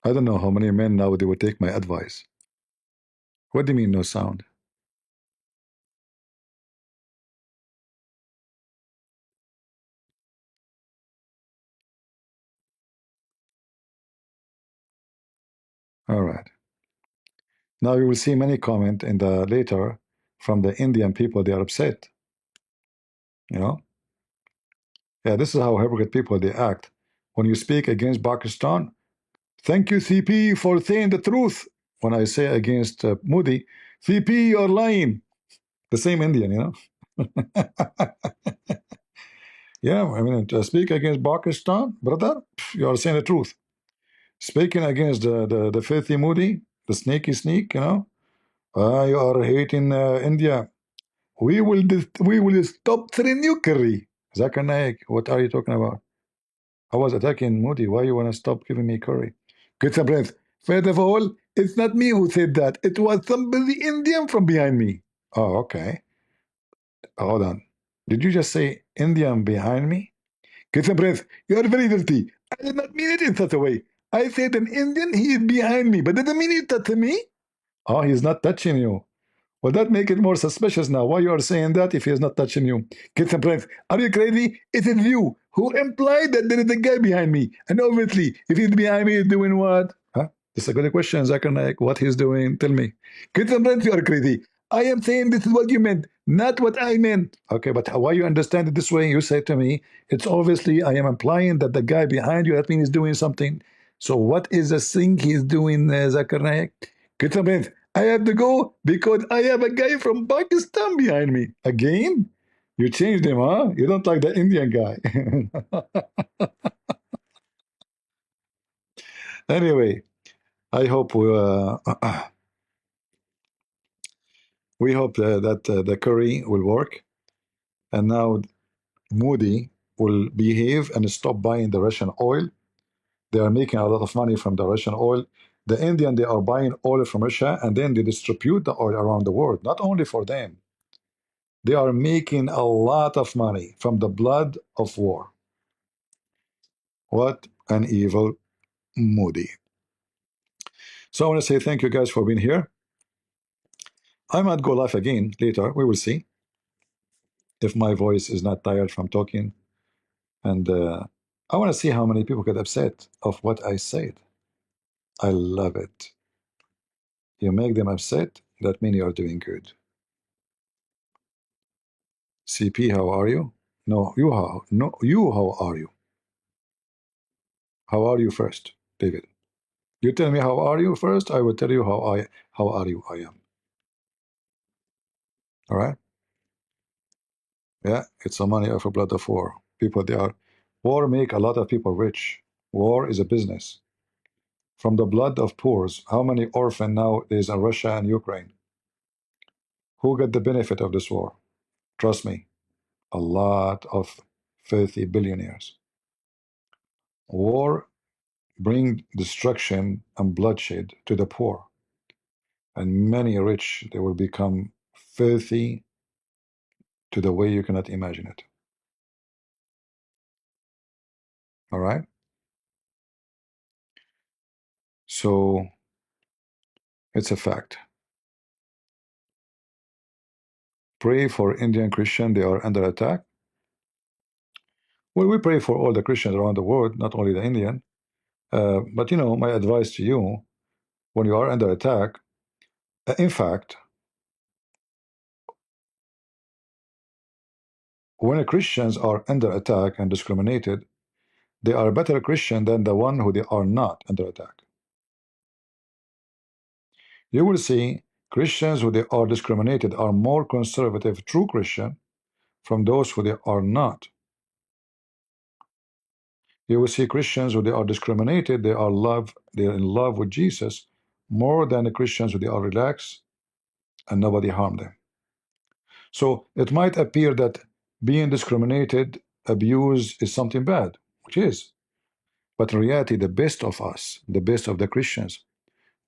I don't know how many men now they will take my advice. What do you mean no sound? All right. Now you will see many comment in the later from the Indian people. They are upset. You know? Yeah, this is how hypocrite people they act. When you speak against Pakistan, thank you, CP, for saying the truth. When I say against Modi, CP, you're lying. The same Indian, you know? Yeah, I mean, to speak against Pakistan, brother, you are saying the truth. Speaking against the filthy Modi, the sneaky sneak, you know, you are hating India. We will stop three nuclear. Zakir Naik, what are you talking about? I was attacking Modi. Why you want to stop giving me curry? Get some breath. First of all, it's not me who said that. It was somebody Indian from behind me. Oh, okay. Hold on. Did you just say Indian behind me? Get some breath. You are very dirty. I did not mean it in such a way. I said an Indian, he is behind me, but doesn't mean you touch me. Oh, he's not touching you. Well, that make it more suspicious now. Why you are saying that if he is not touching you? Get some breath. Are you crazy? It is you who implied that there is a guy behind me. And obviously, if he's behind me, he's doing what? Huh? That's a good question, Zakir Naik. What he's doing? Tell me. Get some breath, you are crazy. I am saying this is what you meant, not what I meant. Okay, but why you understand it this way? You say to me, it's obviously I am implying that the guy behind you, that means he's doing something. So what is the thing he's doing, Zakir Naik? Get some breath. I have to go because I have a guy from Pakistan behind me. Again? You changed him, huh? You don't like the Indian guy. Anyway, I hope we hope that the curry will work, and now Modi will behave and stop buying the Russian oil. They are making a lot of money from the Russian oil. The Indian, they are buying oil from Russia, and then they distribute the oil around the world, not only for them. They are making a lot of money from the blood of war. What an evil Moody. So I want to say thank you guys for being here. I might go live again later. We will see if my voice is not tired from talking. And I want to see how many people get upset of what I said. I love it. You make them upset, that means you are doing good. CP, how are you? No, you how are you? How are you first, David? You tell me how are you first, I will tell you how are you I am. All right? Yeah, it's the money of a blood of war. People, they are, war make a lot of people rich. War is a business. From the blood of poors, how many orphan nowadays in Russia and Ukraine? Who get the benefit of this war? Trust me, a lot of filthy billionaires. War bring destruction and bloodshed to the poor, and many rich, they will become filthy to the way you cannot imagine it. All right? So it's a fact. Pray for Indian Christian, they are under attack. Well, we pray for all the Christians around the world, not only the Indian. But you know, my advice to you, when you are under attack, in fact, when Christians are under attack and discriminated, they are a better Christian than the one who they are not under attack. You will see Christians who they are discriminated are more conservative, true Christian, from those who they are not. You will see Christians who they are discriminated, they are in love with Jesus more than the Christians who they are relaxed and nobody harmed them. So it might appear that being discriminated, abused is something bad, which is. But in reality, the best of us, the best of the Christians,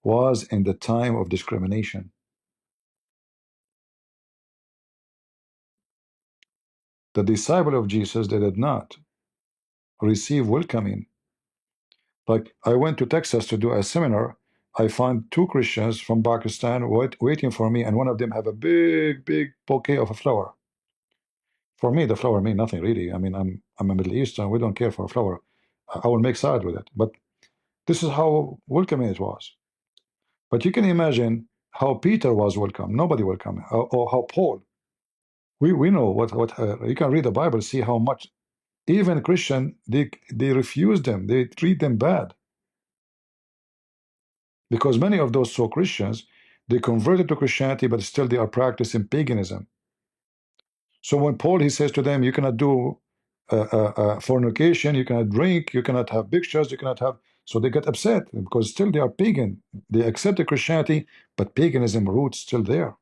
was in the time of discrimination. The disciple of Jesus, they did not receive welcoming. Like I went to Texas to do a seminar. I found two Christians from Pakistan waiting for me, and one of them have a big bouquet of a flower. For me, the flower mean nothing really. I mean, I'm a Middle Eastern. We don't care for a flower. I will make salad with it. But this is how welcoming it was. But you can imagine how Peter was welcome. Nobody welcome. Or how Paul. We know what you can read the Bible, see how much even Christian they refuse them. They treat them bad because many of those so Christians they converted to Christianity, but still they are practicing paganism. So when Paul he says to them, you cannot do fornication, you cannot drink, you cannot have pictures, you cannot have. So they get upset because still they are pagan. They accept the Christianity, but paganism roots still there.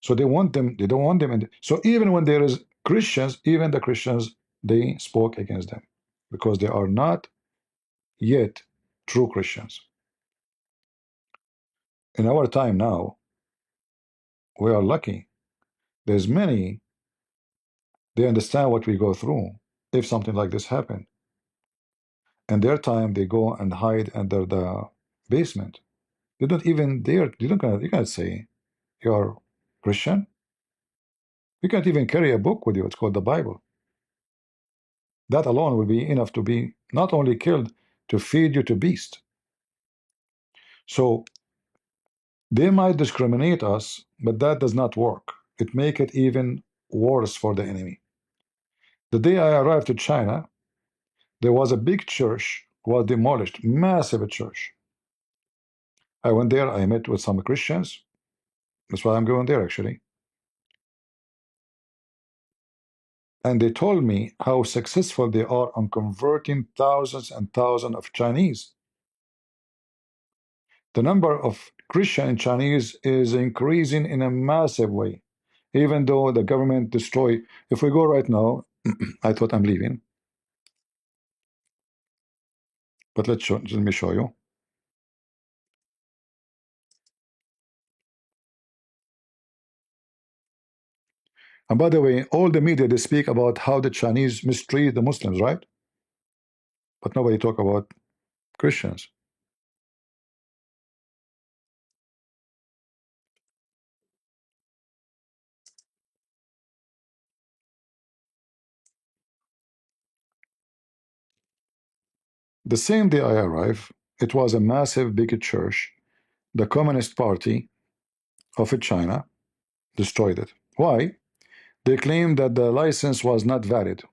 So they want them. They don't want them. And so even when there is Christians, even the Christians they spoke against them because they are not yet true Christians. In our time now, we are lucky. There's many. They understand what we go through. If something like this happened. In their time, they go and hide under the basement. They don't even dare. You can't say you're Christian. You can't even carry a book with you. It's called the Bible. That alone will be enough to be not only killed, to feed you to beast. So they might discriminate us, but that does not work. It make it even worse for the enemy. The day I arrived to China, there was a big church was demolished, massive church. I went there. I met with some Christians. That's why I'm going there actually. And they told me how successful they are on converting thousands and thousands of Chinese. The number of Christian and Chinese is increasing in a massive way, even though the government destroy. If we go right now, I thought I'm leaving, but let me show you. And by the way, all the media they speak about how the Chinese mistreat the Muslims, right? But nobody talk about Christians. The same day I arrived, it was a massive big church. The Communist Party of China destroyed it. Why? They claimed that the license was not valid.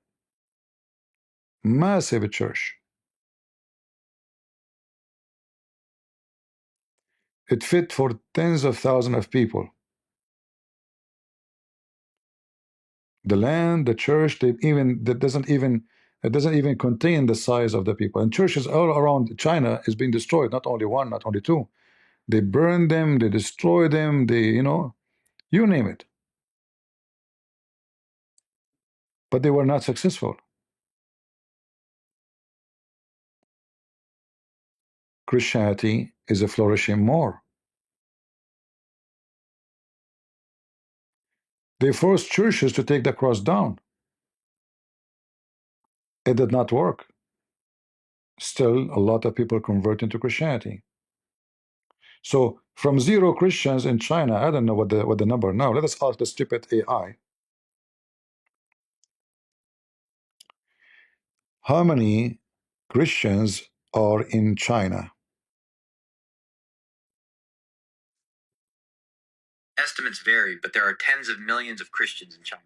Massive church. It fit for tens of thousands of people. The land, the church, that doesn't even contain the size of the people. And churches all around China is being destroyed. Not only one, not only two. They burn them, they destroy them, you name it. But they were not successful. Christianity is a flourishing more. They forced churches to take the cross down. It did not work. Still, a lot of people convert into Christianity. So from 0 Christians in China, I don't know what the number now. Let us ask the stupid AI. How many Christians are in China? Estimates vary, but there are tens of millions of Christians in China.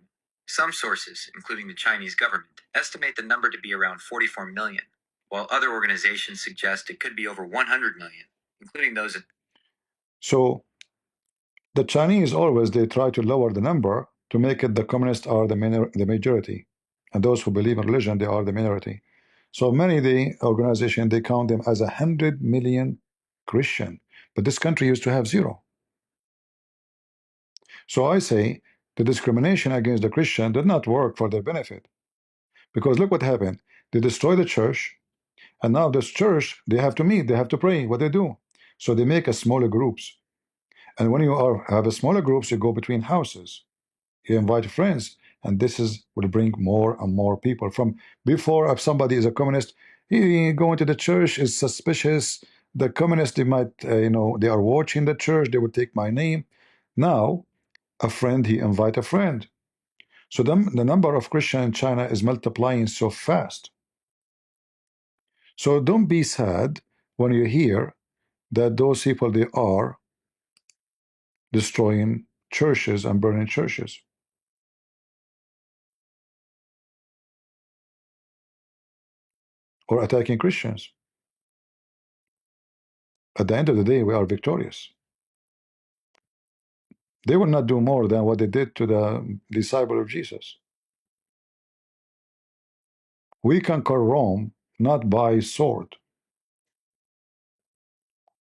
Some sources, including the Chinese government, estimate the number to be around 44 million, while other organizations suggest it could be over 100 million, including those in. So the Chinese always they try to lower the number to make it the communists are the majority, and those who believe in religion they are the minority. So many the organization they count them as 100 million Christian, but this country used to have 0. So I say the discrimination against the Christian did not work for their benefit, because look what happened. They destroy the church, and now this church they have to meet, they have to pray. What they do? So they make a smaller groups, and when you have a smaller groups, you go between houses. You invite friends, and this is will bring more and more people. From before, if somebody is a communist, he going to the church is suspicious. The communists they might they are watching the church. They will take my name. Now a friend he invite a friend. So the number of Christians in China is multiplying so fast. So don't be sad when you hear that those people they are destroying churches and burning churches or attacking Christians. At the end of the day, we are victorious. They will not do more than what they did to the disciple of Jesus. We conquer Rome not by sword.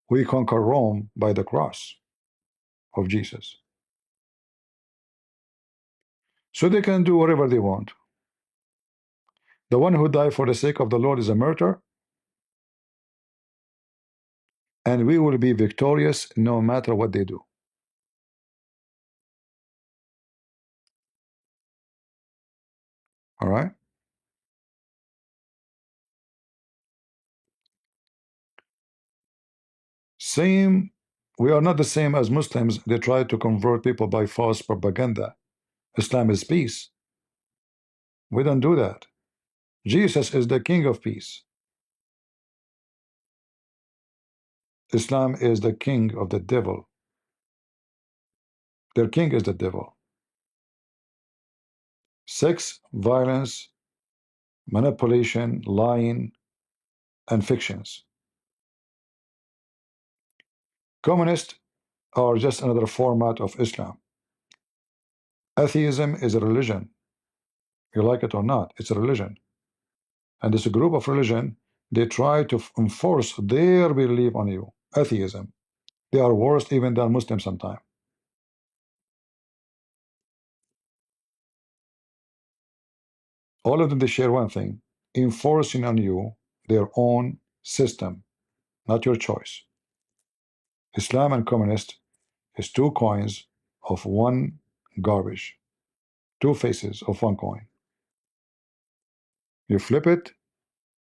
We conquer Rome by the cross of Jesus. So they can do whatever they want. The one who died for the sake of the Lord is a murderer, and we will be victorious no matter what they do. All right? Same, we are not the same as Muslims. They try to convert people by false propaganda. Islam is peace. We don't do that. Jesus is the king of peace. Islam is the king of the devil. Their king is the devil. Sex, violence, manipulation, lying, and fictions. Communists are just another format of Islam. Atheism is a religion. You like it or not, it's a religion. And this group of religion, they try to enforce their belief on you. Atheism. They are worse even than Muslims sometimes. All of them, they share one thing, enforcing on you their own system, not your choice. Islam and communist is two coins of one garbage, two faces of one coin. You flip it,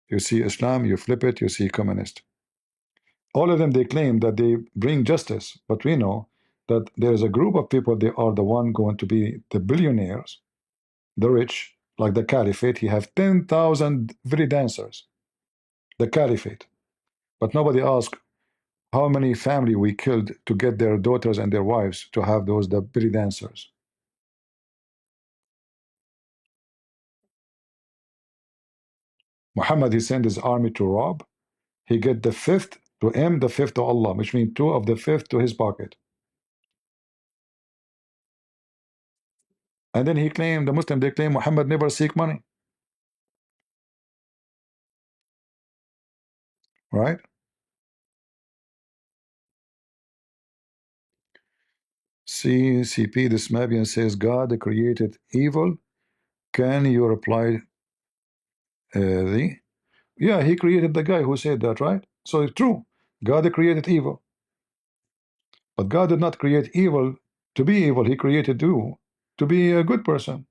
you see Islam, you flip it, you see communist. All of them, they claim that they bring justice, but we know that there is a group of people, they are the one going to be the billionaires, the rich, like the caliphate. He have 10,000 very dancers, the caliphate. But nobody asked how many family we killed to get their daughters and their wives to have those the belly dancers. Muhammad, he sent his army to rob. He get the fifth to him, the fifth to Allah, which means two of the fifth to his pocket. And then he claimed, the Muslim, they claim Muhammad never seek money. Right? CCP, this Mabian says God created evil. Can you reply the yeah, he created the guy who said that, right? So it's true. God created evil. But God did not create evil to be evil. He created you to be a good person.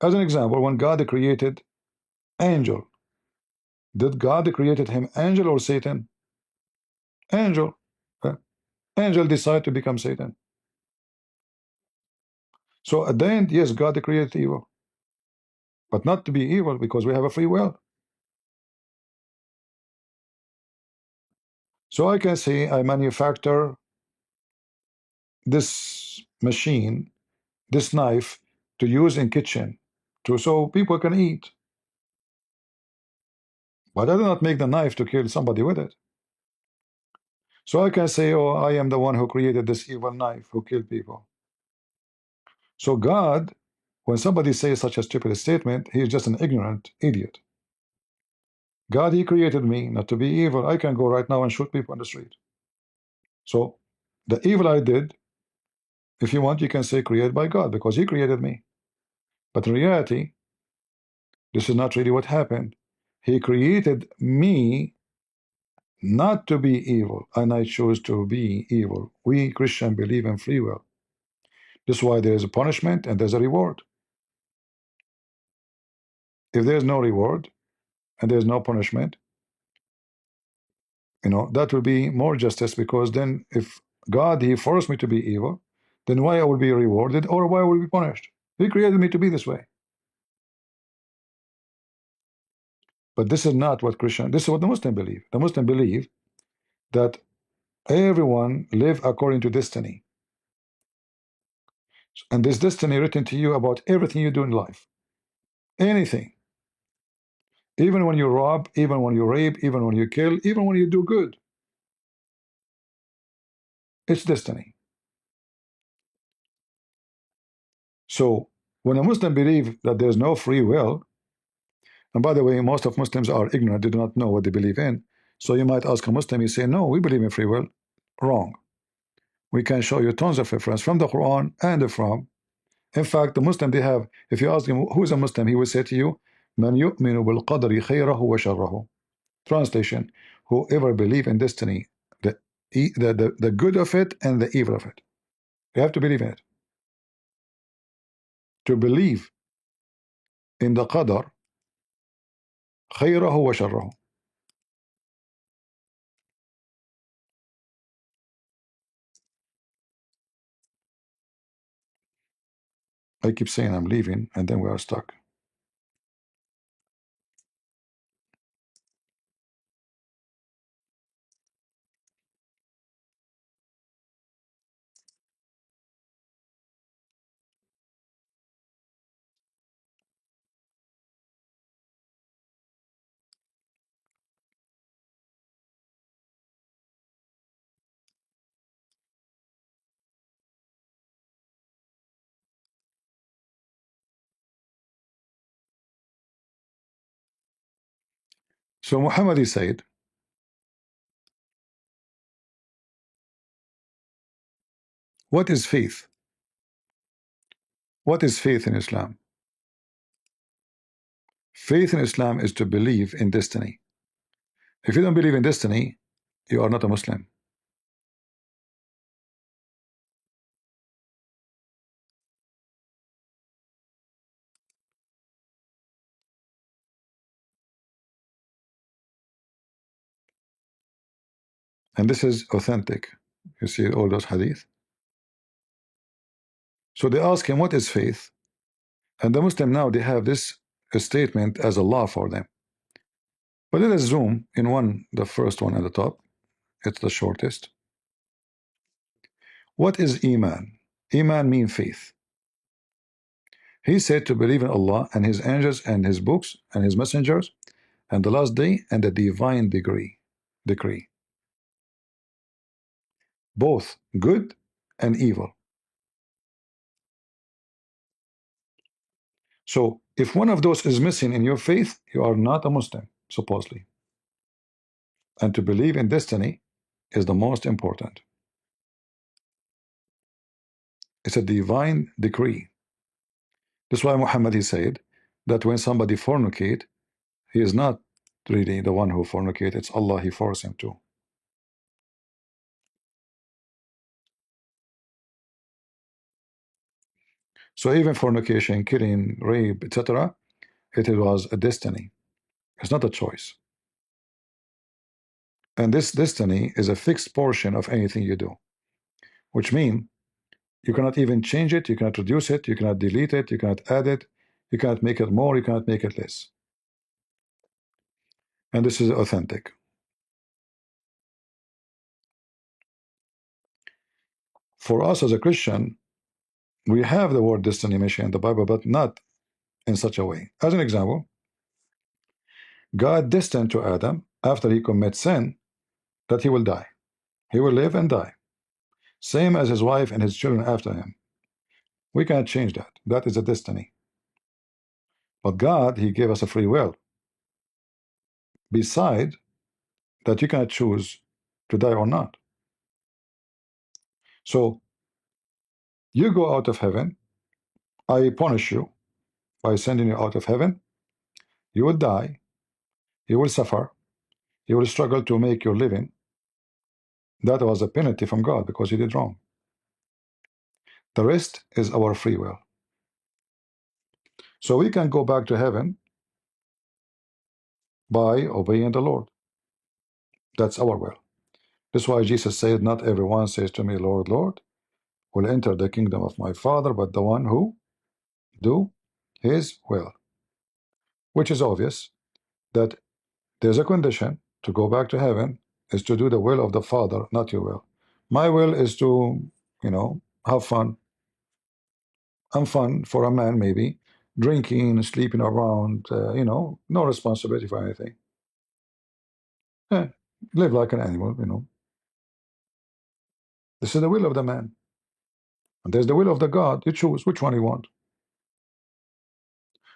As an example, when God created angel, did God created him angel or Satan? Angel. Uh, Angel decided to become Satan. So at the end, yes, God created evil, but not to be evil because we have a free will. So I can say I manufacture this machine, this knife, to use in kitchen, to so people can eat. But I do not make the knife to kill somebody with it. So I can say, oh, I am the one who created this evil knife who killed people. So God, when somebody says such a stupid statement, he is just an ignorant idiot. God, he created me not to be evil. I can go right now and shoot people on the street. So the evil I did, if you want, you can say created by God because he created me. But in reality, this is not really what happened. He created me not to be evil, and I chose to be evil. We Christians believe in free will. This is why there is a punishment and there's a reward. If there's no reward and there's no punishment, that will be more justice, because then if God, he forced me to be evil, then why I will be rewarded or why I will be punished? He created me to be this way. But this is not what Christian, this is what the Muslim believe. The Muslim believe that everyone live according to destiny. And this destiny written to you about everything you do in life. Anything. Even when you rob, even when you rape, even when you kill, even when you do good. It's destiny. So when a Muslim believes that there's no free will, and by the way, most of Muslims are ignorant, they do not know what they believe in. So you might ask a Muslim, you say, no, we believe in free will. Wrong. We can show you tons of reference from the Quran and from. In fact, the Muslim they have, if you ask him who is a Muslim, he will say to you, Man yu'minu bil qadri khayrahu wa sharrahu. Translation, whoever believe in destiny, the good of it and the evil of it. You have to believe in it. To believe in the qadr, khayrahu wa sharrahu. I keep saying I'm leaving, and then we are stuck. So Muhammad said, what is faith? What is faith in Islam? Faith in Islam is to believe in destiny. If you don't believe in destiny, you are not a Muslim. And this is authentic. You see all those hadith. So they ask him, what is faith? And the Muslim now, they have this statement as a law for them. But let us zoom in one, the first one at the top. It's the shortest. What is Iman? Iman means faith. He said to believe in Allah and His angels and His books and His messengers and the last day and the divine decree. Both good and evil. So if one of those is missing in your faith, you are not a Muslim, supposedly. And to believe in destiny is the most important. It's a divine decree. That's why Muhammad, he said that when somebody fornicate, he is not really the one who fornicate, it's Allah he forced him to. So even fornication, killing, rape, etc., it was a destiny. It's not a choice. And this destiny is a fixed portion of anything you do, which means you cannot even change it, you cannot reduce it, you cannot delete it, you cannot add it, you cannot make it more, you cannot make it less. And this is authentic. For us as a Christian, we have the word destiny mentioned in the Bible, but not in such a way. As an example, God destined to Adam after he commits sin that he will die. He will live and die. Same as his wife and his children after him. We can't change that. That is a destiny. But God, he gave us a free will. Beside that, you cannot choose to die or not. So you go out of heaven, I punish you by sending you out of heaven. You will die, you will suffer, you will struggle to make your living. That was a penalty from God because you did wrong. The rest is our free will. So we can go back to heaven by obeying the Lord. That's our will. That's why Jesus said, not everyone says to me, Lord, Lord, will enter the kingdom of my Father, but the one who do his will. Which is obvious that there's a condition to go back to heaven is to do the will of the Father, not your will. My will is to, have fun. I'm fun for a man, maybe, drinking, sleeping around, no responsibility for anything. Yeah, live like an animal. This is the will of the man. And there's the will of the God. You choose which one you want.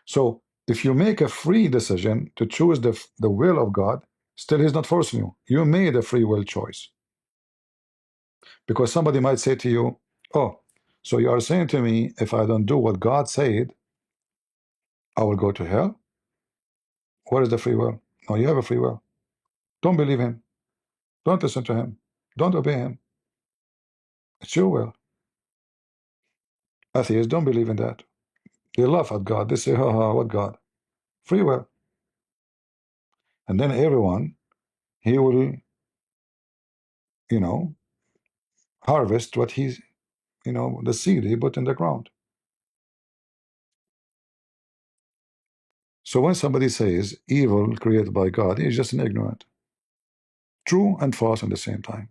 So if you make a free decision to choose the will of God, still he's not forcing you. You made a free will choice. Because somebody might say to you, oh, so you are saying to me, if I don't do what God said, I will go to hell? Where is the free will? No, you have a free will. Don't believe him. Don't listen to him. Don't obey him. It's your will. Atheists don't believe in that. They laugh at God. They say, ha ha, what God? Free will. And then everyone, he will, harvest what he's, the seed he put in the ground. So when somebody says evil created by God, he's just an ignorant. True and false at the same time.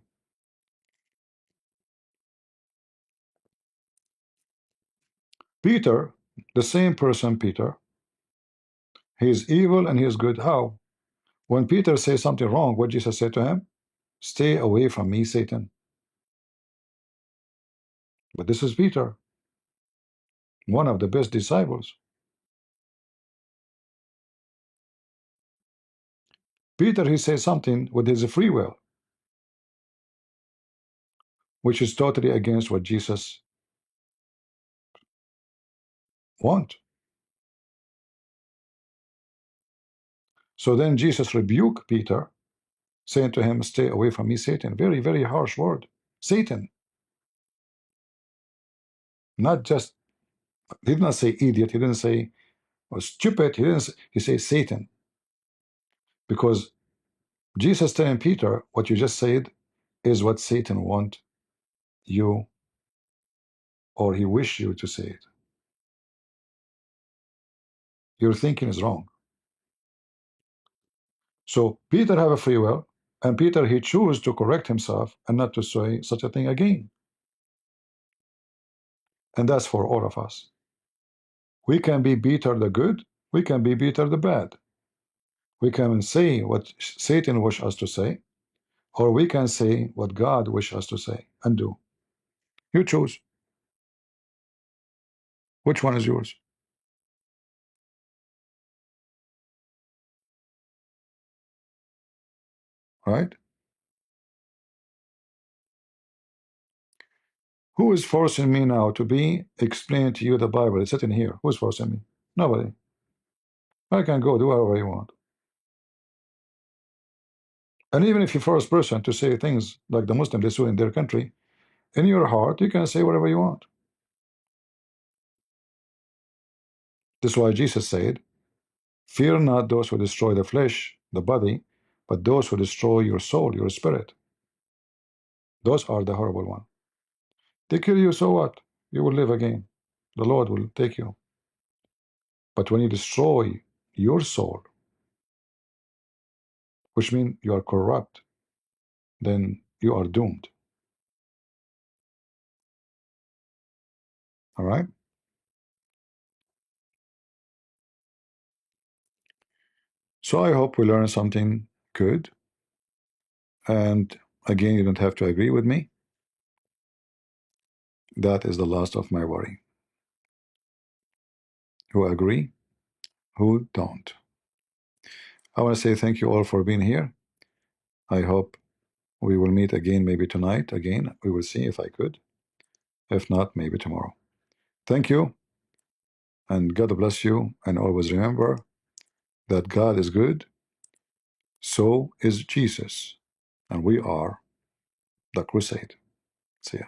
Peter, the same person, Peter, he is evil and he is good. How? When Peter says something wrong, what Jesus said to him? Stay away from me, Satan. But this is Peter, one of the best disciples. Peter, he says something with his free will, which is totally against what Jesus wants. So then Jesus rebuked Peter, saying to him, stay away from me, Satan. Very, very harsh word. Satan. Not just, he did not say idiot, he didn't say stupid, he says Satan. Because Jesus telling Peter, what you just said is what Satan want you, or he wish you to say it. Your thinking is wrong. So Peter have a free will, and Peter, he choose to correct himself and not to say such a thing again. And that's for all of us. We can be Peter the good, we can be Peter the bad. We can say what Satan wish us to say, or we can say what God wish us to say and do. You choose. Which one is yours? right? Who is forcing me now to be explaining to you the Bible? It's sitting here. Who's forcing me? Nobody. I can go do whatever I want. And even if you force a person to say things like the Muslims do in their country, in your heart, you can say whatever you want. That's why Jesus said, fear not those who destroy the flesh, the body, but those who destroy your soul, your spirit. Those are the horrible ones. They kill you, so what? You will live again. The Lord will take you. But when you destroy your soul, which means you are corrupt, then you are doomed. All right? So I hope we learn something good. And again, you don't have to agree with me. That is the last of my worry. Who agree? Who don't? I want to say thank you all for being here. I hope we will meet again, maybe tonight. Again, we will see if I could. If not, maybe tomorrow. Thank you, and God bless you. And always remember that God is good, so is Jesus, and we are the crusade. See ya.